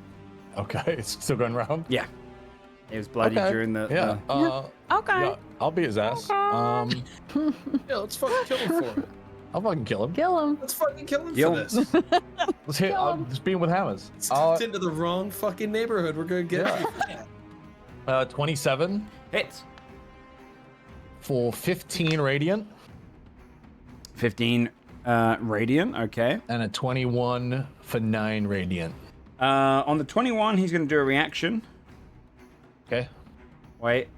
Okay, it's still going round. Yeah. It was bloody Okay. during the... Yeah. Okay. Yeah, I'll be his ass. Yeah, let's fucking kill him for it. I'll fucking kill him. Kill him. Let's fucking kill him Kill for this. Let's hit. Kill I'll him. just beat him with hammers. Stepped into the wrong fucking neighborhood. We're gonna get you. 27 Hits. for 15 radiant 15 radiant. Okay. and a 21 for 9 radiant. On the 21, he's going to do a reaction. Okay. Wait.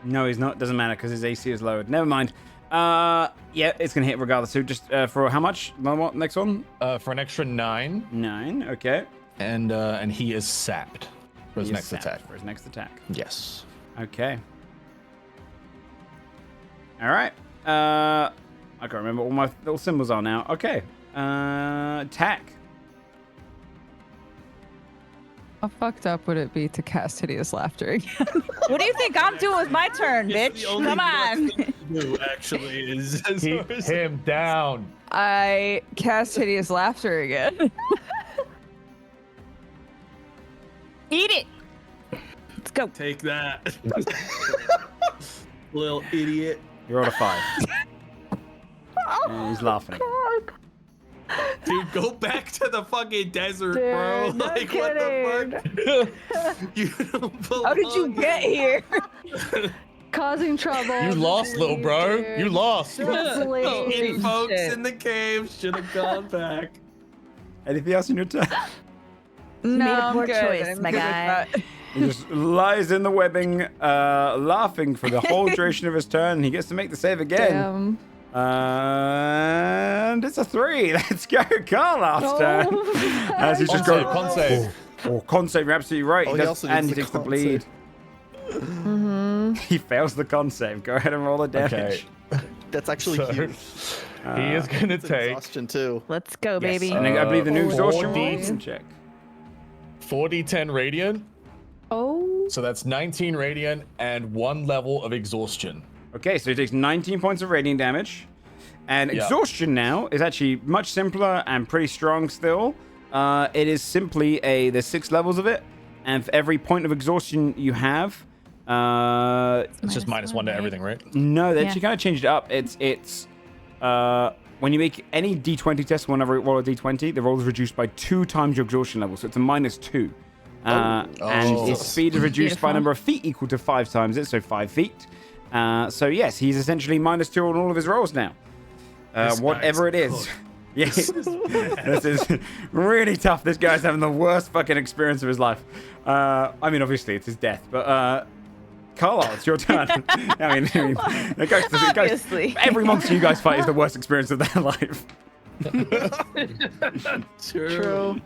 No, he's not. Doesn't matter because his AC is lowered. Never mind. Yeah, it's going to hit regardless. So just for how much? What, next one? For an extra 9, 9. Okay. and he is sapped for his He is next sapped attack. For his next attack. Yes. Okay. All right. I can't remember what all my little symbols are now. Okay. Attack. How fucked up would it be to cast hideous laughter again? What do you think I'm doing with my turn, It's bitch? the only Come on. thing to do, actually, is Keep him down. I cast hideous laughter again. Eat it. Let's go. take that. Little idiot. You rolled a 5. And he's laughing. Dude, go back to the fucking desert, Dude, bro. no Like, kidding. what the fuck? You don't belong How did you get here? Causing trouble. You lost, little bro. You lost. Sleep. Fucking folks Shit. in the cave should have gone back. Anything else in your turn? made a I'm poor good. choice, I'm my good with guy. that. He just lies in the webbing, laughing for the whole duration of his turn. He gets to make the save again. Damn. And it's a 3. Let's go, Carlisle's turn. As he's just Con going, save, con save. oh, con save, you're absolutely right. Oh, He he does, also and needs he the takes the con bleed. Mm-hmm. He fails the con save. Go ahead and roll the damage. Okay. That's actually So, huge. he is gonna It's take exhaustion too. Let's go, Yes. baby. And I believe the new Oh, exhaustion boy. rolls can check. 4d10 radiant. Oh. So that's 19 radiant and 1 level of exhaustion. Okay, so he takes 19 points of radiant damage. And Yeah. exhaustion now is actually much simpler and pretty strong still. It is simply there's 6 levels of it. And for every point of exhaustion you have, It's just minus 1 to right? everything, right? no, they Yeah. actually kind of changed it up. It's when you make any D20 test, whenever you roll a D20, the roll is reduced by 2 times your exhaustion level. So it's a -2. And Oh. his speed is reduced by a Beautiful. number of feet equal to 5 times it, so 5 feet. So yes, he's essentially -2 on all of his rolls now. This Whatever it guy's is. cooked. Yeah, this is really tough. This guy's having the worst fucking experience of his life. I mean, obviously it's his death, but Carlisle, it's your turn. I mean, it goes, Obviously. every monster you guys fight is the worst experience of their life. True.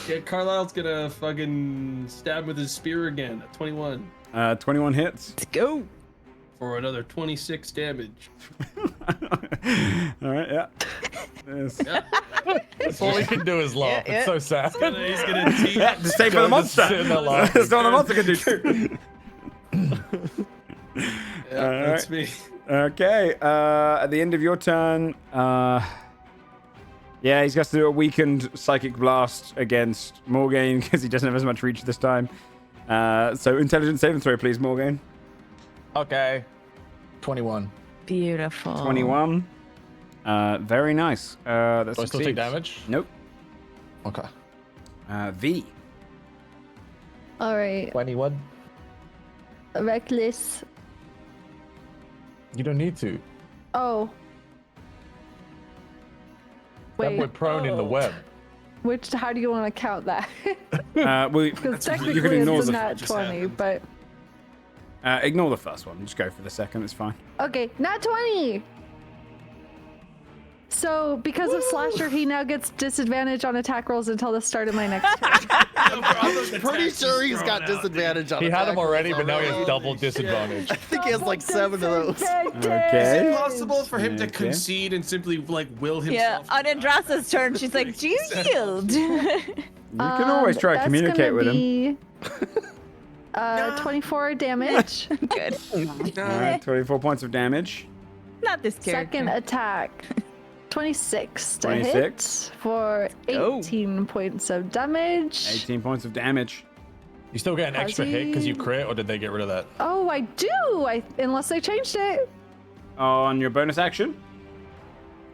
Yeah, Carlisle's gonna fucking stab with his spear again at 21 21 hits. Let's go. for another 26 damage. All right, yeah. Yes. That's all he can do is laugh. Yeah, It's so sad. He's gonna teach. Yeah, the same for the Just monster. sitting there laughing. That's what the monster can do too. Yeah, that's me. Okay, at the end of your turn, yeah, he's got to do a weakened psychic blast against Morgaine because he doesn't have as much reach this time. So intelligence saving throw, please, Morgaine. Okay. 21. Beautiful. 21. Very nice. That's Do I still take damage? Nope. Okay. V. All right. 21. Reckless. You don't need to. Oh. That boy Wait. prone in the web. Which? How do you want to count that? Well, Because you can technically ignore it's the a nat just 20, happened. but ignore the first one. Just go for the second. It's fine. okay, nat 20. So because of Slasher, he now gets disadvantage on attack rolls until the start of my next turn. I'm pretty sure he's got disadvantage on He had attack him already, rolls but now he has already. double disadvantage. I think he has like 7 of those. Okay. Is it possible for him to Okay. concede and simply like will Yeah, himself? on Andrasa's turn, she's like, "Do you yield?" You can always try to That's communicate gonna with him. be, 24 damage. Good. All right, 24 points of damage. Not this character. Second attack. 26 to 26. hit for go. 18 points of damage. 18 points of damage. You still get an extra hit because you Fuzzy. crit, or did they get rid of that? Oh, I do. Unless they changed it. on your bonus action.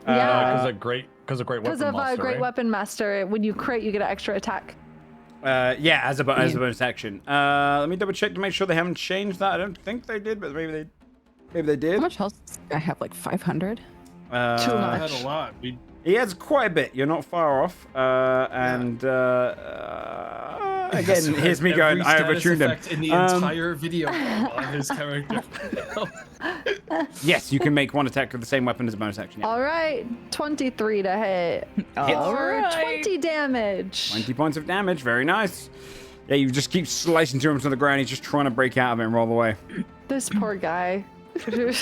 Yeah. Because of great weapon Because of master, Great right? Weapon Master, when you crit, you get an extra attack. Yeah, as a bonus action. Let me double check to make sure they haven't changed that. I don't think they did, but maybe they did. How much health does I have? Like 500? Too I much. had a lot. He has quite a bit. You're not far off. Again, here's me going. I overtuned him. In the entire video on his character. Yes, you can make one attack with the same weapon as a bonus action. Yeah. All right, 23 to hit. Or 20 damage. 20 points of damage. Very nice. Yeah, you just keep slicing through him to the ground. He's just trying to break out of it and roll away. This poor guy.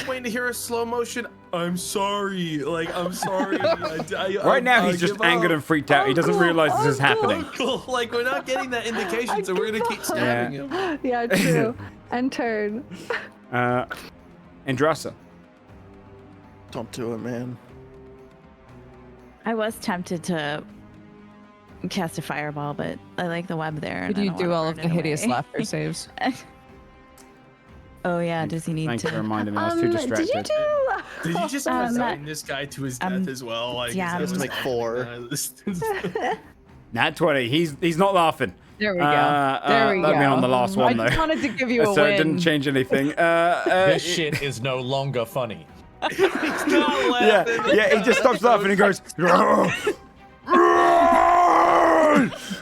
Waiting to hear a slow motion. I'm sorry. Like, I'm sorry. Right now, he's just angered and freaked out. He doesn't realize this is happening. Like, we're not getting that indication, so we're gonna keep stabbing him. Yeah, true. And turn. Andrasa. Don't do it, man. I was tempted to cast a fireball, but I like the web there. Did you do all of the hideous laughter saves? Oh yeah, does he need Thanks to? for reminding me. I was too distracted. Did you do? Did you just resign this guy to his death as well? Like, yeah, He has to make 4. Nat 20. He's not laughing. There we go. There we that'd go. be on the last one, I just though. wanted to give you a So win. it didn't change anything. This shit is no longer funny. He's not laughing. Yeah, he just stops laughing and goes,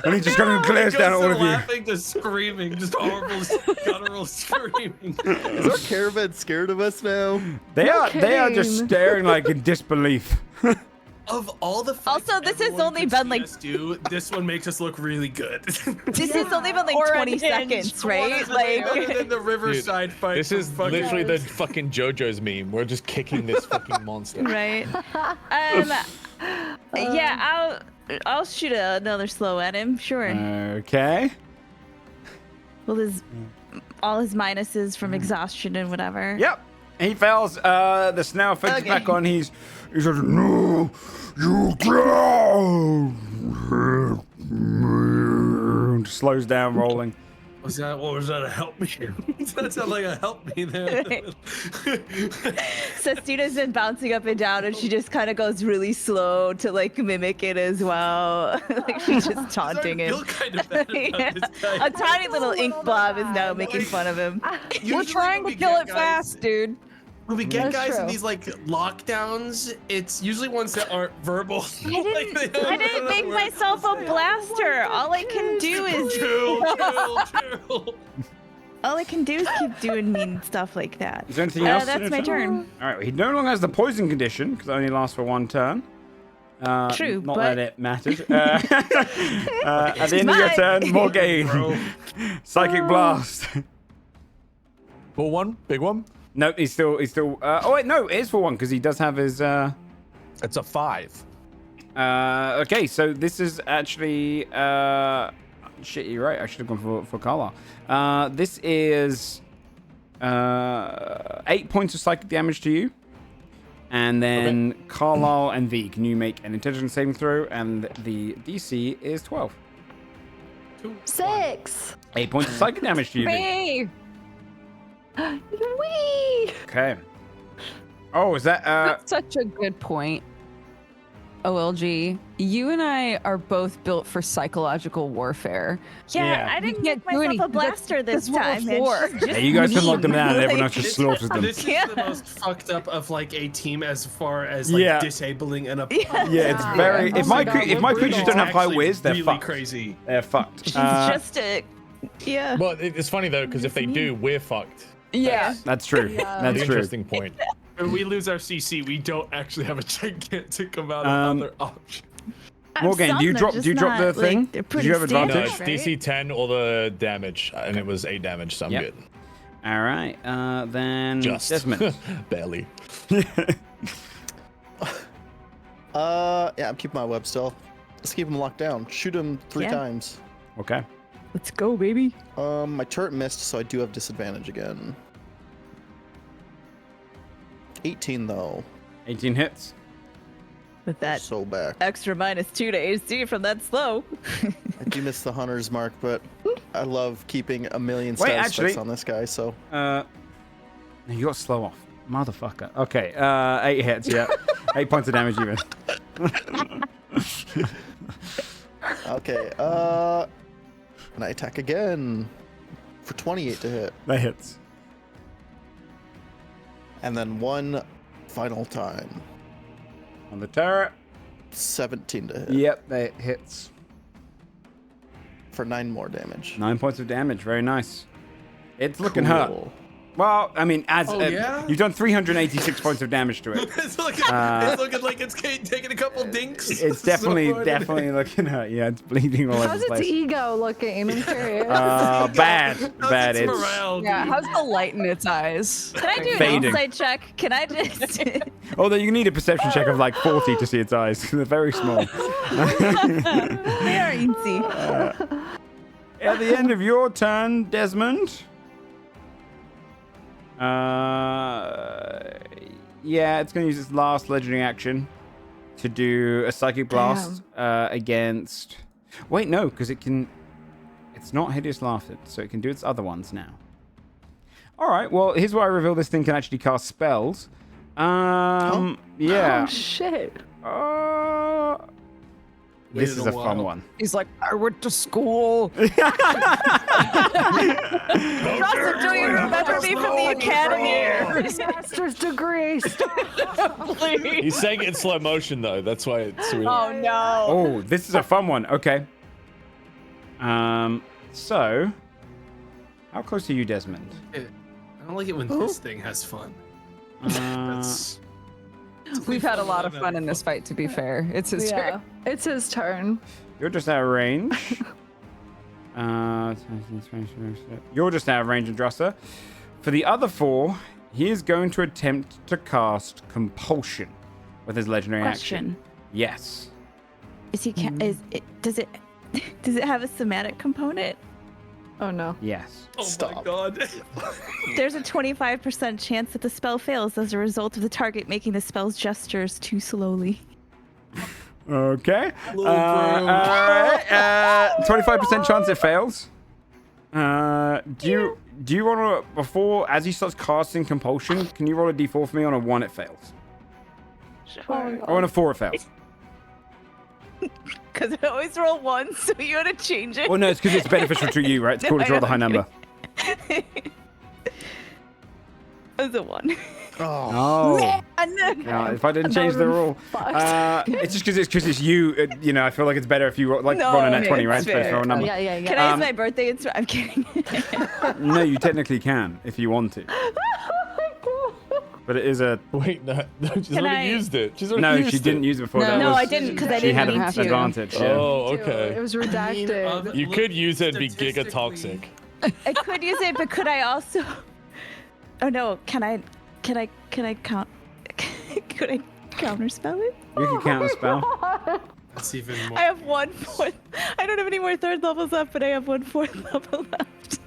and he just kind of glares down at all of you. Laughing to screaming, just horrible, guttural screaming. Is our caravan scared of us now? They are just kidding. staring like in disbelief. Of all the fights Also, this has everyone only could been, see like- us do, this one makes us look really good. This has only been like Or 20 unhinged. seconds, right? Other Like, than the Riverside fight. This from is fucking- literally the fucking JoJo's meme. We're just kicking this fucking monster. right? Yeah, I'll shoot another slow at him. Sure. Okay. Well, all his minuses from exhaustion and whatever. Yep. He fails. The snail effect is back on. He says, "No, you can't." Slows down, rolling. Was that a help me? That sounded like a help me there. Sestina's been bouncing up and down, and she just kind of goes really slow to like mimic it as well. Like she's just taunting I him. feel kind of bad about Yeah. this guy. A tiny little ink blob is now making fun of him. We're Usually trying when to we kill get it guys- fast, dude. When we get That's guys in true. these like lockdowns, it's usually ones that aren't verbal. I didn't make myself a blaster. All I can do is Chill. all I can do is keep doing mean stuff like that. Is there anything else? That's my turn. All right. He no longer has the poison condition because it only lasts for one turn. True, Not but- that it matters. At the end of your Mine. turn, more gain. Psychic blast. Full one? Big one? No, he's still. Oh wait, no, it is for one because he does have his. It's a 5. Okay, so this is actually. Shit, you're right. I should have gone for Carlisle. This is 8 points of psychic damage to you, and then Carlisle and V. Can you make an intelligence saving throw? And the DC is 12. 6. 8 points of psychic damage to you, V. Hey! Wee. Okay. Oh, is that? That's such a good point. OLG, you and I are both built for psychological warfare. Yeah. I didn't can't make do myself a anything. blaster this That's what time. we're It's for. just Yeah, you guys can mean. lock them down, and everyone else Like, just slaughters them. This is Yeah. the most fucked up of like a team as far as like Yeah. disabling an Yeah. Yeah, it's very. Oh If my my God, if my we're creatures brutal. don't have high Actually whiz, they're really fucked. crazy. They're fucked. She's just a yeah. Well, it's funny though, because if they do, we're fucked. Yeah. That's true. Yeah. That's The true. interesting point. When we lose our CC, we don't actually have a gigantic amount of other options. Morgan, do you drop the thing? Did you have No, advantage? it's DC 10 or the damage, and it was 8 damage, so I'm Yep. good. All right. Then Just Desmond. barely. Yeah, I'm keeping my web still. Let's keep him locked down. Shoot him 3 Yeah. times. Okay. Let's go, baby. My turret missed, so I do have disadvantage again. 18 though. 18 hits. With that So back. extra -2 to AC from that slow. I do miss the hunter's mark, but I love keeping a million Wait, status actually- spikes on this guy. So No, you got slow off. Motherfucker. Okay, 8 hits, yeah. 8 points of damage even. Okay, and I attack again for 28 to hit. That hits. And then one final time. On the turret. 17 to hit. Yep, that hits. For 9 more damage. 9 points of damage. Very nice. It's looking hurt. Well, I mean, as you've done 386 points of damage to it. It's looking like it's taking a couple dinks. It's definitely looking hurt. Yeah, it's bleeding all over How's the place. its ego looking? I'm curious. Bad. Its morale, Yeah, dude? how's the light in its eyes? Can I do an Fading. insight check? Can I just? Although you need a perception check of like 40 to see its eyes. They're very small. They are easy. At the end of your turn, Desmond. Yeah, it's going to use its last legendary action to do a psychic blast against. Wait, no, because it can. It's not Hideous Laughter, so it can do its other ones now. All right, well, here's why I reveal this thing can actually cast spells. Yeah. Oh shit. This Waited is a a fun while. one. He's like, I went to school. Russell, do you remember me from the academy? Master's degree. He's saying it in slow motion though. That's why it's. Really... Oh no. Oh, this is a fun one. Okay. So, how close are you, Desmond? I don't like it when this thing has fun. That's We've had a lot of fun in this fight, to be fair. It's his turn. It's his turn. You're just out of range. You're just out of range, Andrasta. For the other 4, he is going to attempt to cast Compulsion with his legendary action. Question: Yes. Is he? Does it have a somatic component? Oh no. Yes. my Stop. god. There's a 25% chance that the spell fails as a result of the target making the spell's gestures too slowly. Okay. 25% chance it fails. Do you want to, before, as he starts casting Compulsion, can you roll a d4 for me? On a 1, it fails. Sure. Or on a 4, it fails. Because I always roll 1, so you want to change it. Well, no, it's because it's beneficial to you, right? It's cool to draw the high number. It was a 1. Oh. Yeah, if I didn't change the rule. It's just because it's you. I feel like it's better if you roll a nat 20, right? It's better for a number. Yeah. Can I use my birthday? I'm kidding. No, you technically can if you want to. But it is a. Wait, no, she's Can already I- used it. She's No, already she used didn't it. use it before. No. That No, was, I didn't because I She didn't had need an to. advantage. Yeah. Oh, It okay. was redacted. You could use it and be giga toxic. I could use it, but could I also? Oh no! Can I count? Could I counterspell it? You can counter spell. That's even more. I have 1/4. I don't have any more 3rd levels left, but I have 1/4 level left.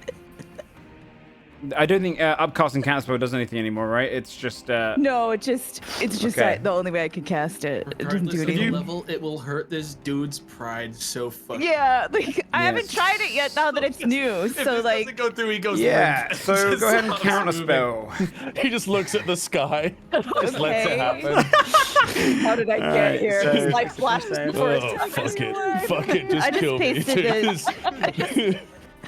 I don't think upcast and counter spell does anything anymore, right? It's just. No, it's just Okay. the only way I could cast it. It didn't Regardless do of the anything. level, it will hurt this dude's pride so fucking. Yeah, like I haven't Yes. tried it yet. Now that it's new, If so this like doesn't go through, he goes. Yeah. limp. So Just go ahead and stops counter moving. spell. He just looks at the sky, just lets it Okay. happen. how did I get Alright, here? so- His life flashes before his Oh, time. fuck it. Fuck it. I Just just kill me. pasted it. Just-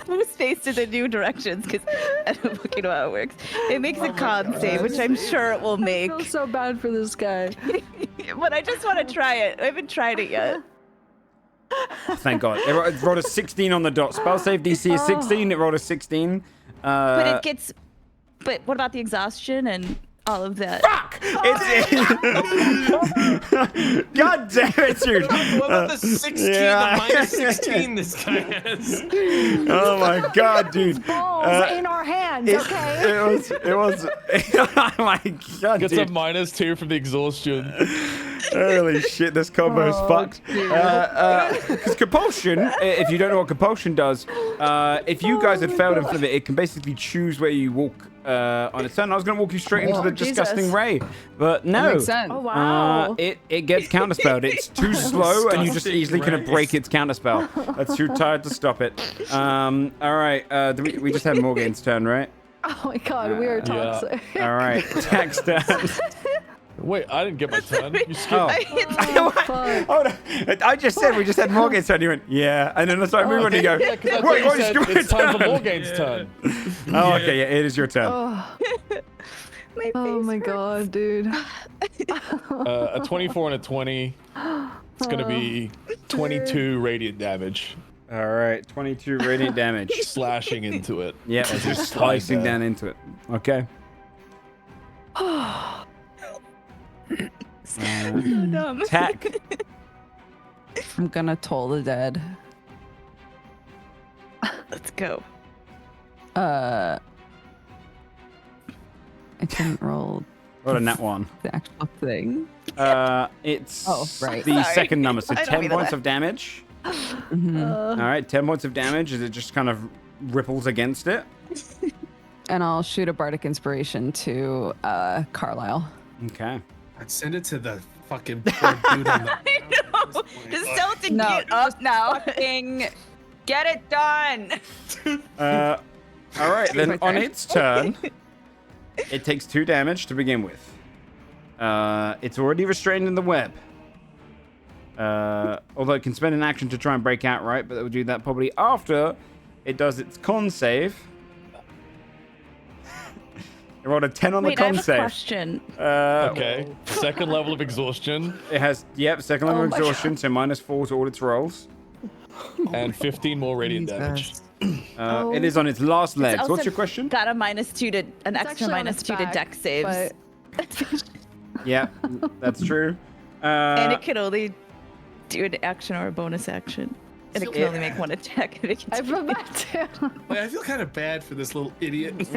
Who's pasted the new directions because I don't fucking know how it works. It makes a con save, which I'm sure it will I make. feel so bad for this guy. But I just want to try it. I haven't tried it yet. Thank God. It rolled a 16 on the dot. Spell save DC is 16. It rolled a 16. But it gets. But what about the exhaustion and all of that? Fuck! God damn it, dude. What about the 16, yeah. the minus 16 this guy has? Oh my God, dude. Balls in our hands, okay? It was. Oh my God, Gets dude. a -2 from the exhaustion. Holy shit, this combo is fucked. Because compulsion, if you don't know what compulsion does, if you guys had failed in front of it, it can basically choose where you walk on its turn. I was going to walk you straight into the disgusting ray, but no. That makes sense. Oh wow. It gets counterspelled. It's too slow, and you just Disgusting easily kind of ray. break its counterspell. That's too tired to stop it. All right, we just had Morgan's turn, right? Oh my god, we are toxic. All right, Tack's turn. Wait, I didn't get my turn. You skipped. Oh, fuck. Hold on. I just said we just had Morgan's turn. You went, yeah, and then I started moving and you go, Yeah, 'cause I thought wait, you what, said it's time for Morgane's turn. Oh, okay, yeah, it is your turn. Oh, My oh face my hurts. god, dude. A 24 and a 20. It's gonna be 22 radiant damage. All right, 22 radiant damage. Slashing into it. Yeah, As just it's slicing tied there. down into it. Okay. So dumb. Tack. I'm gonna toll the dead. Let's go. I didn't roll What a nat one. the actual thing. It's Oh, right. the Sorry. second number, so I don't 10 mean to points laugh. of damage. Mhm. All right, 10 points of damage as it just kind of ripples against it. And I'll shoot a bardic inspiration to Carlisle. Okay. I'd send it to the fucking poor dude on the I know. Just tell it to No, get up now. Fucking get it done. All right, then my on turn. its turn, it takes 2 damage to begin with. It's already restrained in the web. Although it can spend an action to try and break out, right? But it will do that probably after it does its con save. It rolled a 10 on Wait, the I con have a save. question. Okay. Second level of exhaustion It has, yep, second level Oh of my exhaustion, so -4 to all its rolls. and 15 more radiant damage. It is on its last legs. also What's your question? Got a -2 to an It's extra actually on -2 its to back, dex saves. but- Yeah, that's true. And it can only do an action or a bonus action. And it can Yeah. only make one attack. And it can I do- feel bad too. Like, I feel kind of bad for this little idiot. Because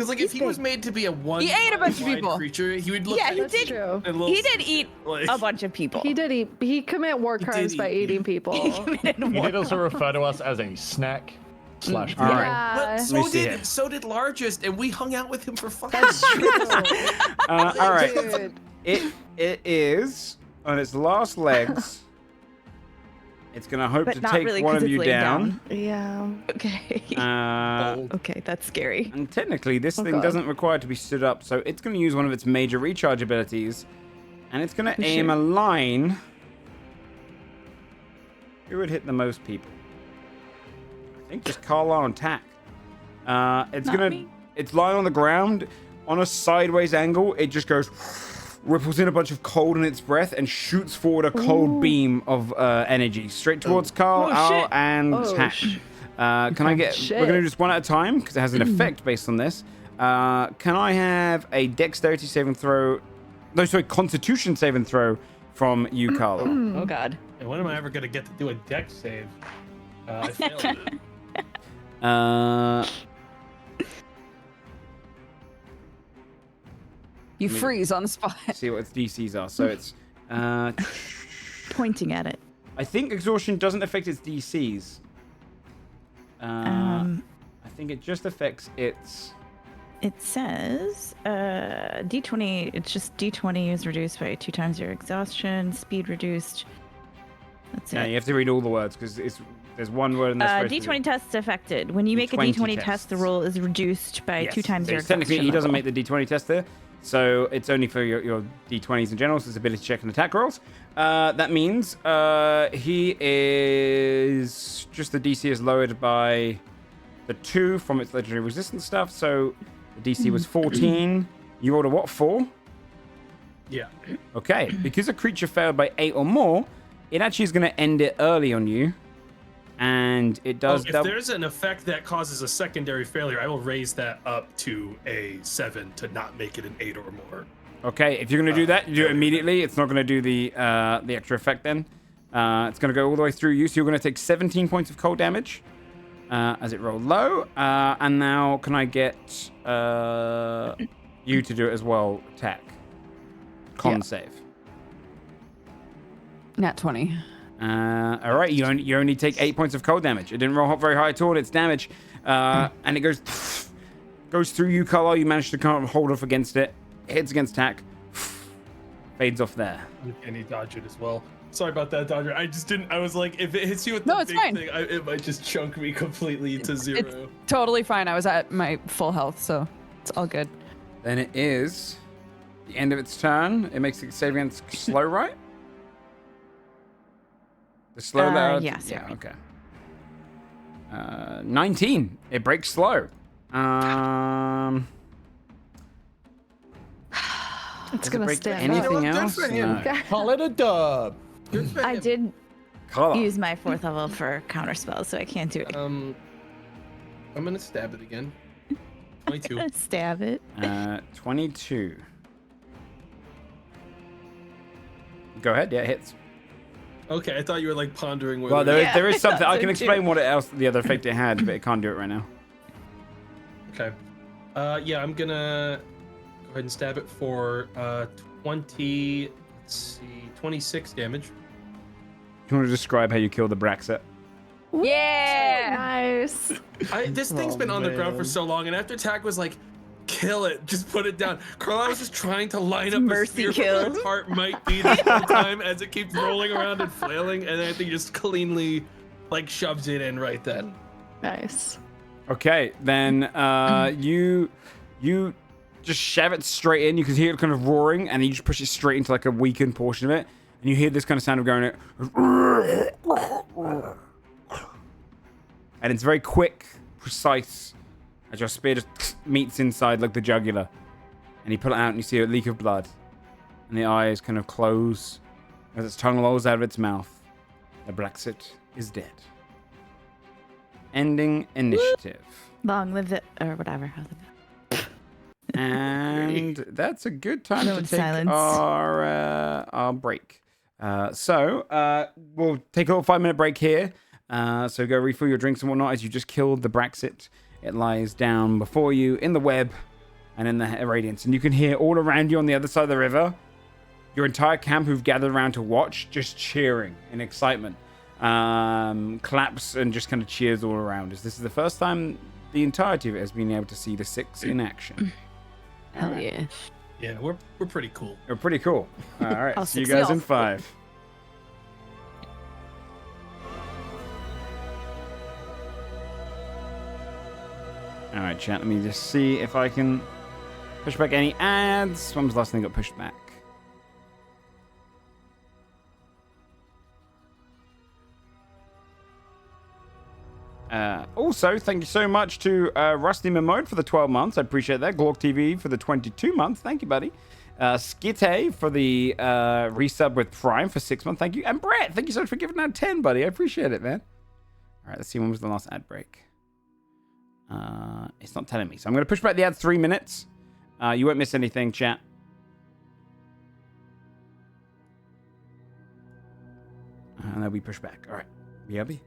like if he was made to be a one, He ate a bunch of wide people. creature, he would look. Yeah, like he That's did. true. a little He did eat like- a bunch of people. He did eat. He commit war did crimes by eat you. eating people. committed You war did also refer to us as a snack slash All meal. right. Yeah. But Let me so see did it. so did Largest, and we hung out with him for fucking. All right. Dude. It is on its last legs. It's gonna hope But to not take really, one 'cause of it's you laying down. Yeah. Okay. Okay, that's scary. And technically, this thing God. doesn't require to be stood up, so it's going to use one of its major recharge abilities, and it's going to aim a line. Who would hit the most people? I think just Carlisle and Tack. It's Not gonna. me. It's lying on the ground on a sideways angle. It just goes, ripples in a bunch of cold in its breath, and shoots forward a cold beam of energy straight towards Carlisle shit. and Tack. Can I get? Shit. We're gonna do just one at a time because it has an effect based on this. Can I have a dexterity saving throw? No, sorry, Constitution saving throw from you, Carla. Oh god. And when am I ever gonna get to do a dex save? I failed it. You freeze on the spot. See what its DCs are. So it's. Pointing at it. I think exhaustion doesn't affect its DCs. I think it just affects its. It says D20. It's just D20 is reduced by 2 times your exhaustion. Speed reduced. That's Yeah, it. you have to read all the words because there's one word in there. D20 test affected. When you make a D20 D20 test, the tests. roll is reduced by 2 times your Technically, exhaustion he doesn't level. make the D20 test there, so it's only for your D20s in general. So it's ability check and attack rolls. That means he is just the DC is lowered by the 2 from its legendary resistance stuff. So the DC was 14. You rolled a what? 4? Yeah. Okay. Because a creature failed by 8 or more, it actually is going to end it early on you. And it does If there's an effect that causes a secondary failure, I will raise that up to a 7 to not make it an 8 or more. Okay, if you're going to do that, you do it immediately. It's not going to do the extra effect then. It's going to go all the way through you. So you're going to take 17 points of cold damage as it rolled low. And now can I get you to do it as well, Tack? Con save. Nat 20. All right, you only take 8 points of cold damage. It didn't roll very high at all. It's damage. And it goes through you, Carlisle. You manage to kind of hold off against it. Hits against Tack. Fades off there. And he dodged it as well. Sorry about that, Dodger. I just didn't. I was like, if it hits you with the it's big fine. thing, it might just chunk me completely to zero. It's totally fine. I was at my full health, so it's all good. Then it is the end of its turn. It makes it save against slow, right? The slow yes. Yeah, okay. 19. It breaks slow. It's Does it gonna break stand anything up. else? Good for him. No. Call it a dub. Good for I him. did Call use my 4th level for counter spells, so I can't do it. I'm gonna stab it again. 22. Stab it. 22. Go ahead. Yeah, it hits. Okay, I thought you were like pondering whether. Well, there is I something. thought I so can too. explain what else the other effect it had, but it can't do it right now. Okay. Yeah, I'm gonna go ahead and stab it for 20. Let's see, 26 damage. Do you want to describe how you kill the Braxet? Yeah. Nice. This thing's been on the ground for man. so long, and after Tag was like, "Kill it, just put it down." Carlisle was just trying to line up a Mercy spear for where its kill. heart might be this whole time as it keeps rolling around and flailing, and then I think he just cleanly like shoves it in right then. Nice. Okay, then you just shove it straight in. You can hear it kind of roaring, and you just push it straight into like a weakened portion of it, and you hear this kind of sound of going. And it's very quick, precise, as your spear just meets inside like the jugular. And you pull it out and you see a leak of blood. And the eyes kind of close as its tongue lolls out of its mouth. The Braxet is dead. Ending initiative. Long live it, or whatever. How's it? And that's a good time No to one's take silence. our break. So we'll take a little 5-minute break here. So go refill your drinks and whatnot as you just killed the Braxet. It lies down before you in the web and in the radiance. And you can hear all around you on the other side of the river, your entire camp who've gathered around to watch, just cheering in excitement. Claps and just kind of cheers all around. As this is the first time the entirety of it has been able to see the Six in action. Hell yeah. Yeah, we're pretty cool. They're pretty cool. All right, I'll see you six guys y'all. in 5. All right, chat. Let me just see if I can push back any ads. When was the last thing that got pushed back? Also, thank you so much to Rusty Mimode for the 12 months. I appreciate that. Glork TV for the 22 months. Thank you, buddy. Skitte for the resub with Prime for 6 months. Thank you. And Brett, thank you so much for giving out 10, buddy. I appreciate it, man. All right, let's see. When was the last ad break? It's not telling me. So I'm going to push back the ad 3 minutes. You won't miss anything, chat. And they'll be pushed back. All right. BRB.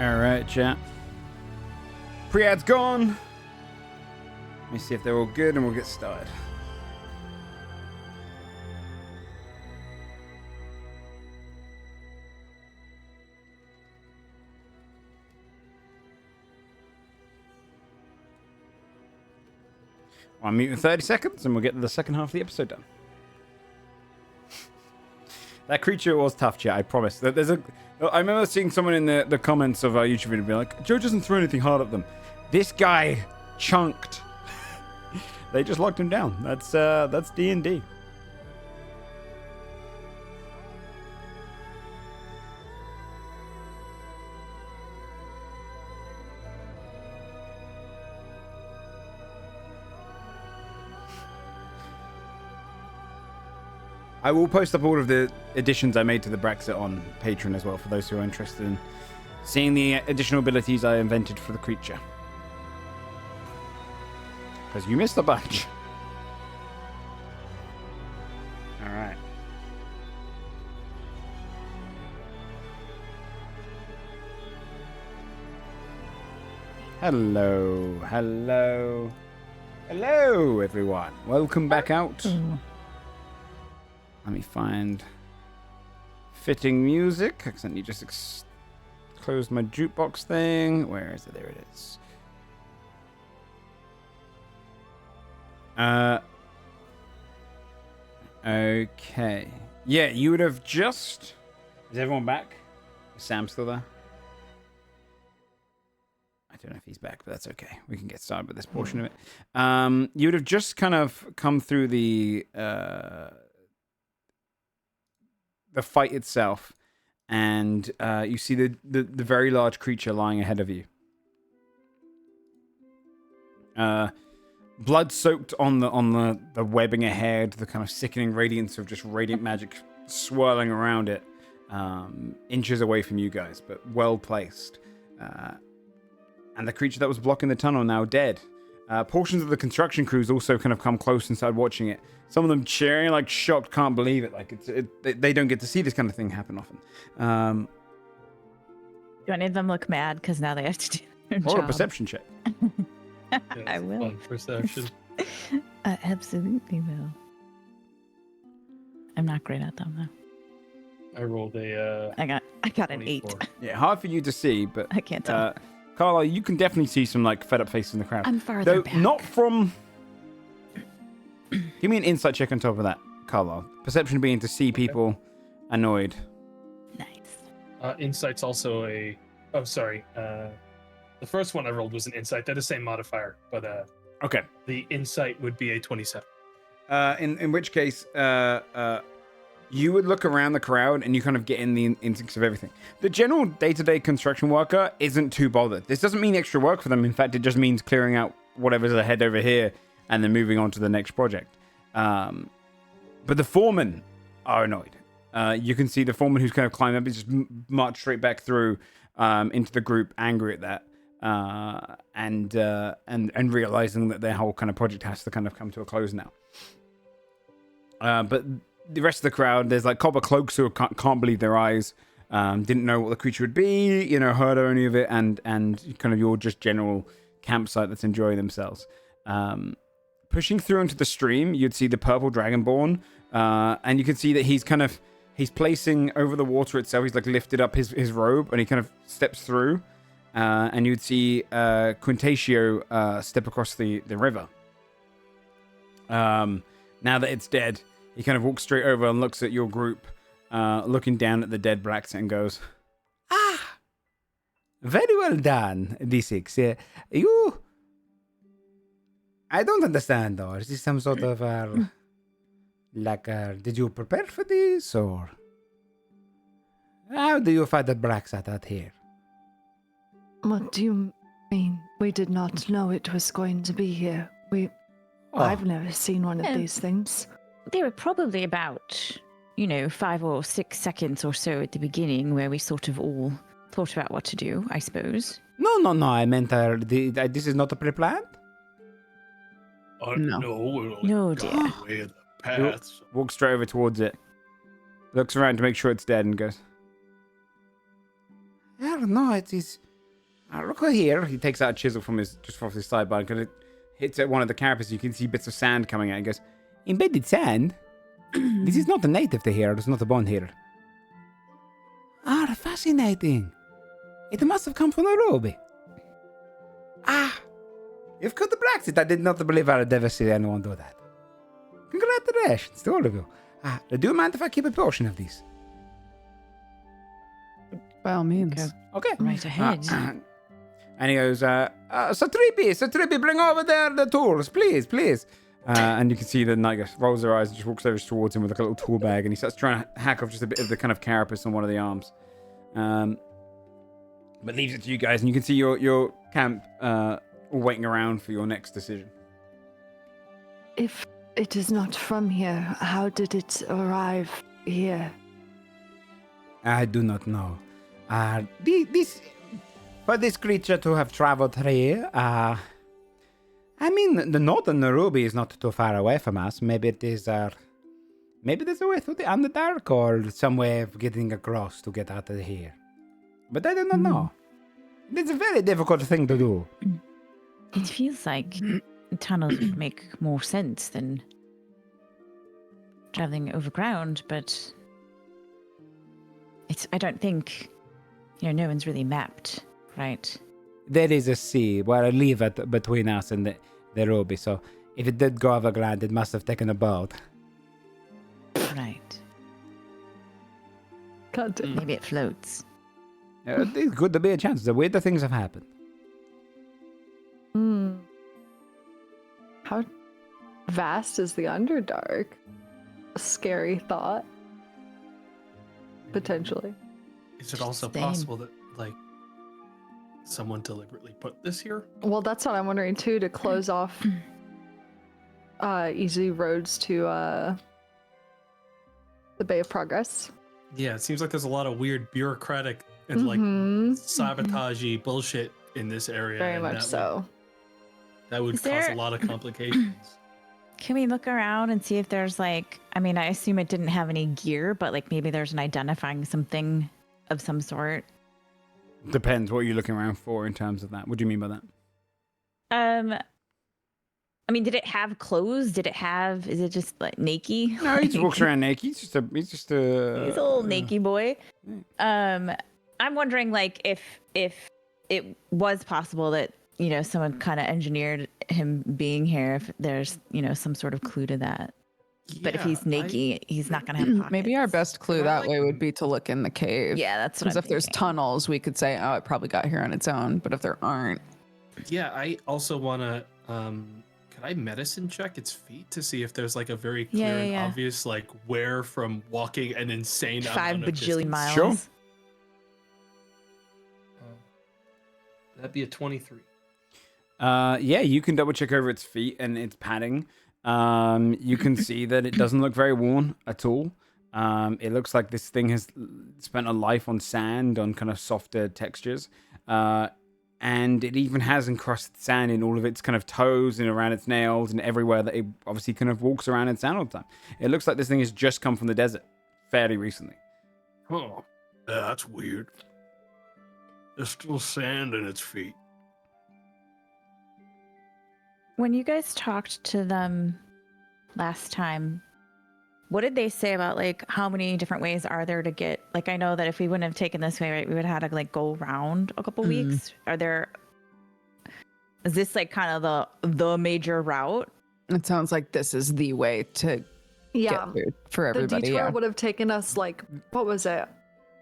All right, chat. Pre-ad's gone. Let me see if they're all good, and we'll get started. I'll mute in 30 seconds, and we'll get the second half of the episode done. That creature was tough, chat. I promise. I remember seeing someone in the comments of our YouTube video be like, "Joe doesn't throw anything hard at them." This guy chunked. They just locked him down. That's D&D. I will post up all of the additions I made to the Brexit on Patreon as well for those who are interested in seeing the additional abilities I invented for the creature. Because you missed a bunch. Alright. Hello, hello, hello everyone. Welcome back out. Let me find fitting music. Accidentally just closed my jukebox thing. Where is it? There it is. Okay. Yeah, you would have just... Is everyone back? Is Sam still there? I don't know if he's back, but that's okay. We can get started with this portion of it. You would have just kind of come through the fight itself, and you see the very large creature lying ahead of you. Blood soaked on the webbing ahead, the kind of sickening radiance of just radiant magic swirling around it, inches away from you guys, but well placed. And the creature that was blocking the tunnel now dead. Portions of the construction crews also kind of come close and started watching it. Some of them cheering, like shocked, can't believe it. Like they don't get to see this kind of thing happen often. Do any of them look mad because now they have to do their or job? a perception check. Yeah, I will. Fun perception. I absolutely will. I'm not great at them though. I rolled a. I got an 8. Yeah, hard for you to see, but I can't tell. Carla, you can definitely see some like fed up faces in the crowd. I'm farther back. Not from. Give me an insight check on top of that, Carla. Perception being to see people annoyed. Nice. Insight's also a. Oh, sorry. The first one I rolled was an insight. They're the same modifier, but Okay. the insight would be a 27. In which case, you would look around the crowd and you kind of get in the instincts of everything. The general day-to-day construction worker isn't too bothered. This doesn't mean extra work for them. In fact, it just means clearing out whatever's ahead over here and then moving on to the next project. But the foremen are annoyed. You can see the foreman who's kind of climbed up. He's just marched straight back through into the group, angry at that. And realizing that their whole kind of project has to kind of come to a close now. But the rest of the crowd, there's like copper cloaks who can't believe their eyes, didn't know what the creature would be, heard only of it, and kind of your just general campsite that's enjoying themselves. Pushing through into the stream, you'd see the purple dragonborn, and you can see that he's placing over the water itself. He's like lifted up his robe, and he kind of steps through, and you'd see Quintatio step across the river. Now that it's dead, he kind of walks straight over and looks at your group, looking down at the dead blacks and goes, "Ah, very well done, D6. You... I don't understand, though. Is this some sort of, did you prepare for this, or... How do you find the blacks out here?" What do you mean? We did not know it was going to be here. I've never seen one of these things. They were probably about, 5 or 6 seconds or so at the beginning where we sort of all thought about what to do, I suppose. No. I meant this is not a pre-planned? No. No, dear. Way of the paths. Walks straight over towards it. Looks around to make sure it's dead and goes, I don't know. It is. Look here. He takes out a chisel from his sidebar and kind of hits at one of the carapaces. You can see bits of sand coming out. He goes, embedded sand? This is not a native to here. It's not a born here. Fascinating. It must have come from Nairobi. You've cut the blacksmith. I did not believe I would ever see anyone do that. Congratulations to all of you. Do you mind if I keep a portion of these? By all means. Okay. Right ahead. And he goes, Satripi, bring over there the tools, please. And you can see the knight rolls her eyes and just walks over towards him with like a little tool bag, and he starts trying to hack off just a bit of the kind of carapace on one of the arms. But leaves it to you guys, and you can see your camp all waiting around for your next decision. If it is not from here, how did it arrive here? I do not know. For this creature to have traveled here, I mean, the northern Nairobi is not too far away from us. Maybe it is, maybe there's a way through the Underdark or some way of getting across to get out of here. But I do not know. It's a very difficult thing to do. It feels like tunnels would make more sense than traveling overground, but I don't think, no one's really mapped, right? There is a sea where I leave it between us and the Nairobi, so if it did go overground, it must have taken a boat. Right. Content. Maybe it floats. It's good to be a chance. The weirder things have happened. How vast is the Underdark? A scary thought. Potentially. Is it also Same. possible that, like, someone deliberately put this here? Well, that's what I'm wondering too, to close off easy roads to the Bay of Progress. Yeah, it seems like there's a lot of weird bureaucratic and like sabotagey bullshit in this area. Very and much that so. That would Is cause there- a lot of complications. Can we look around and see if there's like, I mean, I assume it didn't have any gear, but like maybe there's an identifying something of some sort. Depends what you're looking around for in terms of that. What do you mean by that? I mean, did it have clothes? Is it just like naked? No, he just walks around naked. He's a He's a little naked boy. I'm wondering like if it was possible that, someone kind of engineered him being here, if there's, some sort of clue to that. But if he's naked, he's not going to have pockets. Maybe our best clue that way would be to look in the cave. Yeah, that's what Because I'm if there's thinking. tunnels, we could say, oh, it probably got here on its own. But if there aren't, Yeah, I also want to. Could I medicine check its feet to see if there's like a very clear and Yeah. obvious like where from walking an insane 5 amount of bajillion distance? miles. Sure. That'd be a 23. Yeah, you can double check over its feet and its padding. You can see that it doesn't look very worn at all. It looks like this thing has spent a life on sand, on kind of softer textures. And it even has encrusted sand in all of its kind of toes and around its nails and everywhere that it obviously kind of walks around in sand all the time. It looks like this thing has just come from the desert fairly recently. Oh, yeah, that's weird. There's still sand in its feet. When you guys talked to them last time, what did they say about like how many different ways are there to get? Like, I know that if we wouldn't have taken this way, right, we would have had to like go around a couple weeks. Is this like kind of the major route? it sounds like this is the way to Yeah. get through for The everybody. detour Yeah. would have taken us like, what was it?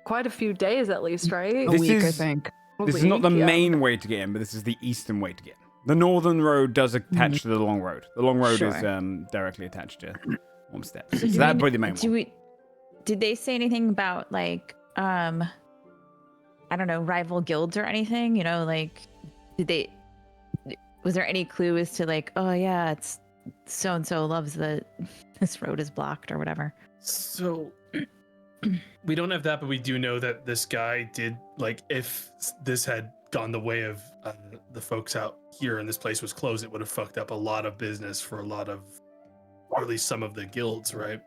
Quite a few days at least, right? A This week, I is- think. A This is not the week, yeah. main way to get in, but this is the eastern way to get in. The northern road does attach to the long road. The long road is Sure. directly attached to Homestead. So that's probably the main one. Did they say anything about like I don't know, rival guilds or anything? You know, like was there any clue as to like, oh yeah, it's so and so loves this road is blocked or whatever? So we don't have that, but we do know that this guy did, like, if this had gone the way of the folks out here and this place was closed, it would have fucked up a lot of business for a lot of, or at least some of the guilds, right?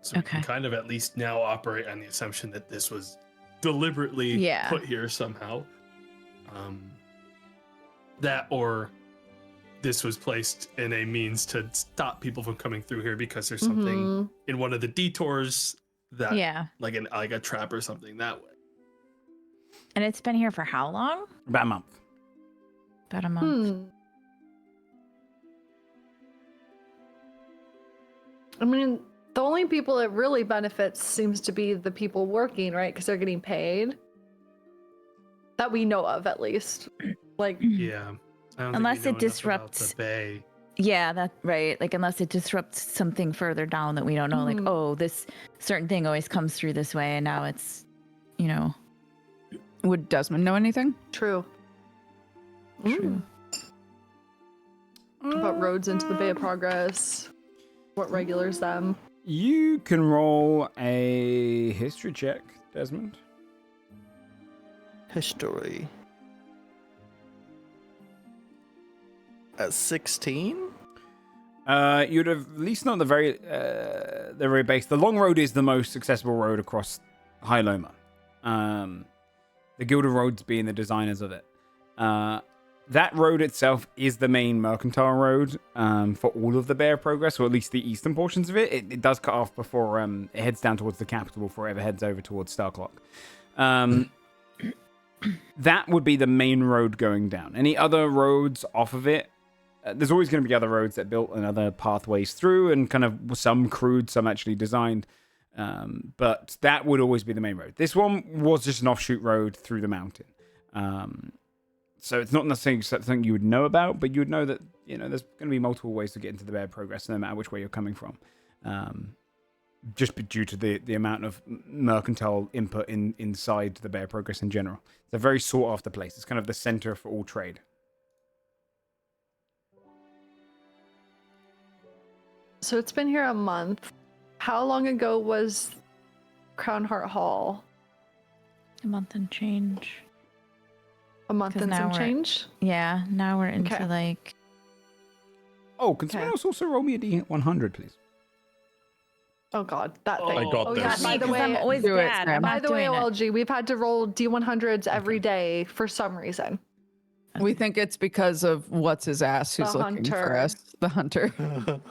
So we Okay. can kind of at least now operate on the assumption that this was deliberately Yeah. put here somehow. That or this was placed in a means to stop people from coming through here because there's something in one of the detours that, like a trap or something that way. And it's been here for how long? About a month. About a month. I mean, the only people it really benefits seems to be the people working, right? Because they're getting paid. That we know of, at least. Like, yeah. Unless it disrupts the bay. Yeah, that's right. Like, unless it disrupts something further down that we don't know. Like, oh, this certain thing always comes through this way, and now it's, you know. Would Desmond know anything? True. True. About roads into the Bay of Progress. What regulars them? You can roll a history check, Desmond. History. At 16? You'd have at least known the very base. The long road is the most accessible road across High Loma. The Guild of Roads being the designers of it. That road itself is the main mercantile road for all of the Bay of Progress, or at least the eastern portions of it. It does cut off before it heads down towards the capital before it ever heads over towards Starclock. That would be the main road going down. Any other roads off of it, there's always going to be other roads that built and other pathways through, and kind of some crude, some actually designed. But that would always be the main road. This one was just an offshoot road through the mountain. So it's not necessarily something you would know about, but you would know that, you know, there's going to be multiple ways to get into the Bay of Progress, no matter which way you're coming from. Just due to the amount of mercantile input inside the Bay of Progress in general. It's a very sought after place. It's kind of the center for all trade. So it's been here a month. How long ago was Crownheart Hall? A month and change. A month and some change? Yeah, now we're into like... Oh, can someone else also roll me a D100, please? Oh god, that thing. I got yeah, this. by the way, I'm always bad. I'm by not the way, doing it. OLG, we've had to roll D100s every day for some reason. We think it's because of what's his ass who's The looking for hunter. us. The hunter.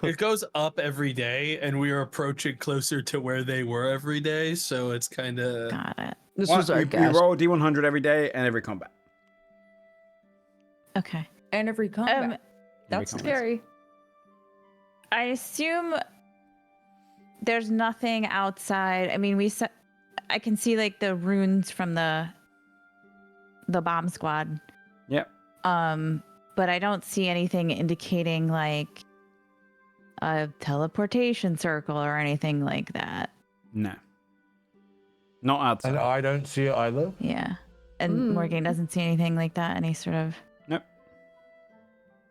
It goes up every day, and we are approaching closer to where they were every day, so it's kind of... Got it. This was our we guess. roll D100 every day and every combat. Okay. And every combat. Every That's combat. Scary. I assume there's nothing outside. I mean, I can see like the runes from the bomb squad. Yep. But I don't see anything indicating like a teleportation circle or anything like that. No. Not outside. And I don't see it either. Yeah. And Morgan doesn't see anything like that. Any sort of. Nope.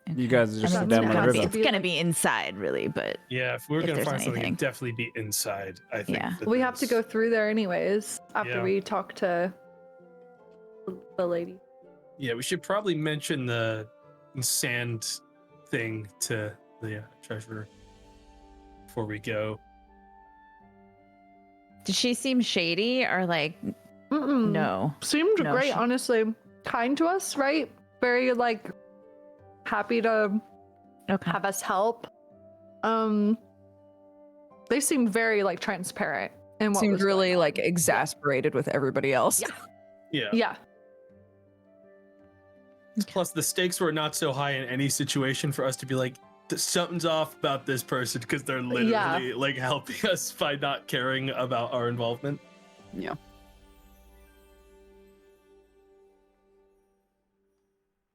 Okay. You guys are just That's down by the gonna be- river. It's gonna be inside, really, but Yeah, if we're If going to there's find something, anything. it'd definitely be inside, I think. Yeah. that We have to there's- go through there anyways after Yeah. we talk to the lady. Yeah, we should probably mention the sand thing to the treasurer before we go. did she seem shady or like no? Seemed No, great, she- honestly. Kind to us, right? Very like happy to Okay. have us help. They seemed very like transparent and what Seemed was really going on. like exasperated with everybody else. Yeah. Yeah. Plus, the stakes were not so high in any situation for us to be like, something's off about this person because they're literally like helping us by not caring about our involvement. Yeah.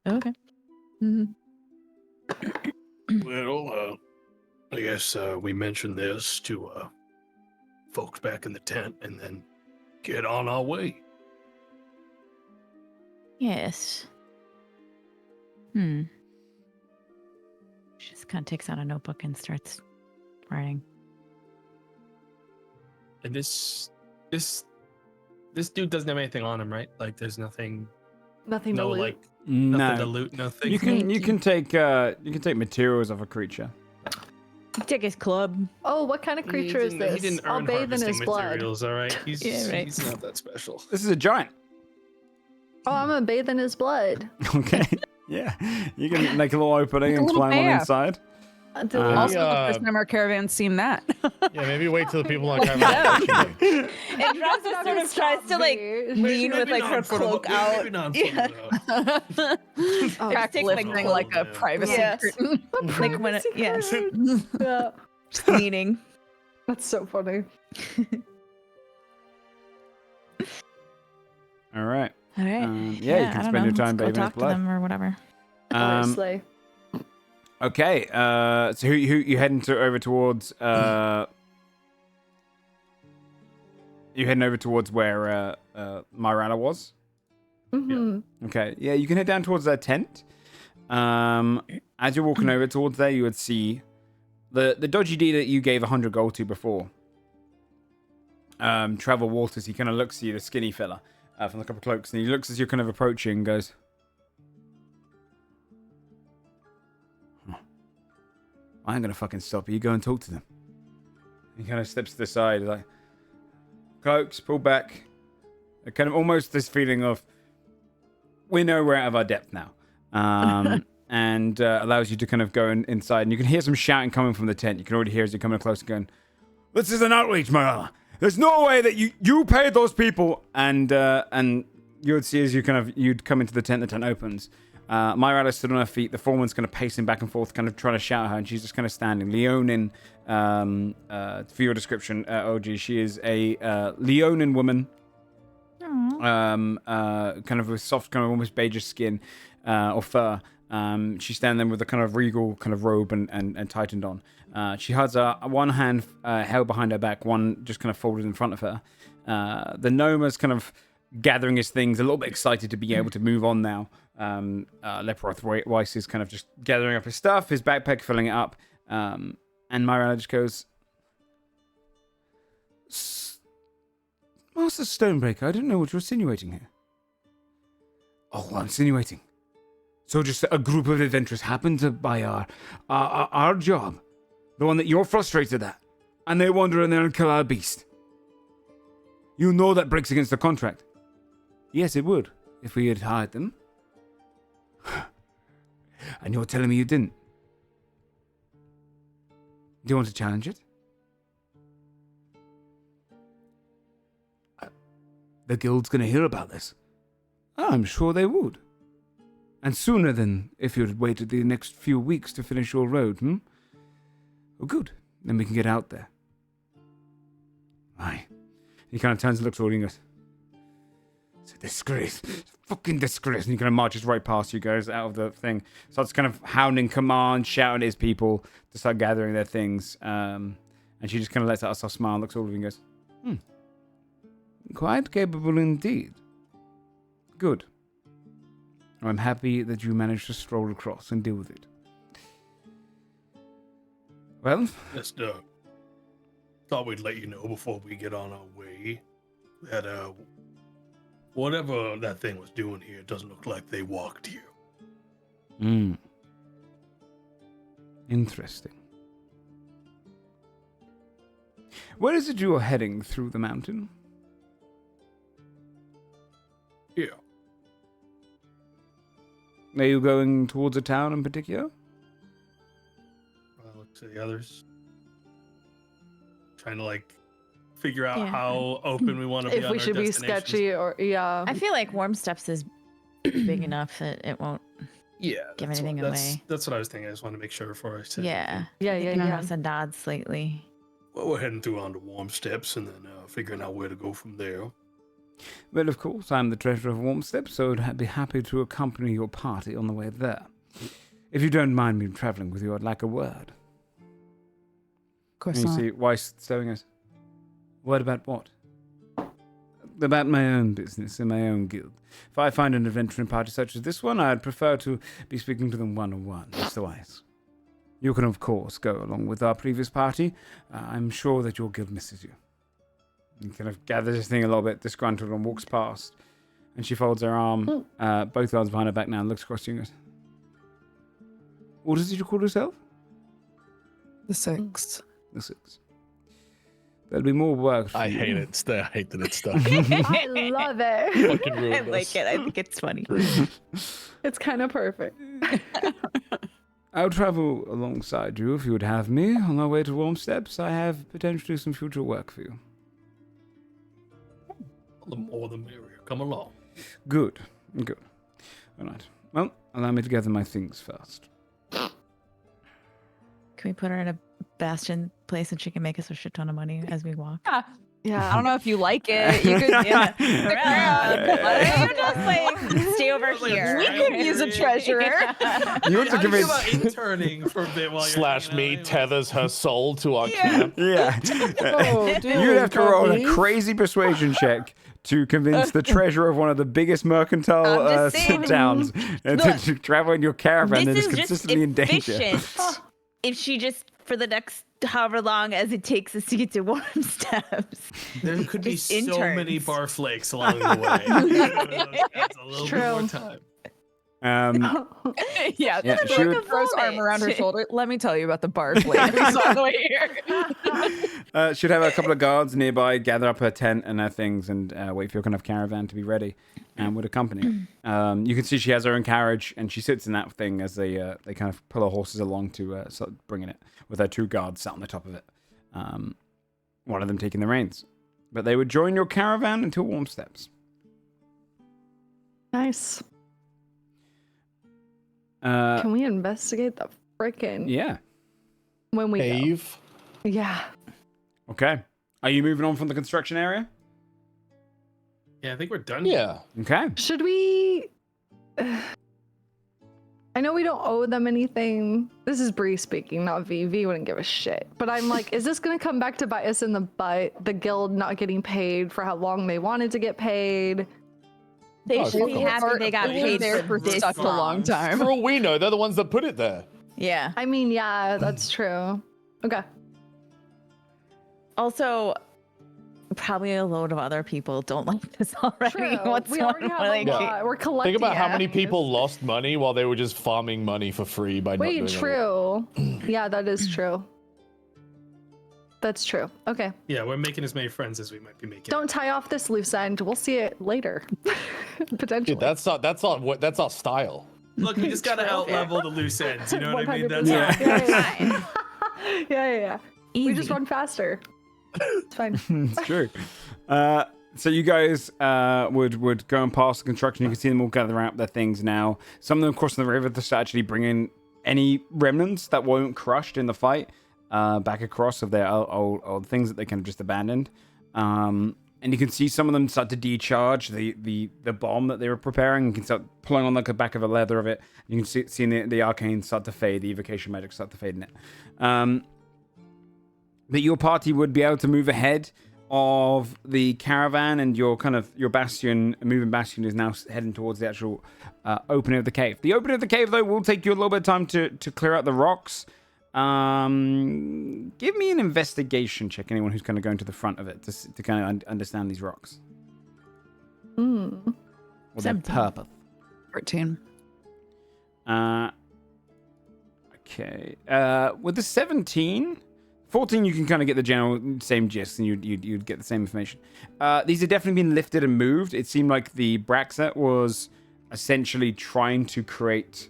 Okay. Well, I guess we mentioned this to folks back in the tent and then get on our way. Yes. She just kind of takes out a notebook and starts writing. And this dude doesn't have anything on him, right? Like, there's nothing, Nothing to no loot. like nothing to No. loot, nothing. You can take materials of a creature. Take his club. Oh, what kind of creature is this? He didn't I'll earn bathe in his harvesting blood. materials, all right? He's, Yeah, right. he's not that special. This is a giant. Oh, I'm gonna bathe in his blood. Okay. Yeah. You can make a little opening Like a and little climb on bear. inside. Also, the first time our caravan's seen that. Yeah, maybe wait till the people on camera. And Drazah sort of tries to like lean with like her not in front of- cloak out. Maybe not in front of Oh, Back take, lifting like, like a yeah. privacy Yes. curtain. Like when it, yes, yeah. just leaning. That's so funny. All right. All right. Yeah, you can I don't spend your know. time Let's bathing go in talk his blood. to them or whatever. Obviously. Okay. So who you heading over towards? You heading over towards where Myrana was? Okay. Yeah, you can head down towards their tent. As you're walking over towards there, you would see the dodgy D that you gave 100 gold to before. Trevor Walters. He kind of looks at you, the skinny fella from the couple of cloaks, and he looks as you're kind of approaching, and goes, I ain't gonna fucking stop you. You go and talk to them. He kind of steps to the side, like, cloaks, pull back. Kind of almost this feeling of, we know we're out of our depth now. And allows you to kind of go inside. And you can hear some shouting coming from the tent. You can already hear as you're coming close and going, this is an outreach, Marilla. There's no way that you paid those people. And you would see as you'd come into the tent opens. Myrella stood on her feet. The foreman's kind of pacing back and forth, kind of trying to shout at her, and she's just kind of standing. Leonin, for your description, OG, she is a Leonin woman, kind of with soft, kind of almost beige skin or fur. She's standing there with a kind of regal kind of robe and tightened on. She has one hand held behind her back, one just kind of folded in front of her. The gnome is kind of gathering his things, a little bit excited to be able to move on now. Leproth Weiss is kind of just gathering up his stuff, his backpack, filling it up. And Myrella just goes, Master Stonebreaker, I don't know what you're insinuating here. Oh, I'm insinuating. So just a group of adventurers happened to buy our job, the one that you're frustrated at, and they wander in there and kill our beast. You know that breaks against the contract. Yes, it would, if we had hired them. And you're telling me you didn't? Do you want to challenge it? The guild's going to hear about this. I'm sure they would. And sooner than if you'd waited the next few weeks to finish your road, Well, good. Then we can get out there. Aye. He kind of turns and looks at you and goes, it's a disgrace. It's a fucking disgrace. And he kind of marches right past you guys out of the thing. Starts kind of hounding commands, shouting at his people to start gathering their things. And she just kind of lets out a soft smile and looks at all of you and goes, quite capable indeed. Good. I'm happy that you managed to stroll across and deal with it. Well? Just thought we'd let you know before we get on our way that whatever that thing was doing here doesn't look like they walked here. Interesting. Where is it you are heading through the mountain? Yeah. Are you going towards a town in particular? Look to the others. Trying to like figure out Yeah. how open we want to be. If on we our should be destinations. sketchy or I feel like Warm Steps is big enough that it won't. Yeah. Give that's anything what, away. That's what I was thinking. I just wanted to make sure before I said. Yeah. Yeah, I think yeah. our house and Dodds lately. Well, we're heading through onto Warm Steps and then figuring out where to go from there. Well, of course, I'm the treasurer of Warm Steps, so I'd be happy to accompany your party on the way there. If you don't mind me traveling with you, I'd like a word. Of course And you not. see Weiss staring at, word about what? About my own business in my own guild. If I find an adventuring party such as this one, I'd prefer to be speaking to them one-on-one, Mr. Weiss. You can, of course, go along with our previous party. I'm sure that your guild misses you. He kind of gathers his thing a little bit, disgruntled, and walks past. And she folds her arm, both arms behind her back now, and looks across to you and goes, what is it you call yourself? The 6. The 6. There'll be more work for I you. hate it. I hate that it's stuck. I love it. Fucking ruined I like us. it. I think it's funny. It's kind of perfect. I'll travel alongside you if you would have me. On our way to Warm Steps, I have potentially some future work for you. The more the merrier. Come along. Good. Good. All right. Well, allow me to gather my things first. Can we put her in a bastion place and she can make us a shit ton of money as we walk? Yeah. I don't know if you like it. You could Yeah. You just like stay over here. We could use a treasurer. You want to How do you feel convince... about interning for a bit while you're Slash hanging me out? tethers her soul to our camp. Yeah. Oh, dude, You'd have to roll a Ghelfi. crazy persuasion check to convince the treasurer of one of the biggest mercantile I'm just saying. towns to travel in your caravan that is This is just consistently in danger. efficient. If she just, for the next however long as it takes us to get to Warm Steps. There could be Just so many interns. bar flakes along the way. That's a little bit more time. Yeah, Yeah, the she would- gross arm around her shoulder. Let me tell you about the bar flake on the way here. Should have a couple of guards nearby, gather up her tent and her things, and wait for your kind of caravan to be ready, and would accompany her. You can see she has her own carriage, and she sits in that thing as they kind of pull her horses along to start bringing it, with her 2 guards sat on the top of it. One of them taking the reins. But they would join your caravan until Warm Steps. Nice. Uh, Can we investigate the frickin' yeah. when we go? Cave. Yeah. Okay. Are you moving on from the construction area? Yeah, I think we're done. Yeah. Okay. Should we? I know we don't owe them anything. This is Bree speaking, not V. V wouldn't give a shit. But I'm like, is this gonna come back to bite us in the butt? The guild not getting paid for how long they wanted to get paid. They Oh, should be cool. happy they got They were paid there for for this such a long time. For all we know, they're the ones that put it there. Yeah. I mean, yeah, that's true. Okay. Also, probably a load of other people don't like this already. True. What's We already have like, a lot. We're collecting. Think about how many it. people lost money while they were just farming money for free by not Wait, doing it. true. Yeah, that is true. That's true. Okay. Yeah, we're making as many friends as we might be making. Don't tie off this loose end. We'll see it later. Potentially. Dude, that's not style. Look, we just gotta out level the loose ends. You know what I mean? 100%. That's Yeah. We just run faster. It's fine. It's true. So you guys would go and pass the construction. You can see them all gather out their things now. Some of them crossing the river to start actually bringing any remnants that weren't crushed in the fight back across of their old things that they kind of just abandoned. And you can see some of them start to decharge the bomb that they were preparing. You can start pulling on the back of the leather of it. You can see the arcane start to fade, the evocation magic start to fade in it. But your party would be able to move ahead of the caravan, and your moving bastion is now heading towards the actual opening of the cave. The opening of the cave, though, will take you a little bit of time to clear out the rocks. Give me an investigation check, anyone who's kind of going to the front of it to kind of understand these rocks. Or their 17. purpose. 13. Okay. With the 17... 14, you can kind of get the general same gist, and you'd get the same information. These have definitely been lifted and moved. It seemed like the Braxet was essentially trying to create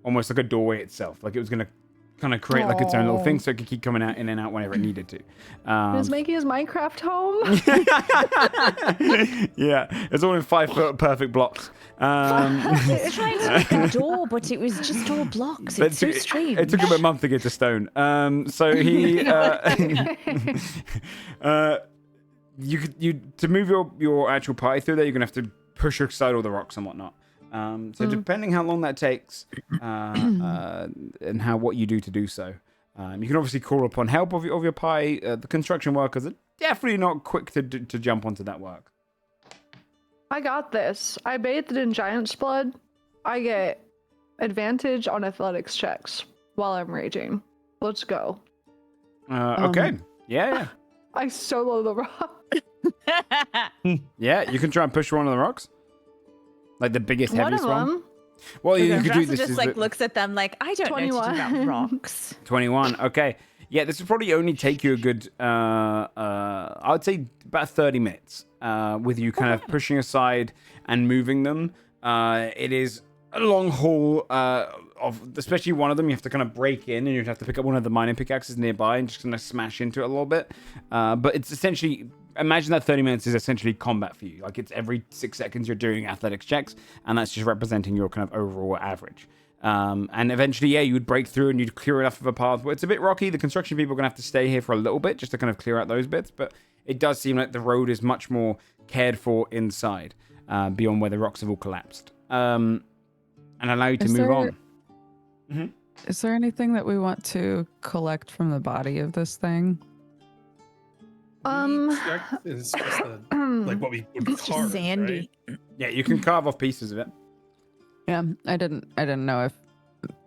almost like a doorway itself. Like it was going to kind of create like its own little thing, so it could keep coming out in and out whenever it needed to. Is making his Minecraft home? Yeah, it's all in 5-foot perfect blocks. It's trying to make a door, but it was just all blocks. It's so strange. It took him a month to get to stone. So he, to move your actual party through there, you're gonna have to push aside all the rocks and whatnot. So depending how long that takes, and what you do to do so, you can obviously call upon help of your party. The construction workers are definitely not quick to jump onto that work. I got this. I bathed in giant's blood. I get advantage on athletics checks while I'm raging. Let's go. Okay. Yeah. I solo the rock. Yeah, you can try and push one of the rocks. Like the biggest, One heaviest of one. them. Well, you could do Dressa this. just like looks at them like, I don't know anything about 21. rocks. 21. Okay. Yeah, this would probably only take you a good, I would say about 30 minutes with you kind of pushing aside and moving them. It is a long haul of, especially one of them, you have to kind of break in and you'd have to pick up one of the mining pickaxes nearby and just kind of smash into it a little bit. But it's essentially, imagine that 30 minutes is essentially combat for you. Like it's every 6 seconds you're doing athletics checks, and that's just representing your kind of overall average. And eventually, yeah, you would break through and you'd clear enough of a path. It's a bit rocky. The construction people are going to have to stay here for a little bit just to kind of clear out those bits. But it does seem like the road is much more cared for inside, beyond where the rocks have all collapsed. And allow you to move on. Mm-hmm. Is there anything that we want to collect from the body of this thing? It's just like what we would It's just carve, sandy. right? Yeah, you can carve off pieces of it. Yeah, I didn't know if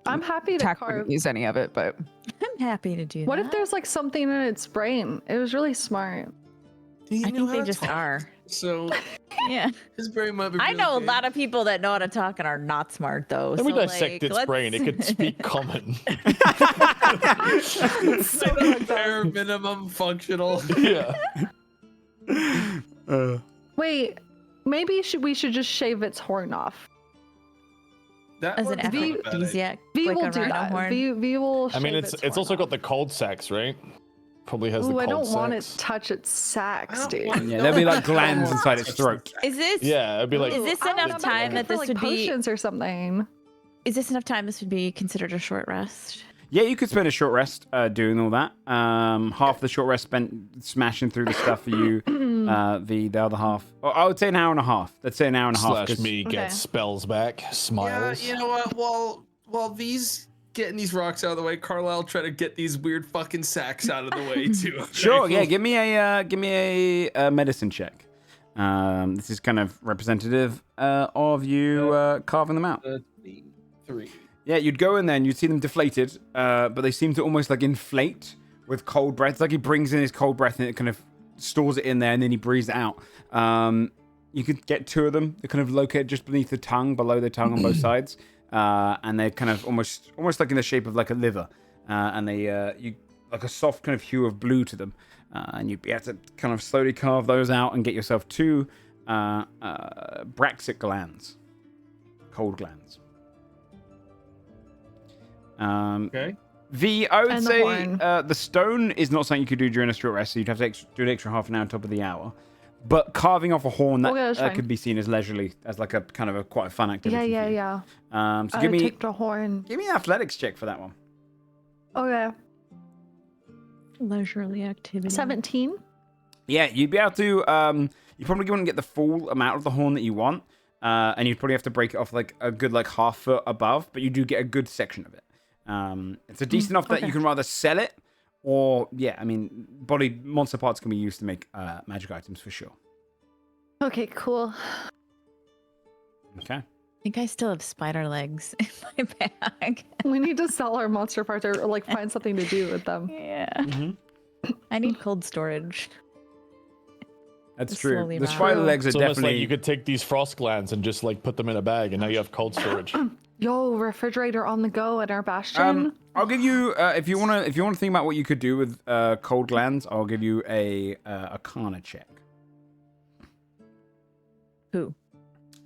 I'm happy to Tack carve. wouldn't use any of it, but I'm happy to do What that. if there's like something in its brain? It was really smart. Do you I know think how they to just talk? are. So Yeah. his brain might be. I really know a big. lot of people that know how to talk and are not smart though. Let me so, dissect its brain. It could speak common. Bare minimum functional. Yeah. Wait, maybe we should just shave its horn off. That As an would be a bad idea. aphrodisiac. V like will a do rhino that. horn. V will. I mean, shave it's horn also got off. the cold sex, right? Probably has the Ooh, cold I don't sex. want it to touch its sacs, dude. Yeah, there'll be like glands inside its throat. Is this Yeah, it'd be like. Is this I don't know, enough I'm time looking that for, this like, would be- potions or something? Is this enough time this would be considered a short rest? Yeah, you could spend a short rest doing all that. Half the short rest spent smashing through the stuff for you. The other half, I would say an hour and a half. Let's say an hour and a half. Slash 'cause- me Okay. gets spells back, Yeah, smiles. you know what? While these getting these rocks out of the way, Carlisle try to get these weird fucking sacks out of the way too. Okay, Sure. Yeah. cool. Give me a medicine check. This is kind of representative of you carving them out. 3. Yeah, you'd go in there and you'd see them deflated, but they seem to almost like inflate with cold breath. It's like he brings in his cold breath and it kind of stores it in there and then he breathes it out. You could get 2 of them. They're kind of located just beneath the tongue, below the tongue on both sides. And they're kind of almost like in the shape of like a liver. And they, you like a soft kind of hue of blue to them. And you'd be able to kind of slowly carve those out and get yourself 2 Braxic glands. Cold glands. Okay. V, I would And the say horn. the stone is not something you could do during a short rest, so you'd have to do an extra half an hour on top of the hour. But carving off a horn, Okay, that's that fine. could be seen as leisurely, as like a kind of a quite a fun activity. Yeah, for you. yeah. So give me Take the horn. an athletics check for that one. Okay. Leisurely activity. 17. Yeah, you'd be able to. You probably wouldn't get the full amount of the horn that you want, and you'd probably have to break it off like a good like half foot above, but you do get a good section of it. It's a decent enough that you can rather sell it, or yeah, I mean, body monster parts can be used to make magic items for sure. Okay, cool. Okay. I think I still have spider legs in my bag. We need to sell our monster parts or like find something to do with them. Yeah. Mm-hmm. I need cold storage. That's Just true. slowly The rot. spider legs are It's almost definitely. like you could take these frost glands and just like put them in a bag, and now you have cold storage. Yo, refrigerator on the go at our bastion. I'll give you if you want to think about what you could do with cold glands. I'll give you a Arcana check. Who?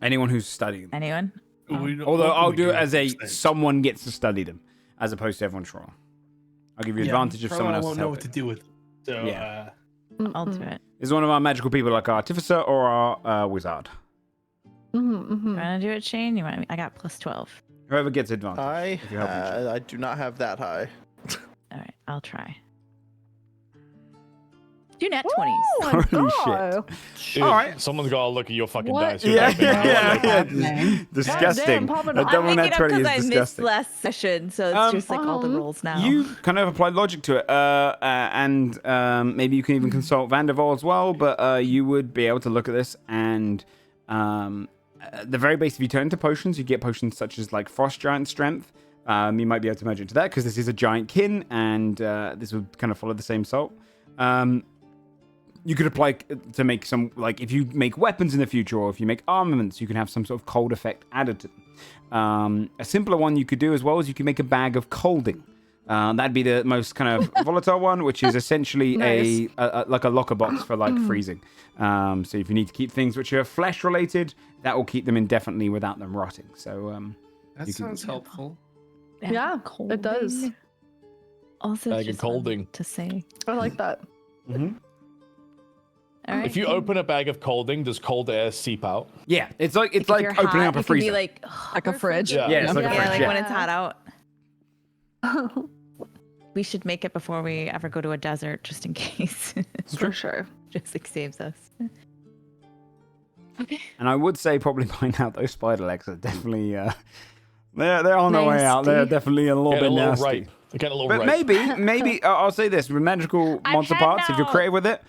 Anyone who's studying them. Anyone? Although I'll do it as a someone gets to study them, as opposed to everyone's wrong. I'll give you advantage if someone else won't is know what to helping. do with them. So Yeah. I'll do it. Is one of our magical people like artificer or our wizard? You want to do it, Shane? You want? I got plus 12. Whoever gets advantage. I if you help each other. I do not have that high. All right, I'll try. Do net 20s. Oh my Holy god. Dude, All right. Someone's got to look at your fucking What? dice. You're Yeah, typing out, like, yeah. Disgusting. Goddamn, Papa That Doc. double I'm net picking up 20 because I is missed disgusting. last session, so it's just like all the rolls now. You kind of applied logic to it, and maybe you can even consult Vanderval as well, but you would be able to look at this, and at the very base, if you turn into potions, you get potions such as like Frost Giant Strength. You might be able to merge into that, because this is a giant kin, and this would kind of follow the same salt. You could apply to make some, like, if you make weapons in the future, or if you make armaments, you can have some sort of cold effect added to them. A simpler one you could do as well is you could make a bag of colding. That'd be the most kind of volatile one, which is essentially Nice. a like a locker box for like freezing. So if you need to keep things which are flesh related, that will keep them indefinitely without them rotting. So That sounds helpful. Yeah, it does. Also, Bag of just fun colding. to say. I like that. All right. If you open a bag of colding, does cold air seep out? yeah, it's like If you're opening hot, up a it could be freezer. like Like a fridge. Yeah. Yeah, it's like a yeah, fridge, like yeah. when it's hot out. For We should make it before we ever go to a desert, just in case. sure. Just like saves us. Okay. And I would say probably by now those spider legs are definitely they're on their way out. They're Nasty. definitely a little Getting bit a little nasty. ripe. They're getting a little But ripe. maybe I'll say this: with magical I've monster had parts, if you're now- creative with it,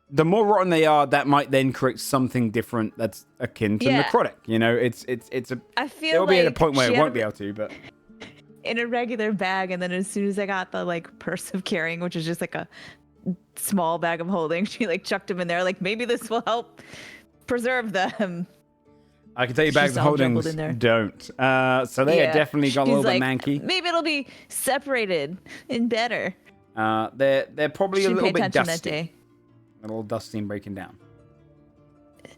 the more rotten they are, that might then create something different that's akin to Yeah. necrotic. You know, it's a. I feel It'll like be at a point where she it had won't be able to, but in a regular bag, and then as soon as I got the like purse of carrying, which is just like a small bag of holding, she like chucked them in there. Like maybe this will help preserve them. I can tell you It's bags just of all jumbled holdings in there. don't. So they are definitely got a She's little bit like, manky. Maybe it'll be separated and better. They're probably She a didn't little pay bit attention that dusty. day. A little dusty and breaking down. There's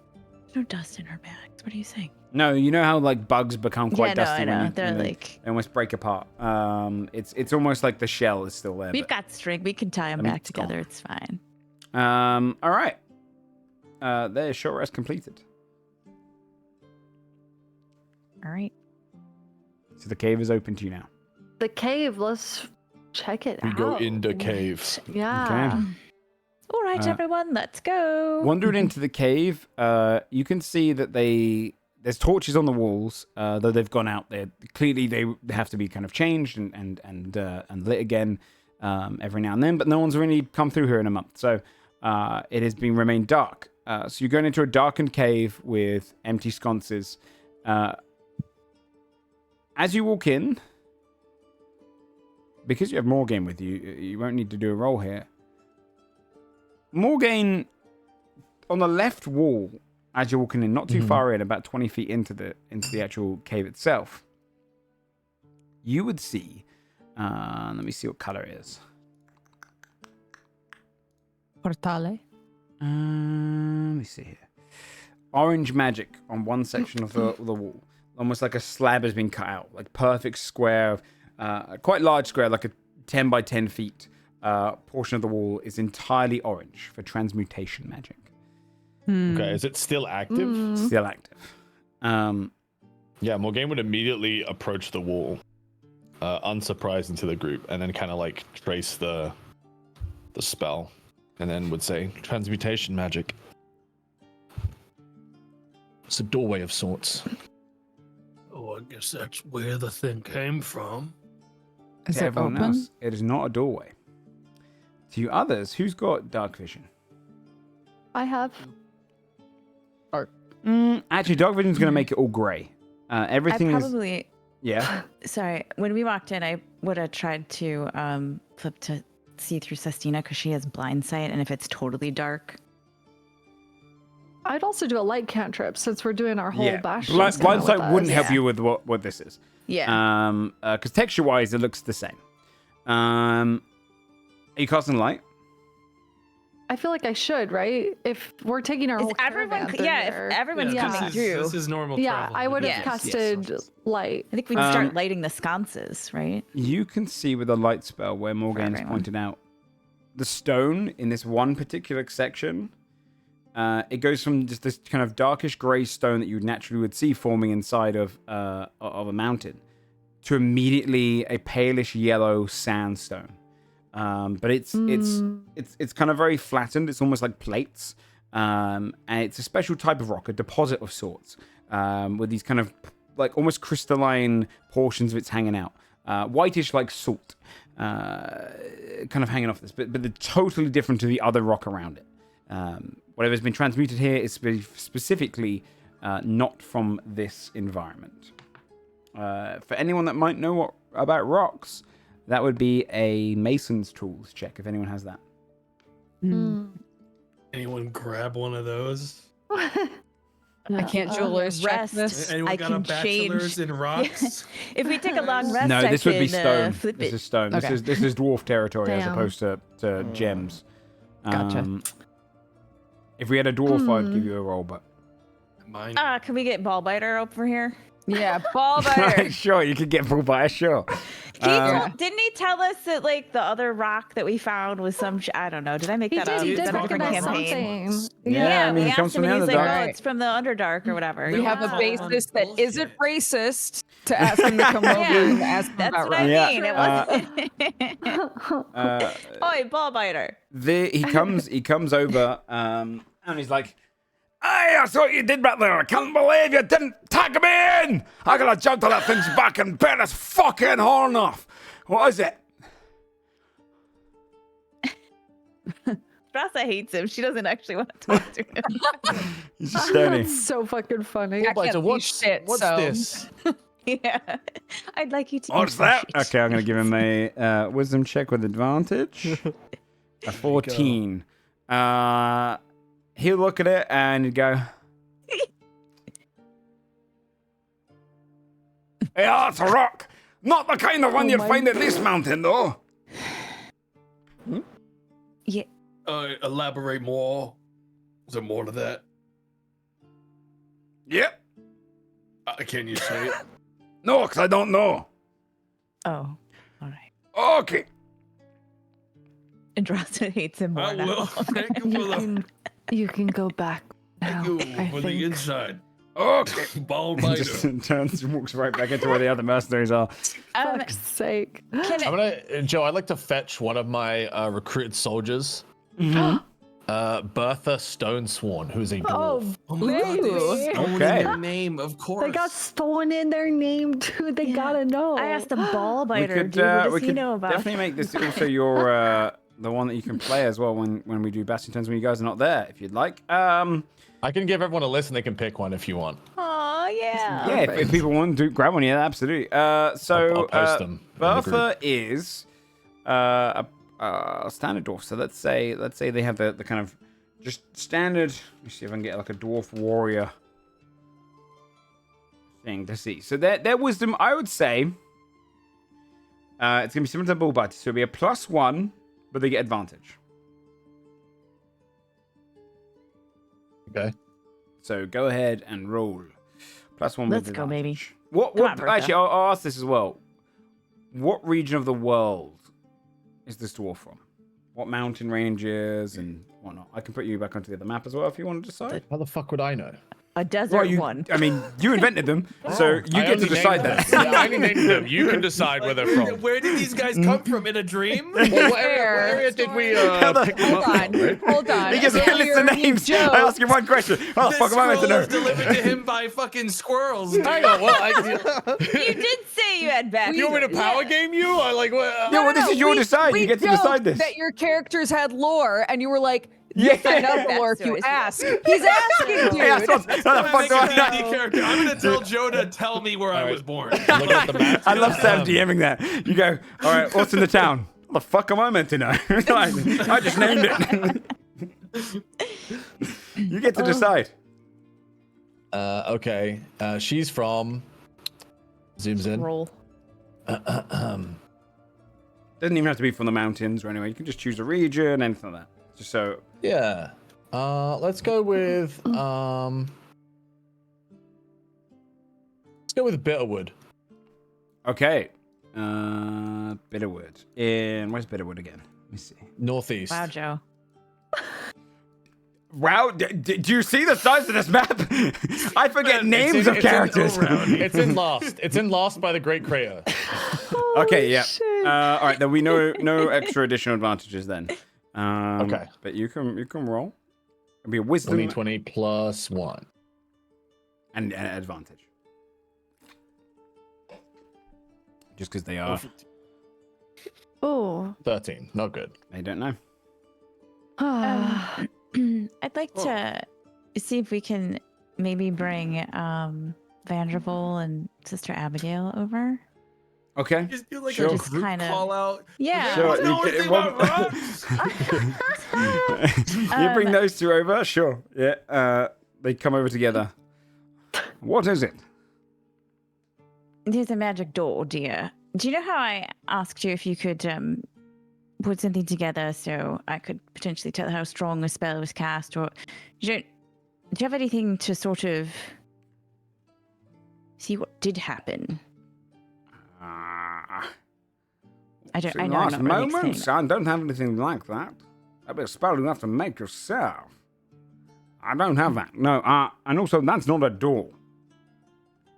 no dust in her bags. What are you saying? No, you know how like bugs become quite Yeah, no, dusty I know. when They're when like- they almost break apart. It's almost like the shell is still there. We've but- got string. We can tie them mean, back it's gone. together. It's fine. All right. Their short rest completed. All right. So the cave is open to you now. The cave, let's check it We out. go in the cave. Yeah. All right, everyone, let's go. Wandering into the cave, you can see that there's torches on the walls, though they've gone out. Clearly they have to be kind of changed and lit again every now and then. But no one's really come through here in a month, so it has been remained dark. So you're going into a darkened cave with empty sconces. As you walk in, because you have Morgaine with you, you won't need to do a roll here. Morgaine, on the left wall, as you're walking in, not too far in, about 20 feet into the actual cave itself, you would see. Let me see what color it is. Portale. Let me see here. Orange magic on one section of the wall, almost like a slab has been cut out, like perfect square, quite large square, like a 10 by 10 feet. Portion of the wall is entirely orange for transmutation magic. Okay, is it still active? Still active. Yeah, Morgaine would immediately approach the wall, unsurprised into the group, and then kind of like trace the spell, and then would say, transmutation magic. It's a doorway of sorts. Oh, I guess that's where the thing came from. Is To it everyone open? else, it is not a doorway. To you others, who's got dark vision? I have. Actually, dark vision is going to make it all grey. Everything I is. probably, Yeah. sorry, when we walked in, I would have tried to flip to see through Sestina because she has blind sight, and if it's totally dark, I'd also do a light cantrip since we're doing our whole Yeah. bash. Blind sight wouldn't help Yeah. you with what this is. yeah. Because texture-wise, it looks the same. Are you casting light? I feel like I should, right? If we're taking our Is whole everyone? caravan through Yeah, there. if everyone's Yeah. coming this through, is normal Yeah, travel. I would have Yes, casted light. I think we'd start lighting the sconces, right? You can see with a light spell where Morgaine's everyone. pointed out the stone in this one particular section. It goes from just this kind of darkish grey stone that you naturally would see forming inside of a mountain to immediately a palish yellow sandstone. But it's kind of very flattened. It's almost like plates, and it's a special type of rock, a deposit of sorts, with these kind of like almost crystalline portions of it's hanging out, whitish like salt, kind of hanging off this. But they're totally different to the other rock around it. Whatever's been transmuted here is specifically not from this environment. For anyone that might know about rocks, that would be a mason's tools check, if anyone has that. Anyone grab one of those? I can't jeweler's check rest. this. Anyone I got can a bachelor's change. in rocks? If we take a long rest, No, I this would be can, stone. flip This it. is stone. Okay. This is dwarf territory as Damn. opposed to gems. Gotcha. If we had a dwarf, I'd give you a roll, but Mine. Can we get ball biter over here? Yeah, ball biter. sure, you could get full biter, sure. Didn't he tell us that like the other rock that we found was some? I don't know. Did I make He that did. up? He Is did that a different recognize campaign? something. Yeah, I mean, we it comes asked from him, the and he's like, Underdark. "Oh, it's from the Underdark or whatever." We have a Yeah. basis that Bullshit. isn't racist to ask him to come over and ask him That's about what I rocks. mean. It wasn't. Oi, ball biter. He comes over, and he's like, "Hey, I saw what you did back there. I can't believe you didn't tag me in. I gotta jump to that thing's back and bear his fucking horn off. What is it?" Strassa hates him. She doesn't actually want to talk to him. He's just standing. That's so fucking funny. I can't see What's shit, what's so- this? Yeah. I'd like you to. What's eat some that? shit. Okay, I'm gonna give him a wisdom check with advantage. A 14. He'll look at it and he'd go, "Yeah, it's a rock. Not the kind of one you'd find at this mountain, though." Yeah. Elaborate more. Is there more to that? Yep. Can you say it? No, because I don't know. Oh. All right. Okay. And Strassa hates him more I now. will. Thank you for the, You can go back now. thank you I for the think. inside. Okay. Ball He biter. just turns and walks right back into where the other mercenaries are. Fuck's sake. Can I'm gonna, Joe. I'd like to fetch one of my recruited soldiers, Bertha Stonesworn, who's a dwarf. Oh, my God, baby. they stone in Okay. their name, of course. They got stone in their name too. They gotta know. I asked a ball We biter, could, dude. What does we he could know about? definitely make this also your the one that you can play as well when we do Bastion turns when you guys are not there, if you'd like. I can give everyone a list and they can pick one if you want. Oh yeah. Yeah, if people want to grab one, yeah, absolutely. So I'll post them in the Bertha is a standard dwarf. So let's say they have the kind of just standard. Let me see if I can get like a dwarf warrior thing to see. So their wisdom, I would say, it's gonna be similar to Bullbite. So it'll be a +1, but they get advantage. Okay. So go ahead and roll. +1 with Let's go, baby. advantage. What? Come on, Bertha. Actually, I'll ask this as well. What region of the world is this dwarf from? What mountain ranges and whatnot? I can put you back onto the other map as well if you want to decide. How the fuck would I know? A desert one. I mean, you invented them, so you I get to only decide named that. them. Yeah, I only named them. You can decide where they're from. Where did these guys come from? In a dream? Well, what area did we pick them Hold up on. from, right? Hold on. He gives me a list of names. Joe, I ask you one question. Oh, The fuck, am I meant to scroll know? was delivered to him by fucking squirrels. Dude. Hang on, well, You did say you had back. you want me to power game you? I like what? Yeah, well, this is your decide. we You get to decide this. That your characters had lore, and you were like, Yeah. find out the lore if you Backstories, ask. He's asking, dude. Hey, how the fuck Make do a I D&D know? character. I'm gonna tell Joe to tell me where I was born. Look at the map. I love Sam DMing that. You go, all right, what's in the town? What the fuck am I meant to know? I just named it. You get to decide. Okay. She's from. Zooms in. Roll. Doesn't even have to be from the mountains or anywhere. You can just choose a region, anything like that. Just so. Yeah. Let's go with let's go with Bitterwood. Okay. Bitterwood. Where's Bitterwood again? Let me see. Northeast. Wow, Joe. Wow, do you see the size of this map? I forget names of characters. It's in Lost. It's in Lost by the Great Crater. Okay, yeah. All right, then we know no extra additional advantages then. Okay. But you can roll. It'll be a wisdom 20 plus 1. and an advantage. Just because they are. Oh. 13. Not good. They don't know. I'd like to see if we can maybe bring Vanderbilt and Sister Abigail over. Okay. Just do like Sure. a Just group kinda- call out. Yeah. Sure. Know You anything can- about rocks? You bring those two over, sure. Yeah. They come over together. What is it? There's a magic door, dear. Do you know how I asked you if you could put something together so I could potentially tell how strong a spell was cast? Or do you have anything to sort of see what did happen? I know I'm not really moments, I don't have anything like that. That'd be a spell you have to make yourself. I don't have that. No, and also that's not a door.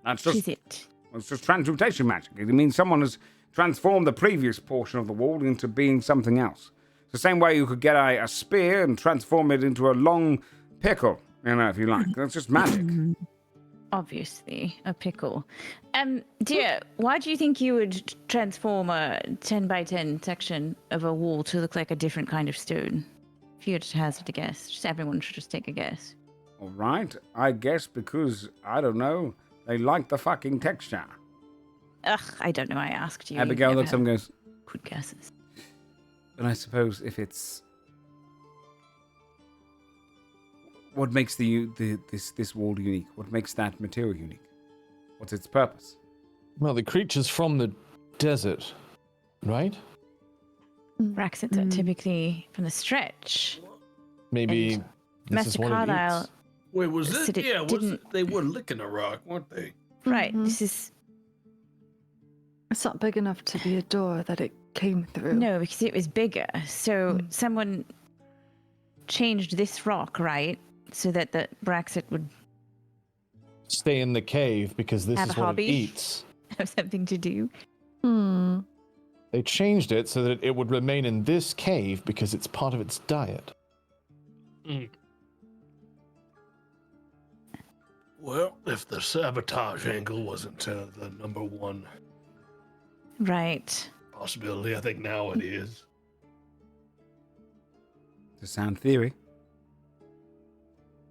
That's just... Is it? It's just transmutation magic. It means someone has transformed the previous portion of the wall into being something else. It's the same way you could get a spear and transform it into a long pickle, if you like. That's just magic. Obviously, a pickle. Dear, why do you think you would transform a 10 by 10 section of a wall to look like a different kind of stone? If you had to hazard a guess, just everyone should just take a guess. All right, I guess because, I don't know, they like the fucking texture. Ugh, I don't know, I asked you. Abigail looks up and goes, good guesses. And I suppose if it's... What makes this wall unique? What makes that material unique? What's its purpose? Well, the creature's from the desert, right? Braxits are typically from the stretch. Maybe this is one of Carlisle. its. Wait, was it? Said it Yeah, was didn't- it? They were licking a rock, weren't they? Right, this is... It's not big enough to be a door that it came through. No, because it was bigger. So someone changed this rock, right? So that the Braxit would Stay in the cave because this Have is a what hobby? it eats. have something to do. They changed it so that it would remain in this cave because it's part of its diet. Well, if the sabotage angle wasn't the number one Right. possibility, I think now it is. It's a sound theory.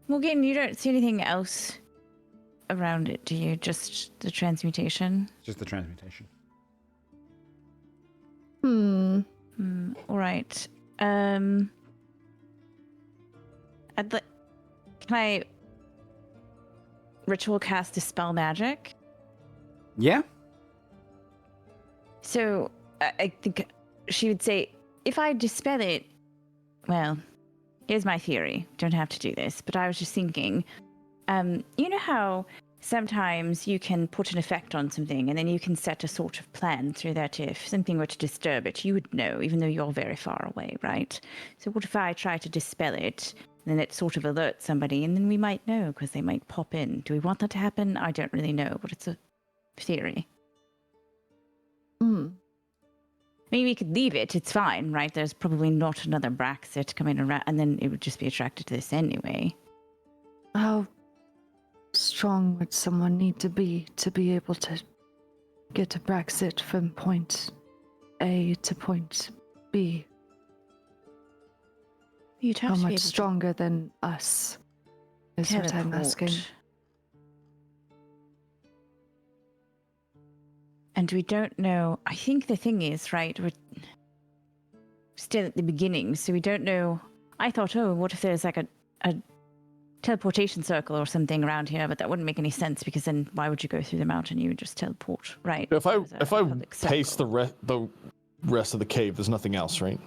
Morgan, you don't see anything else around it, do you? Just the transmutation? Just the transmutation. All right. Can I ritual cast Dispel Magic? Yeah? So, I think she would say, if I dispel it, well, here's my theory. Don't have to do this, but I was just thinking, you know how sometimes you can put an effect on something and then you can set a sort of plan so that if something were to disturb it, you would know, even though you're very far away, right? So what if I try to dispel it and then it sort of alerts somebody and then we might know because they might pop in. Do we want that to happen? I don't really know, but it's a theory. Maybe we could leave it. It's fine, right? There's probably not another Braxit coming around, and then it would just be attracted to this anyway. How strong would someone need to be able to get a Braxit from point A to point B? You'd have How to be much able to stronger than us is what I'm asking. teleport. And we don't know. I think the thing is, right, we're still at the beginning, so we don't know. I thought, oh, what if there's like a teleportation circle or something around here? But that wouldn't make any sense because then why would you go through the mountain? You would just teleport, right? If I There's a public pace circle. the rest of the cave, there's nothing else, right?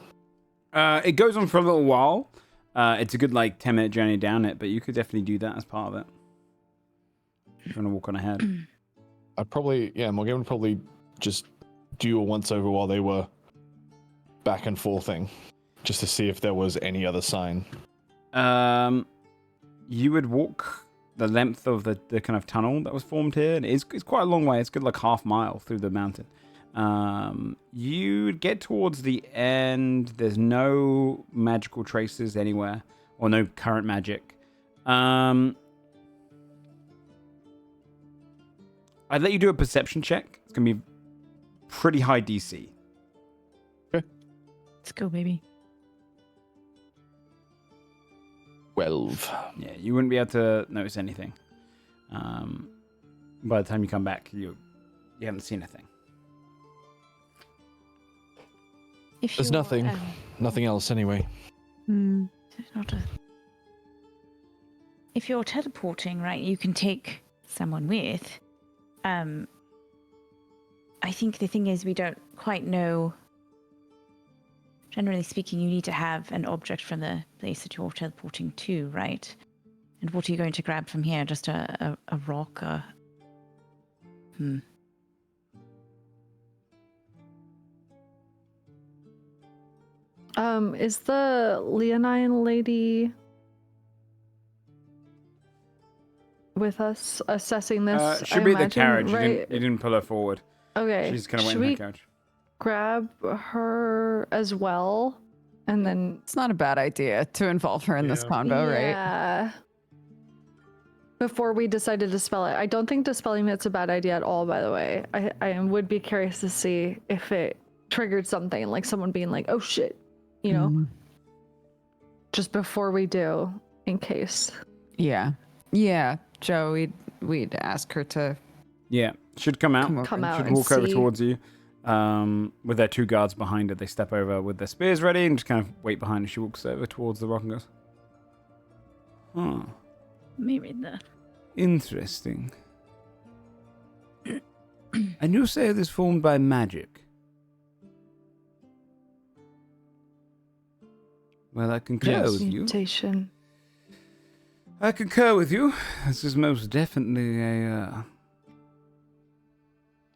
It goes on for a little while. It's a good 10-minute journey down it, but you could definitely do that as part of it. If you want to walk on ahead. Morgan would probably just do a once over while they were back and forthing, just to see if there was any other sign. You would walk the length of the kind of tunnel that was formed here. And it's quite a long way. It's good half mile through the mountain. You'd get towards the end. There's no magical traces anywhere, or no current magic. I'd let you do a perception check. It's going to be pretty high DC. Okay. Let's go, baby. 12. Yeah, you wouldn't be able to notice anything. By the time you come back, you haven't seen anything. There's nothing. Nothing else anyway. If you're teleporting, right, you can take someone with. I think the thing is we don't quite know. Generally speaking, you need to have an object from the place that you're teleporting to, right? And what are you going to grab from here? Just a rock? Is the Leonine lady with us assessing this? Should I be at the imagine, carriage. right? You didn't pull her forward. Okay. She's kind of Should waiting in we the carriage. grab her as well? And then It's not a bad idea to involve her in this convo, right? Yeah. Before we decide to dispel it. I don't think dispelling it's a bad idea at all, by the way. I would be curious to see if it triggered something, like someone being like, oh shit, you know? Just before we do, in case. Yeah. Yeah. Joe, we'd ask her to Yeah, should come out. Come out Should and walk over see. towards you. With their 2 guards behind her, they step over with their spears ready and just kind of wait behind her. She walks over towards the rock and goes, "Huh, Maybe the interesting. And you say this formed by magic? Well, I concur with you. Mutation. I concur with you. This is most definitely an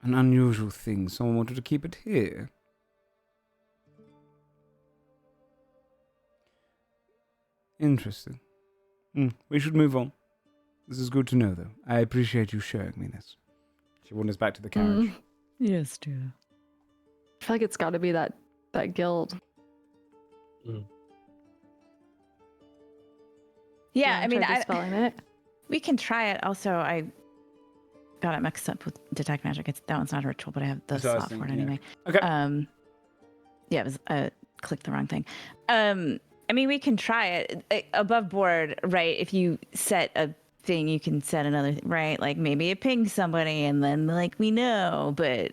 unusual thing. Someone wanted to keep it here. Interesting. We should move on. This is good to know, though. I appreciate you showing me this. She wanders back to the carriage. Yes, dear. I feel like it's got to be that guild. Yeah, I mean, dispelling it. we can try it. Also, I got it mixed up with detect magic. That one's not a ritual, but I have the That's what I was slot for it thinking, anyway. Okay. Yeah, it was clicked the wrong thing. I mean, we can try it above board, right? If you set a thing, you can set another, right? Like maybe it pings somebody, and then like we know. But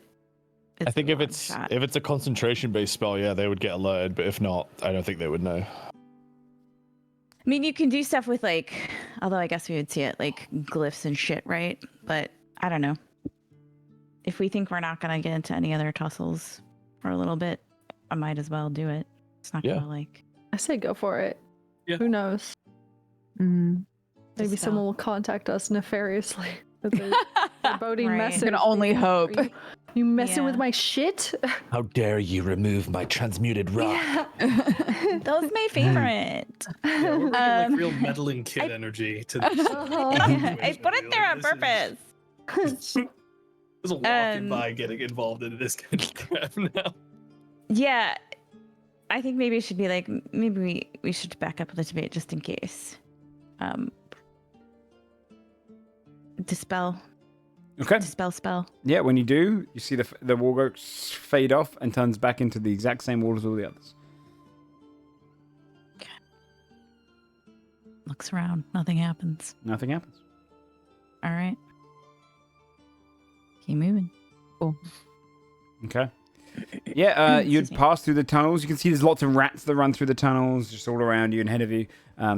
I think a if long it's shot. a concentration based spell, yeah, they would get alerted. But if not, I don't think they would know. I mean, you can do stuff with like, although I guess we would see it like glyphs and shit, right? But I don't know. If we think we're not gonna get into any other tussles for a little bit, I might as well do it. It's not gonna like. I say go for it. Yeah. Who knows? Mm. Maybe Dispel. someone will contact us nefariously with a foreboding Right. message. Can only being, hope. "Are you messing with Yeah. my shit?" How dare you remove my transmuted rock? That was my favorite. Yeah, we're bringing like real Um, meddling kid I- energy to this. I put it there on purpose. There's a walking by getting involved in this kind of crap now. Yeah, I think maybe it should be like maybe we should back up a little bit just in case. Dispel Okay. spell. Yeah, when you do, you see the wall go fade off and turns back into the exact same wall as all the others. Looks around, nothing happens. Nothing happens. All right, keep moving. Okay. Yeah, you'd Excuse me. pass through the tunnels. You can see there's lots of rats that run through the tunnels, just all around you and ahead of you,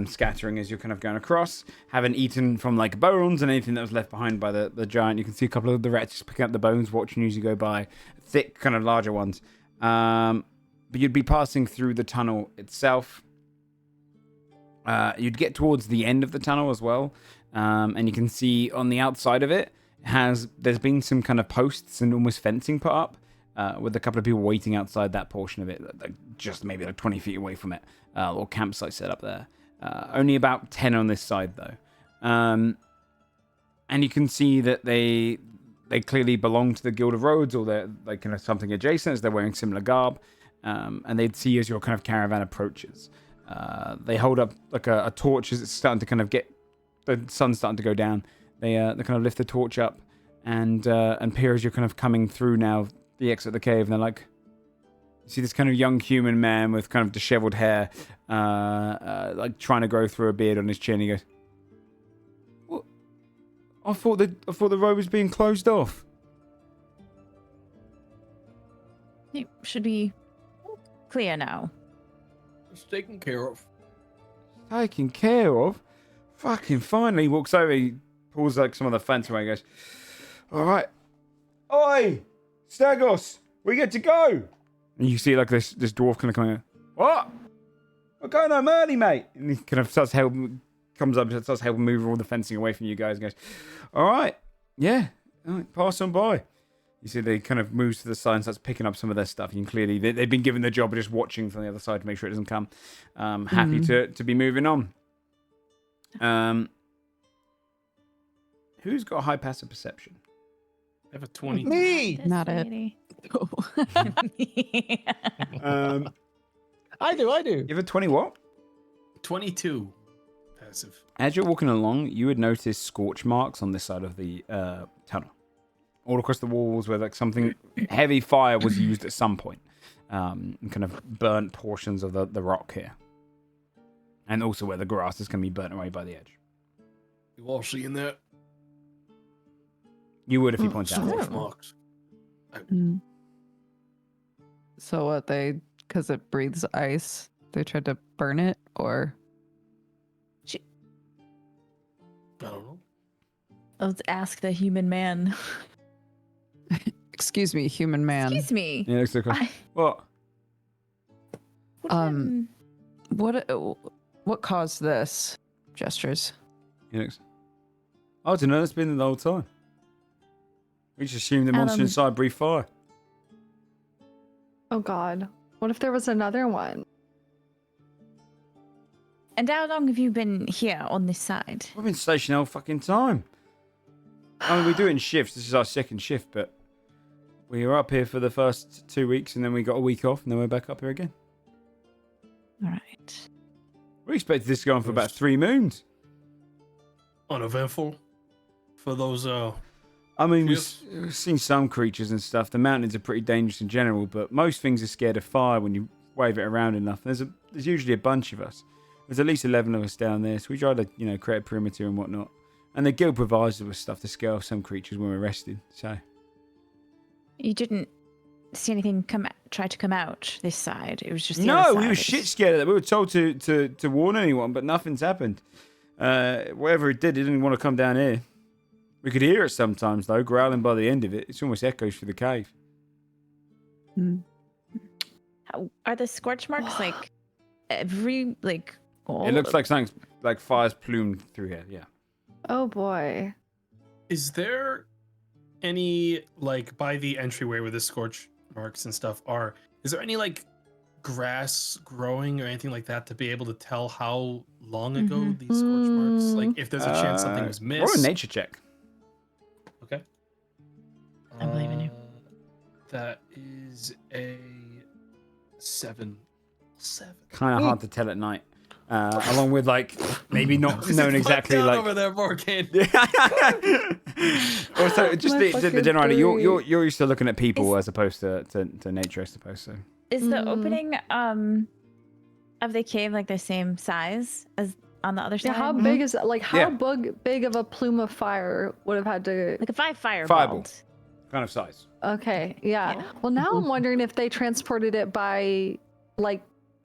scattering as you're kind of going across. Haven't eaten from like bones and anything that was left behind by the giant. You can see a couple of the rats just picking up the bones, watching you as you go by. Thick, kind of larger ones. But you'd be passing through the tunnel itself. You'd get towards the end of the tunnel as well, and you can see on the outside of it there's been some kind of posts and almost fencing put up. With a couple of people waiting outside that portion of it, like just maybe like 20 feet away from it, or campsite set up there. Only about 10 on this side though, and you can see that they clearly belong to the Guild of Rhodes, or they're like kind of something adjacent, as they're wearing similar garb, and they'd see as your kind of caravan approaches. They hold up like a torch as it's starting to kind of get the sun's starting to go down. They kind of lift the torch up and peer as you're kind of coming through now. The exit of the cave, and they're like, you see this kind of young human man with kind of disheveled hair, like trying to grow through a beard on his chin. He goes, "What? I thought the road was being closed off." It should be clear now. It's taken care of. Taken care of. Fucking finally, he walks over. He pulls like some of the fence away and goes, all right. Oi, Stagos, we get to go. And you see like this dwarf kind of coming in. What? We're going home early, mate. And he kind of comes up and starts helping move all the fencing away from you guys and goes, all right, yeah, all right, pass on by. You see they kind of moves to the side and starts picking up some of their stuff. You can clearly, they've been given the job of just watching from the other side to make sure it doesn't come. Happy to be moving on. Who's got a high passive perception? I have a 20. Me! Not it. I do. You have a 20 what? 22 passive. As you're walking along, you would notice scorch marks on this side of the tunnel. All across the walls where like something heavy fire was used at some point. And kind of burnt portions of the rock here. And also where the grass is going to be burnt away by the edge. You all seeing that? You would if you pointed out. Scorch marks. So what, because it breathes ice, they tried to burn it, or? I don't know. Let's ask the human man. Excuse me, human man. Excuse me. Yeah, next question. What? What caused this? Gestures. Next. I don't know. It's been there the whole time. We just assumed the monster inside breathed fire. Oh God. What if there was another one? And how long have you been here on this side? We've been stationed the whole fucking time. I mean, we do it in shifts. This is our second shift, but we were up here for the first 2 weeks, and then we got a week off, and then we're back up here again. All right. We expected this to go on for about 3 moons. Uneventful for those. I mean, we've seen some creatures and stuff. The mountains are pretty dangerous in general, but most things are scared of fire when you wave it around enough. There's usually a bunch of us. There's at least 11 of us down there, so we try to, create a perimeter and whatnot. And the guild provides us with stuff to scare off some creatures when we're rested. So you didn't see anything try to come out this side. It was just the other side. We were shit scared of that. We were told to warn anyone, but nothing's happened. Whatever it did, it didn't want to come down here. We could hear it sometimes, though, growling by the end of it. It's almost echoes through the cave. Are the scorch marks all? It looks like something's like fire's plumed through here. Yeah. Oh boy. Is there any by the entryway where the scorch marks and stuff are? Is there any grass growing or anything like that to be able to tell how long ago these scorch marks? If there's a chance something was missed. Roll a nature check. Okay. I believe in you. That is a 7. Kind of hard to tell at night. Along with maybe not knowing exactly over there, Morgan. Also, just the general idea. You're used to looking at people as opposed to nature, I suppose. So is the opening of the cave the same size as on the other side? Yeah, how big is that? How big of a plume of fire would have had to? Like a fireball. Kind of size. Okay, yeah. Well, now I'm wondering if they transported it by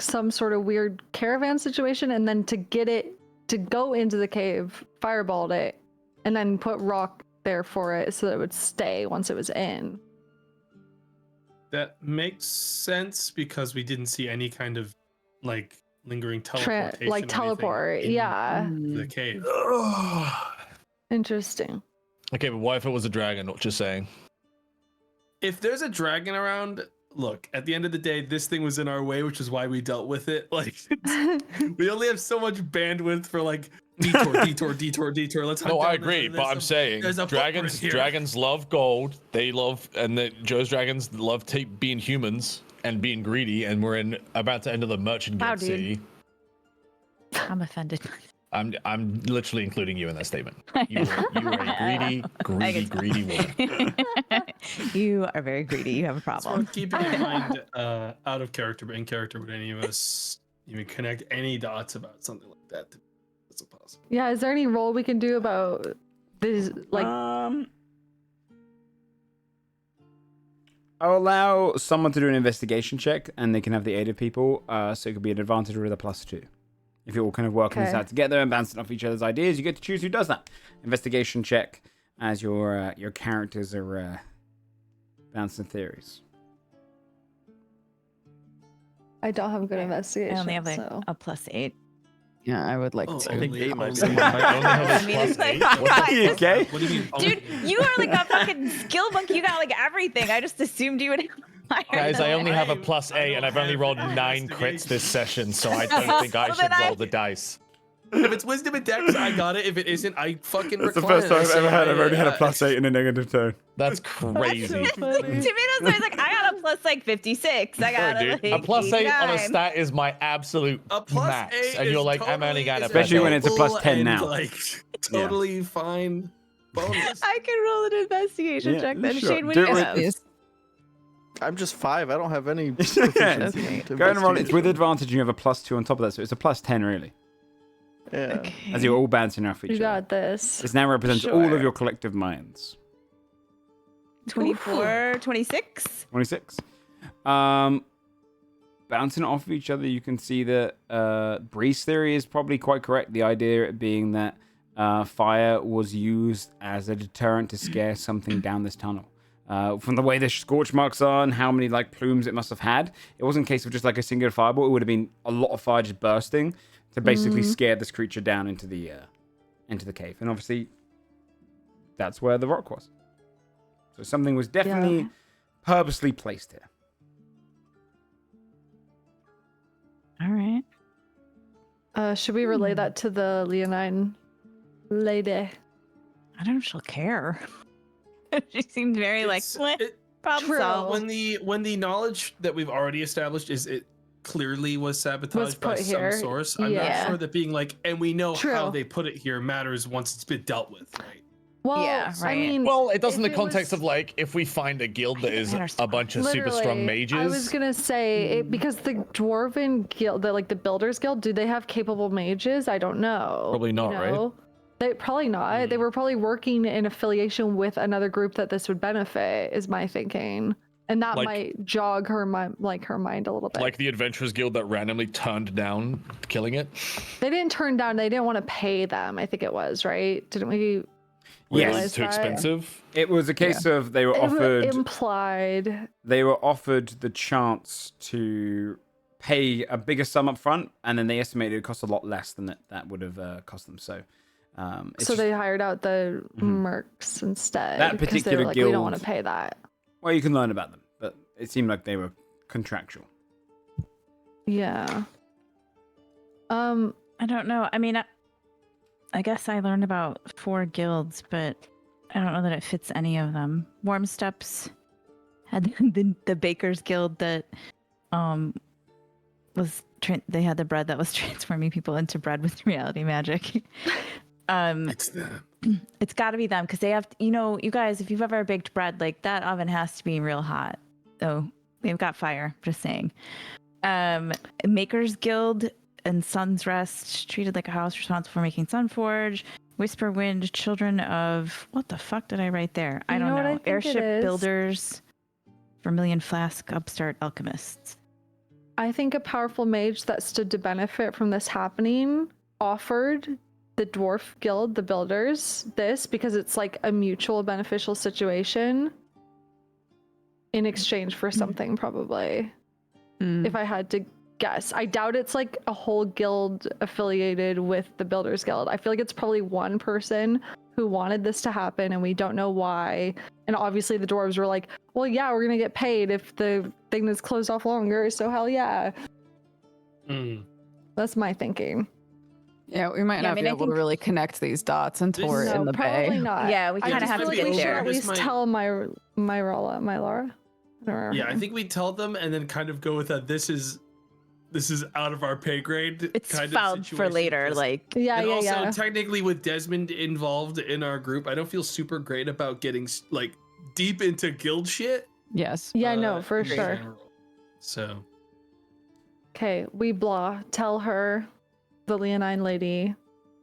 some sort of weird caravan situation, and then to get it to go into the cave, fireballed it, and then put rock there for it so that it would stay once it was in. That makes sense because we didn't see any kind of lingering teleportation. Teleport, yeah. The cave. Interesting. Okay, but what if it was a dragon? Just saying. If there's a dragon around, look, at the end of the day, this thing was in our way, which is why we dealt with it. We only have so much bandwidth for detour. Let's hunt No, I down agree, this. but I'm saying dragons love gold. They love, and Joe's dragons love being humans and being greedy. And we're about to enter the merchant guild city. I'm offended. I'm literally including you in that statement. You are a greedy woman. You are very greedy. You have a problem. So keeping in mind, out of character, but in character, would any of us even connect any dots about something like that? That's impossible. Yeah, is there any role we can do about this? I'll allow someone to do an investigation check, and they can have the aid of people, so it could be an advantage with a +2. If you're all kind of working this out together and bouncing off each other's ideas, you get to choose who does that. Investigation check as your characters are bouncing theories. I don't have good investigation. I only have like so. a +8. Yeah, I would like Oh, to. I think only- 8 might only- be. I only have a I mean, it's plus like, 8. What the You okay? What do you mean? dude, you are like a fucking skill monkey. You got like everything. I just assumed you would have higher Guys, than I only that. have a plus I 8, and don't I've only have rolled any 9 crits this investigation. session, so I don't think I Well, should then roll the dice. If it's wisdom and dex, I got it. If it isn't, I fucking That's the recline first it. time I I've say, ever had. I've I- already had a +8 in a negative tone. That's crazy. To be honest, I was like, I got a plus like 56. I got Dude, like a plus 8 on a 89. stat is my absolute A plus max, 8 and you're is like, I'm only totally- gonna is Especially when it's a available +10 and, now. Like totally fine bonus. I can roll an investigation Yeah, check then. sure. Shane, what Do do you it. have? Yes. I'm just 5. I don't have any Yeah, proficiency. okay. to Go and roll it. It's investigation. with advantage, and you have a +2 on top of that, so it's a +10 really. Yeah. As you're all bouncing off each You other. got this. This now represents all Sure. of your collective minds. 24, 26. 26. Bouncing off of each other, you can see that Bree's theory is probably quite correct. The idea being that fire was used as a deterrent to scare something down this tunnel. From the way the scorch marks are and how many like plumes it must have had, it wasn't a case of just like a singular fireball. It would have been a lot of fire just bursting to basically scare this creature down into the cave. And obviously, that's where the rock was. So something was definitely purposely placed here. All right. Should we relay that to the Leonine lady? I don't know if she'll care. She seemed very like, It's- "Meh, it- problem True. solved." when the knowledge that we've already established is it clearly was sabotaged by put some here. source. I'm Yeah. not sure that being like, and we know how True. they put it here matters once it's been dealt with, right? Well, Yeah, I right. mean, Well, it does in if the it context was- of like, if we find a guild that is a bunch of super strong literally, mages. I was gonna say because the Dwarven Guild, the Builders Guild, do they have capable mages? I don't know. Probably not, right? They probably not. They were probably working in affiliation with another group that this would benefit. Is my thinking, and that Like- might jog her mind a little bit. Like the Adventurers Guild that randomly turned down killing it. They didn't turn down. They didn't want to pay them. I think it was right. Didn't we? Yes. It realize was too that? expensive. It was a case of they were It was offered implied. they were offered the chance to pay a bigger sum up front, and then they estimated it would cost a lot less than that would have cost them. So, it's So just- they hired out the mercs instead. That 'cause they particular were like, we don't want guild- to pay that. well, you can learn about them, but it seemed like they were contractual. Yeah. I don't know. I mean, I guess I learned about 4 guilds, but I don't know that it fits any of them. Warm Steps had the Bakers Guild that they had the bread that was transforming people into bread with reality magic. It's the It's got to be them because they have, you guys, if you've ever baked bread, like that oven has to be real hot. So they've got fire, just saying. Makers Guild and Sun's Rest, treated like a house responsible for making Sunforged. Whisper Wind, Children of, what the fuck did I write there? I You don't know what I know. think it Airship is? Builders, Vermilion Flask, Upstart Alchemists. I think a powerful mage that stood to benefit from this happening offered the Dwarf Guild, the Builders, this because it's like a mutual beneficial situation in exchange for something, probably. If I had to guess, I doubt it's like a whole guild affiliated with the Builders Guild. I feel like it's probably one person who wanted this to happen and we don't know why. And obviously the dwarves were like, well, yeah, we're gonna get paid if the thing is closed off longer, so hell yeah. That's my thinking. Yeah, we might Yeah, I not mean, be I able to think- really connect these dots until we're No, in the probably bay. not. Yeah, we I kind of just have feel to like get we should there. at This least might- tell Mylara. I don't remember. Yeah, I think we tell them and then kind of go with that. This is out of our pay grade. It's kind of filed for situation, later, 'cause- like. Yeah, and yeah, also, yeah. technically, with Desmond involved in our group, I don't feel super great about getting like deep into guild shit. Yes. Yeah, no, for in sure. general. So Okay, we tell her, the Leonine lady,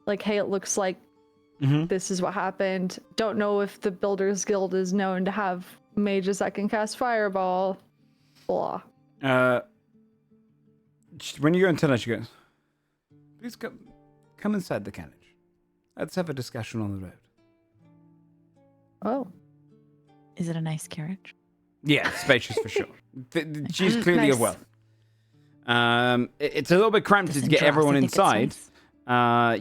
like, hey, it looks like this is what happened. Don't know if the Builders Guild is known to have mages that can cast Fireball. Blah. When you go and tell her, she goes, Please come inside the carriage. Let's have a discussion on the road. Oh. Is it a nice carriage? Yeah, spacious for sure. She's clearly of wealth. It's a little bit cramped to get everyone inside. No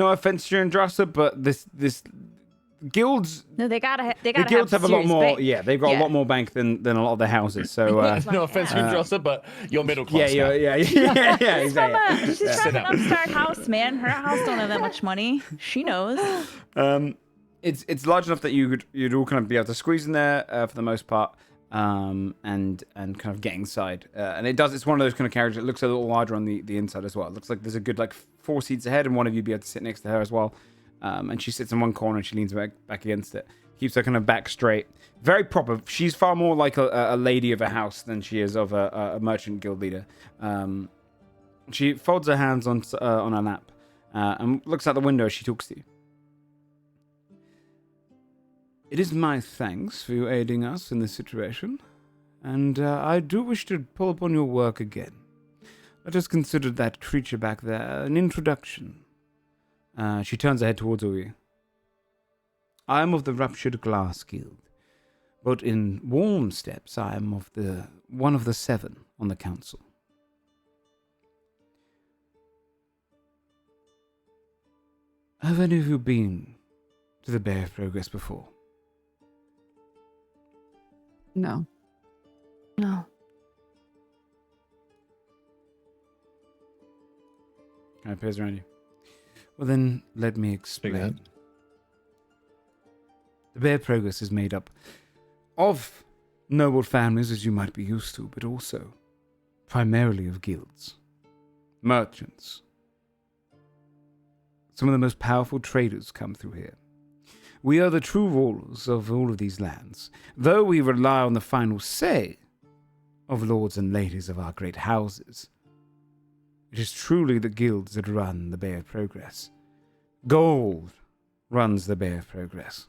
offense to Andrasa, but this guilds. No, they gotta. The guilds have a lot more. Bank. Yeah, they've got a lot more bank than a lot of the houses. So no offense to Andrasa, but you're middle class. Yeah. Exactly. She's from an upstart house, man. Her house don't have that much money. She knows. It's large enough that you'd all kind of be able to squeeze in there for the most part, and kind of get inside. And it's one of those kind of carriages that looks a little larger on the inside as well. It looks like there's a good 4 seats ahead, and one of you be able to sit next to her as well. And she sits in one corner and she leans back against it, keeps her kind of back straight. Very proper. She's far more like a lady of a house than she is of a merchant guild leader. She folds her hands on her lap and looks out the window as she talks to you. It is my thanks for you aiding us in this situation, and I do wish to pull upon your work again. Let us consider that creature back there an introduction. She turns her head towards all you. I am of the Ruptured Glass Guild, but in Warm Steps I am of one of the 7 on the council. Have any of you been to the Bay of Progress before? No. No. Kind of appears around you. Well then, let me explain. The Bay of Progress is made up of noble families, as you might be used to, but also primarily of guilds, merchants. Some of the most powerful traders come through here. We are the true rulers of all of these lands, though we rely on the final say of lords and ladies of our great houses. It is truly the guilds that run the Bay of Progress. Gold runs the Bay of Progress.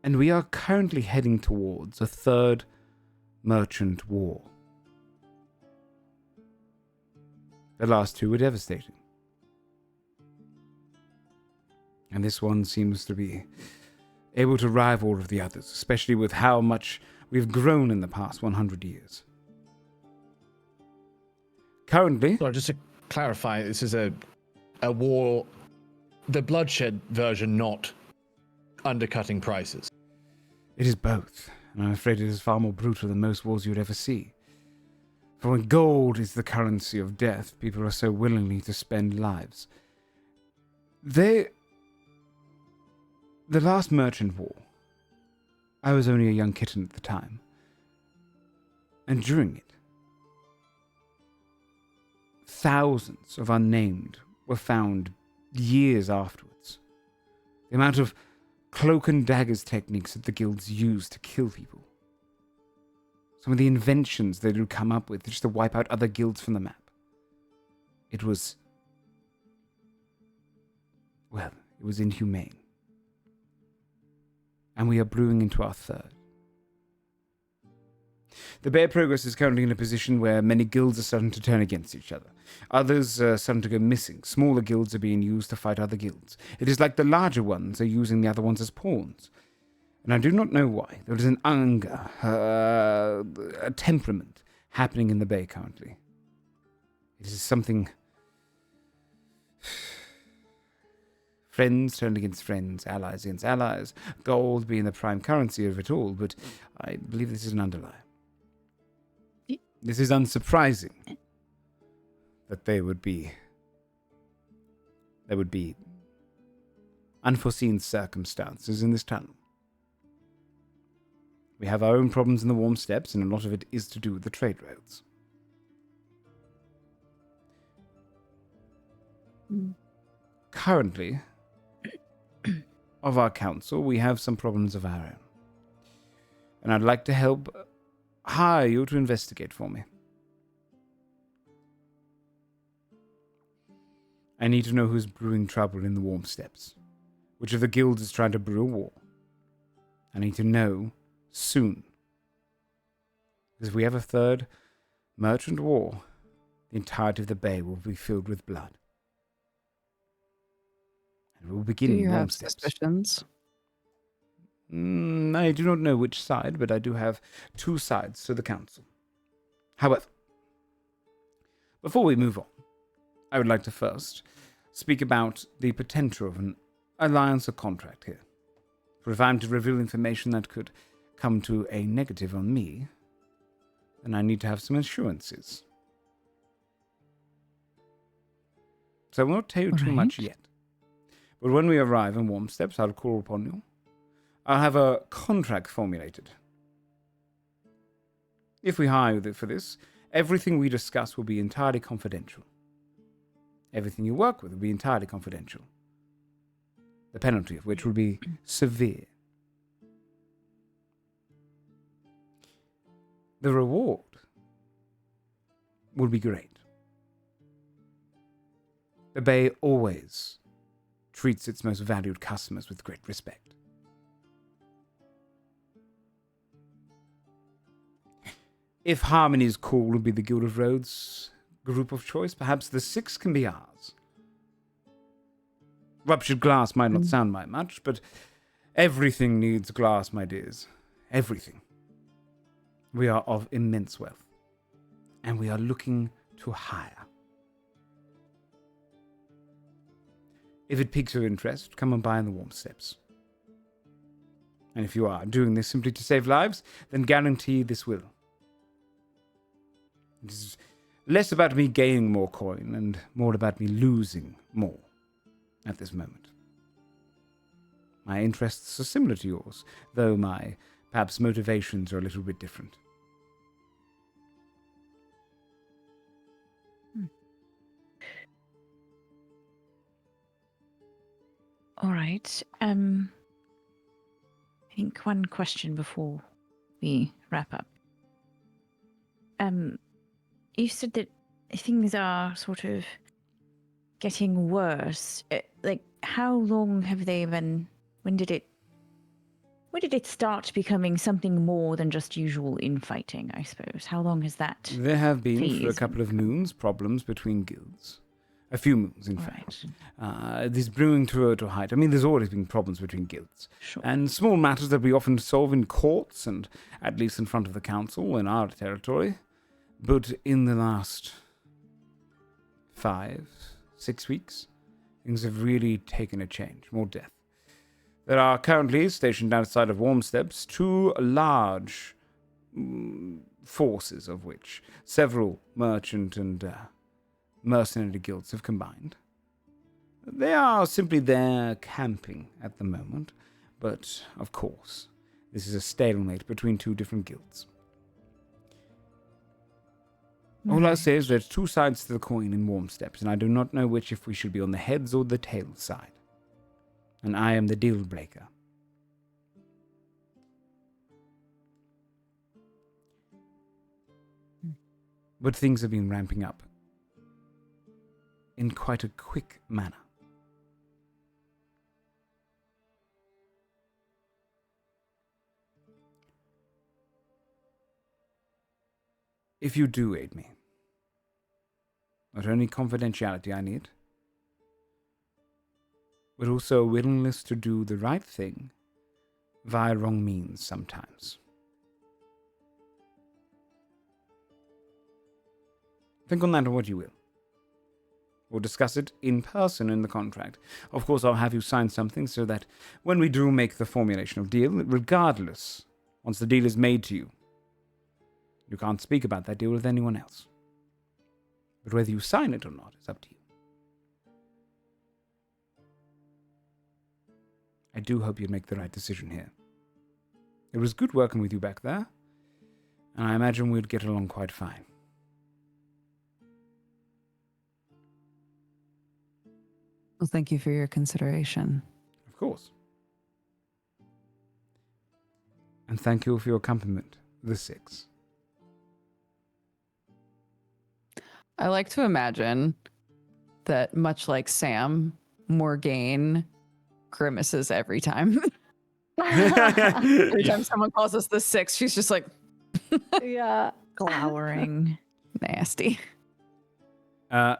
And we are currently heading towards a 3rd merchant war. The last 2 were devastating. And this one seems to be able to rival all of the others, especially with how much we've grown in the past 100 years. Currently... So just to clarify, this is a war, the bloodshed version, not undercutting prices. It is both, and I'm afraid it is far more brutal than most wars you would ever see. For when gold is the currency of death, people are so willingly to spend lives. The last merchant war, I was only a young kitten at the time. And during it, thousands of unnamed were found years afterwards. The amount of cloak and daggers techniques that the guilds used to kill people. Some of the inventions they would come up with just to wipe out other guilds from the map. It was inhumane. And we are brewing into our 3rd. The Bay of Progress is currently in a position where many guilds are starting to turn against each other. Others are starting to go missing. Smaller guilds are being used to fight other guilds. It is like the larger ones are using the other ones as pawns. And I do not know why. There is an anger, a temperament happening in the Bay currently. It is something... Friends turned against friends, allies against allies, gold being the prime currency of it all, but I believe this is an underlie. This is unsurprising that there would be unforeseen circumstances in this tunnel. We have our own problems in the Warm Steps, and a lot of it is to do with the trade roads. Currently, of our council, we have some problems of our own. And I'd like to hire you to investigate for me. I need to know who's brewing trouble in the Warm Steps. Which of the guilds is trying to brew a war. I need to know soon. Because if we have a 3rd Merchant war. The entirety of the bay will be filled with blood. And we will begin Do you in warm have steps. suspicions? I do not know which side, but I do have two sides to the council. However, before we move on, I would like to first speak about the potential of an alliance or contract here. For if I'm to reveal information that could come to a negative on me, then I need to have some assurances. So I won't tell you too much yet. But when we arrive in Warm Steps, I'll call upon you. I'll have a contract formulated. If we hire you for this, everything we discuss will be entirely confidential. Everything you work with will be entirely confidential. The penalty of which will be severe. The reward will be great. The Bay always treats its most valued customers with great respect. If Harmony's call will be the Guild of Rhodes group of choice, perhaps the Six can be ours. Ruptured glass might not sound like much, but everything needs glass, my dears. Everything. We are of immense wealth, and we are looking to hire. If it piques your interest, come and buy in the Warm Steps. And if you are doing this simply to save lives, then guarantee this will. It is less about me gaining more coin and more about me losing more at this moment. My interests are similar to yours, though my, perhaps, motivations are a little bit different. All right. I think one question before we wrap up. You said that things are sort of getting worse. Like, how long have they been? When did it start becoming something more than just usual infighting, I suppose? How long has that? There have been, for a couple of moons, problems between guilds. A few moons, in fact. This brewing to a height. I mean, there's always been problems between guilds. Sure. And small matters that we often solve in courts and at least in front of the council in our territory. But in the last 5-6 weeks, things have really taken a change. More death. There are currently stationed outside of Warm Steps 2 large forces, of which several merchant and mercenary guilds have combined. They are simply there camping at the moment, but of course, this is a stalemate between two different guilds. All I say is there's two sides to the coin in Warm Steps, and I do not know which if we should be on the heads or the tails side. And I am the deal breaker. But things have been ramping up in quite a quick manner. If you do aid me, not only confidentiality I need, but also a willingness to do the right thing via wrong means sometimes. Think on that or what you will. We'll discuss it in person in the contract. Of course, I'll have you sign something so that when we do make the formulation of deal, regardless, once the deal is made to you, you can't speak about that deal with anyone else. But whether you sign it or not is up to you. I do hope you make the right decision here. It was good working with you back there, and I imagine we'd get along quite fine. Well, thank you for your consideration. Of course. And thank you for your compliment, the Six. I like to imagine that, much like Sam, Morgaine grimaces every time. Every time someone calls us the Six, she's just like Yeah. Glowering. Nasty. And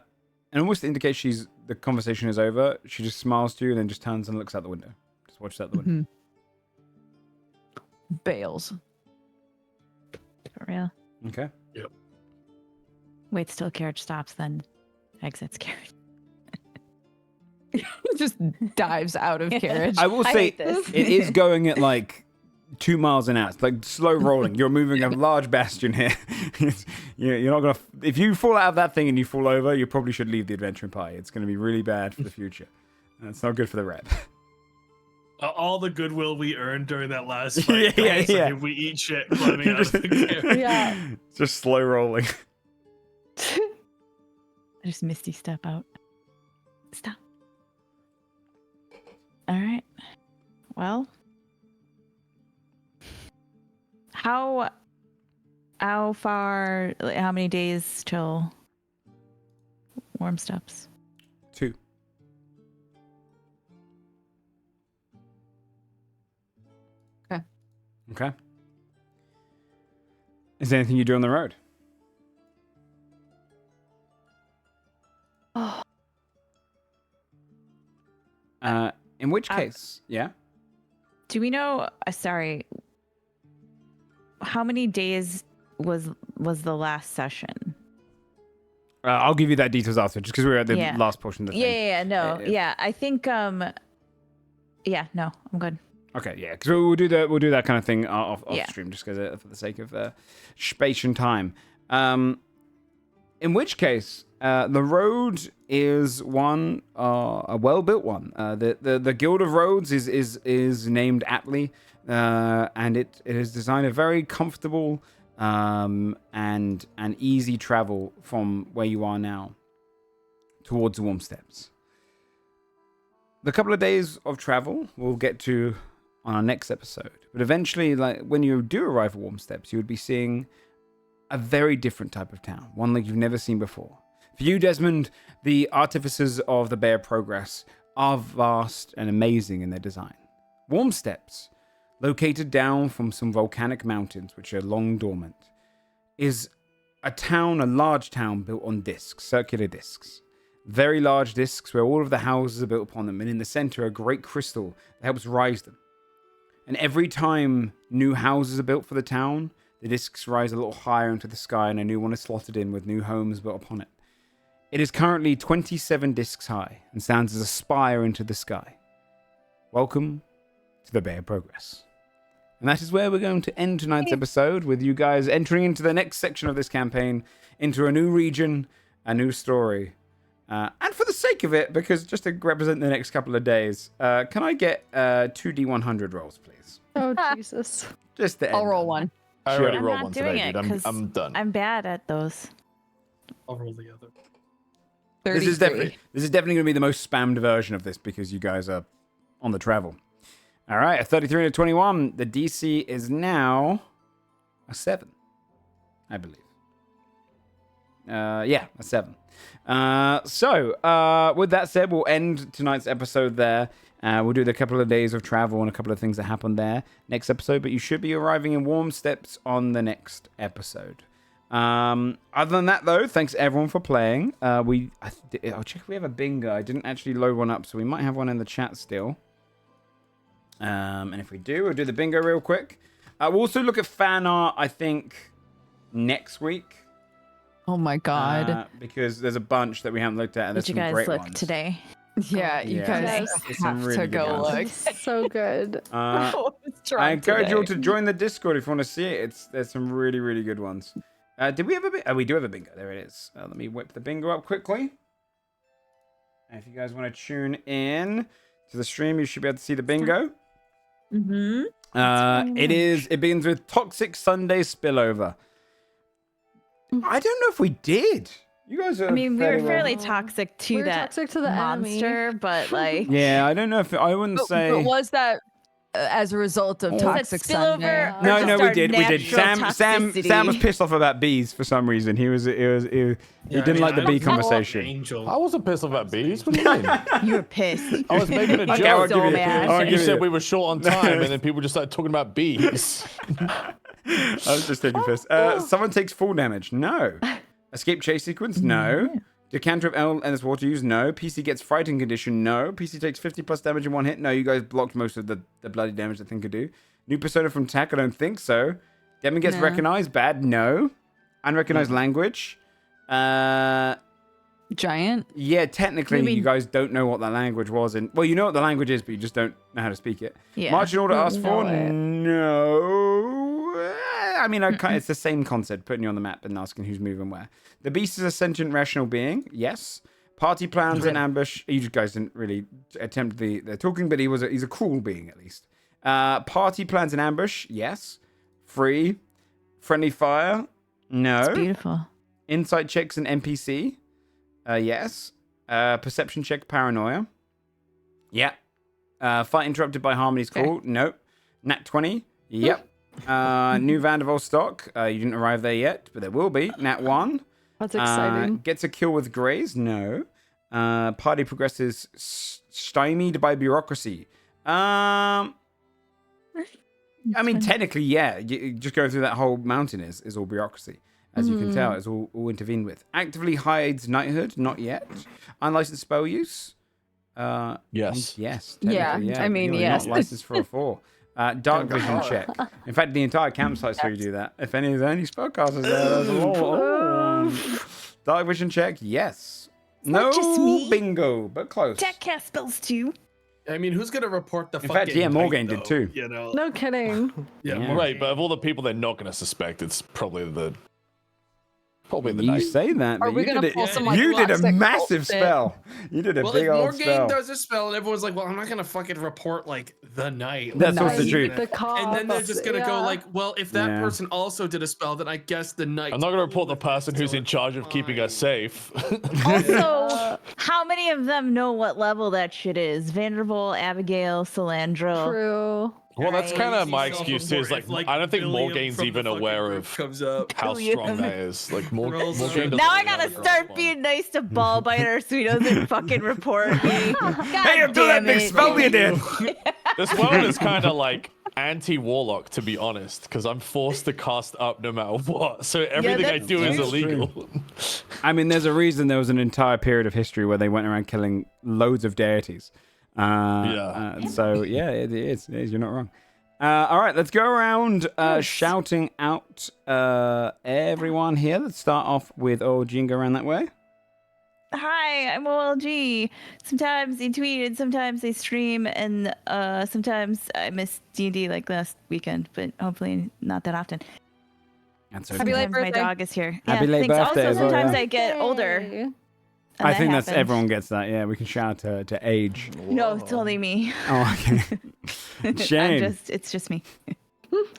almost indicates the conversation is over. She just smiles to you and then just turns and looks out the window. Just watches out the window. Bails. For real. Okay. Waits till carriage stops, then exits carriage. Just dives out of carriage. I will I say hate this. it is going at like 2 miles an hour. It's like slow rolling. You're moving a large bastion here. You're not gonna. If you fall out of that thing and you fall over, you probably should leave the adventuring party. It's going to be really bad for the future. And it's not good for the rep. All the goodwill we earned during that last fight. Yeah. If we eat shit climbing out of the carriage. Yeah. Just slow rolling. I just misty step out. Stop. All right. Well, how far? Like, how many days till warm steps? 2. Okay. Is there anything you do on the road? Oh, In which case, yeah. Do we know? Sorry. How many days was the last session? I'll give you that details after, just because we're at the last portion of the thing. Yeah. I think. Yeah. No, I'm good. Okay, yeah, because we'll do that kind of thing off Yeah. stream, just because for the sake of space and time. In which case, the road is one a well-built one. The Guild of Roads is named aptly, and it has designed a very comfortable and easy travel from where you are now towards Warm Steps. The couple of days of travel we'll get to on our next episode, but eventually, like when you do arrive at Warm Steps, you would be seeing a very different type of town, one like you've never seen before. For you, Desmond, the artificers of the Bay of Progress are vast and amazing in their design. Warm Steps, located down from some volcanic mountains which are long dormant, is a large town built on discs, circular discs. Very large discs where all of the houses are built upon them, and in the center a great crystal that helps rise them. And every time new houses are built for the town, the discs rise a little higher into the sky and a new one is slotted in with new homes built upon it. It is currently 27 discs high and stands as a spire into the sky. Welcome to the Bay of Progress. And that is where we're going to end tonight's episode, with you guys entering into the next section of this campaign, into a new region, a new story. And for the sake of it, because just to represent the next couple of days, can I get 2 D100 rolls, please? oh Jesus. Just to I'll end roll on. one. I already I'm rolled not one doing today, it dude. 'cause I'm done. I'm bad at those. I'll roll the other. 33. This is definitely going to be the most spammed version of this because you guys are on the travel. All right, a 33 and a 21. The DC is now a 7, I believe. Yeah, a 7. So, with that said, we'll end tonight's episode there. We'll do the couple of days of travel and a couple of things that happened there next episode, but you should be arriving in Warm Steps on the next episode. Other than that, though, thanks everyone for playing. I'll check if we have a bingo. I didn't actually load one up, so we might have one in the chat still. And if we do, we'll do the bingo real quick. We'll also look at fan art, I think, next week. Oh my god. Because there's a bunch that we haven't looked at, and there's Did you some guys great look ones. today? Yeah, you Yeah. guys There's some have really to good go ones. look. So good. I encourage you all to join the Discord if you want to see it. There's some really, really good ones. Did we have a bingo? Oh, we do have a bingo. There it is. Let me whip the bingo up quickly. And if you guys want to tune in to the stream, you should be able to see the bingo. Mm-hmm. It begins with Toxic Sunday Spillover. I don't know if we did. You guys are. I mean, we were fairly fairly well- toxic to We were that toxic to the enemy. monster, but like, Yeah, I don't know if I wouldn't say. But was that as a result of Was that Toxic spillover Sunday? or No, just no, we our did. We did. natural Sam toxicity? was pissed off about bees for some reason. He didn't like the bee conversation. Angel. I wasn't pissed off about bees. What do you mean? You were pissed. I was making a Okay, I'll joke. give you- I'll You give said you- we were short on time, and then people just started talking about bees. I was just taking piss. Someone takes full damage. No. Escape chase sequence? No. Decanter of endless water use? No. PC gets frightened condition? No. PC takes 50 plus damage in one hit? No, you guys blocked most of the bloody damage that thing could do. New persona from tech? I don't think so. Demon gets recognized? Bad? No. Unrecognized language? Giant? Yeah, technically, you guys don't know what that language was. Well, you know what the language is, but you just don't know how to speak it. Yeah. Marching order asked for? No. I mean, it's the same concept, putting you on the map and asking who's moving where. The beast is a sentient, rational being. Yes. Party plans and ambush. You guys didn't really attempt the talking, but he's a cruel being, at least. Party plans and ambush. Yes. Free. Friendly fire. No. It's beautiful. Insight checks and NPC. Yes. Perception check, paranoia. Yeah. Fight interrupted by Harmony's call. Nope. Nat 20. Yep. New Vanderbilt stock. You didn't arrive there yet, but there will be. Nat 1. That's exciting. Gets a kill with Grays. No. Party progresses stymied by bureaucracy. I mean, technically, yeah. You just go through that whole mountain is all bureaucracy. As you can tell, it's all intervened with. Actively hides knighthood, not yet. Unlicensed spell use. Yes. Yes. Yeah, I mean, You're yes. not licensed for a 4. Dark vision check. In fact, the entire campsite saw you do that. If any spellcasters there, dark vision check. Yes. No just me. bingo, but close. Jack cast spells too. I mean, who's gonna report the In fucking fact, yeah, night, Morgan did though? too. You know. No kidding. Yeah. Yeah. Morgan. Right, but of all the people they're not going to suspect, it's probably the You night. say that, but Are we you gonna did pull it. some, like, You did a plastic massive bullshit? spell. You did a Well, big if old Morgan spell. does a spell and everyone's like, well, I'm not gonna fucking report like the night. That's Like, also true. The And then they're cops, just gonna go yeah. like, well, if that Yeah. person also did a spell, then I guess the night. I'm not going to report the person who's in charge of keeping us safe. Also, how many of them know what level that shit is? Vanderbilt, Abigail, Solandro. True. Well, that's Right. kind of my Yourself excuse too. Is report like, if, I don't think William Morgane's from the even fucking aware group of comes up. how William. strong that is. Like Morgane Rolls doesn't Now I really gotta know start that being nice to Ballbiter so he doesn't fucking report me. God Hey, after that damn big it. spell you did. This world is kind of like anti-warlock, to be honest, because I'm forced to cast up no matter what. So everything I that's do is true. illegal. I mean, there's a reason there was an entire period of history where they went around killing loads of deities. So yeah, it is. You're not wrong. All right, let's go around shouting out everyone here. Let's start off with OLG and go around that way. Hi, I'm OLG. Sometimes they tweet and sometimes they stream, and sometimes I miss D&D like last weekend, but hopefully not that often. That's Happy late Sometimes my birthday. dog is here. Happy late thanks. birthday Also, as well, sometimes yeah. I get older. Yay. and I that think that's happens. everyone gets that. Yeah, we can shout to age. No, it's only me. Oh, okay. Shane. It's just me.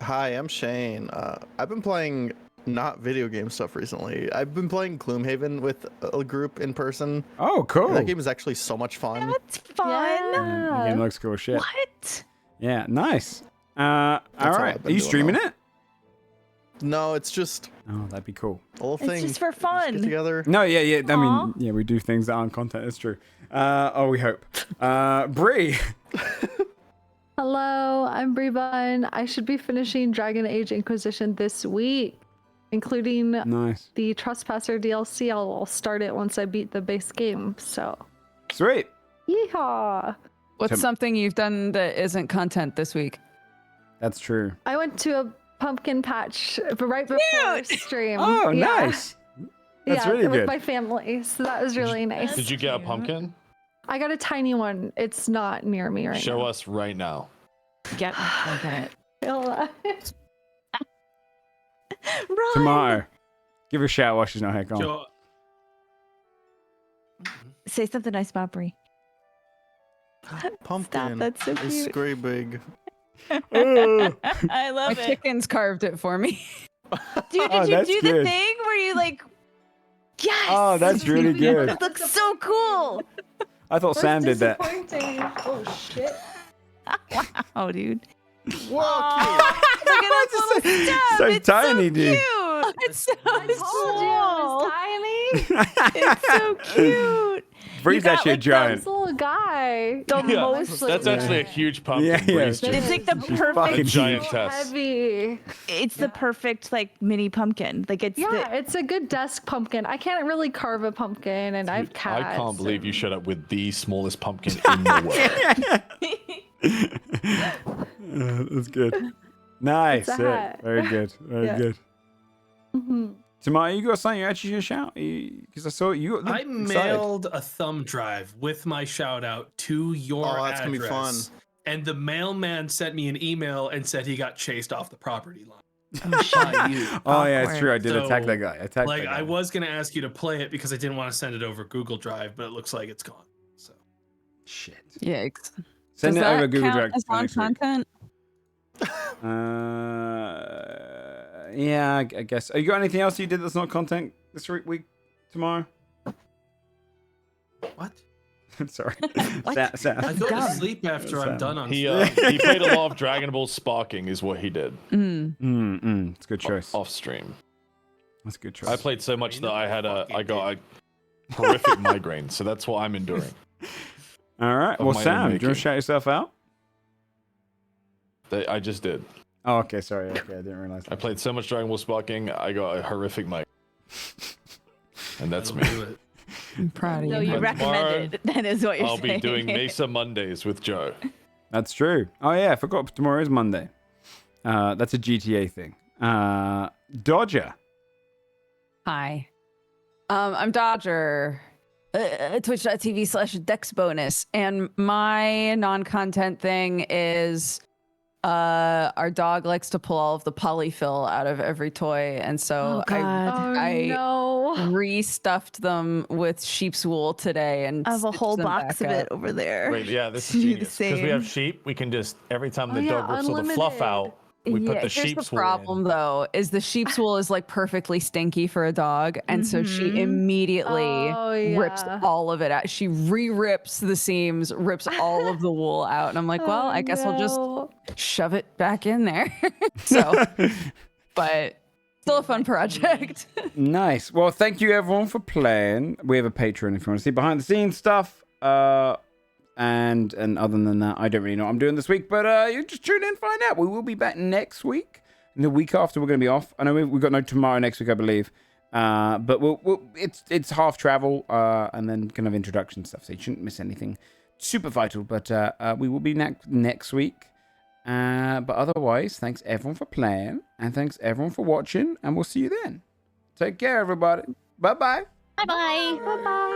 Hi, I'm Shane. I've been playing not video game stuff recently. I've been playing Gloomhaven with a group in person. Oh, cool. That game is actually so much fun. That's fun. The game looks cool as shit. What? Yeah, nice. All how right. I've Are been you doing, streaming though. it? No, it's just Oh, that'd be cool. a little It's thing. just for Get fun. together. No, yeah. I Aw. mean, yeah, we do things that aren't content. That's true. We hope. Bree. Hello, I'm Bree Bun. I should be finishing Dragon Age Inquisition this week, including Nice. the Trespasser DLC. I'll start it once I beat the base game. So, Sweet. yeehaw! What's something you've done that isn't content this week? That's true. I went to a pumpkin patch right before stream. Oh, Yeah. nice. That's really with good. my family, so that was really nice. Did you get a pumpkin? I got a tiny one. It's not near me right Show now. us right now. Get it. Run. Tomato. Give her a shout while she's not here. Go on. Joe, Say something nice about Bree. Pumpkin. That's so It's cute. great big. I love My it. chickens carved it for me. Dude, Oh, did you that's do good. the thing where you like? Yes. Oh, that's really good. It looks so cool. I thought Sam did that. Disappointing. Oh shit. Oh, dude. Whoa, Aw, look at this little stub. So It's tiny, so dude. Cute. It's so I told you it was tiny. It's so cute. Bree's got, actually a like, giant. This little guy. why. The Yeah, most. that's actually a huge pumpkin. Yeah, yeah. Bree's just It's like the fucking perfect. a giantess. Heavy. It's the perfect like mini pumpkin. Like it's Yeah, it's a good desk pumpkin. I can't really carve a pumpkin, and I have cats. I can't believe you showed up with the smallest pumpkin in the world. That's good. Nice. It's a Yeah, hat. very good. Very Yeah. good. Mm-hmm. Tamara, you got something you actually should shout? Because I saw you. I excited. mailed a thumb drive with my shout out to your Oh, that's address. gonna be fun. And the mailman sent me an email and said he got chased off the property line. Oh yeah, it's true. I did attack So, that guy. Like I was gonna ask you to play it because I didn't want to send it over Google Drive, but it looks like it's gone. So Shit. Yikes. Send Does it over that Google count Drive. as for next week. content? Yeah, I guess. You got anything else you did that's not content this week? Tomorrow? what? Sorry. What? Sam. I go to sleep after I'm done on. He played a lot of Dragon Ball Sparking, is what he did It's a good choice. off stream. That's a good choice. I played so much that I got a horrific migraine, so that's what I'm enduring. All right. of Well, my own Sam, do you want making. to shout yourself out? I just did. Oh, okay. Sorry. Okay, I didn't realize I that. played so much Dragon Ball Sparking, I got a horrific migraine. And that's me. That'll do it. I'm proud of No, you. you But tomorrow, recommend it. That is what you're I'll saying. be doing Mesa Mondays with Joe. That's true. Oh yeah, I forgot tomorrow is Monday. That's a GTA thing. Dodger. Hi. I'm Dodger. Twitch.tv/Dexbonus. And my non-content thing is our dog likes to pull all of the polyfill out of every toy. And so I no. restuffed them with sheep's wool today and I have a stitched whole them box of back it up. over there. Wait, yeah, this is Do the genius. Because we have same. sheep, we can just, every time the Oh, yeah, dog rips all the fluff unlimited. out, we put the here's sheep's the wool problem in. though, is the sheep's wool is like perfectly stinky for a dog, and so she immediately rips yeah. all of it out. She re-rips the seams, rips all of the wool out, and I'm like, well, I guess I'll just shove it back in there. So, but still a fun project. Nice. Well, thank you everyone for playing. We have a Patreon if you want to see behind the scenes stuff. And other than that, I don't really know what I'm doing this week, but you just tune in and find out. We will be back next week. And the week after, we're going to be off. I know we've got no tomorrow next week, I believe. But it's half travel and then kind of introduction stuff, so you shouldn't miss anything super vital. But we will be next week. But otherwise, thanks everyone for playing, and thanks everyone for watching, and we'll see you then. Take care, everybody. Bye-bye. Bye-bye. Bye-bye.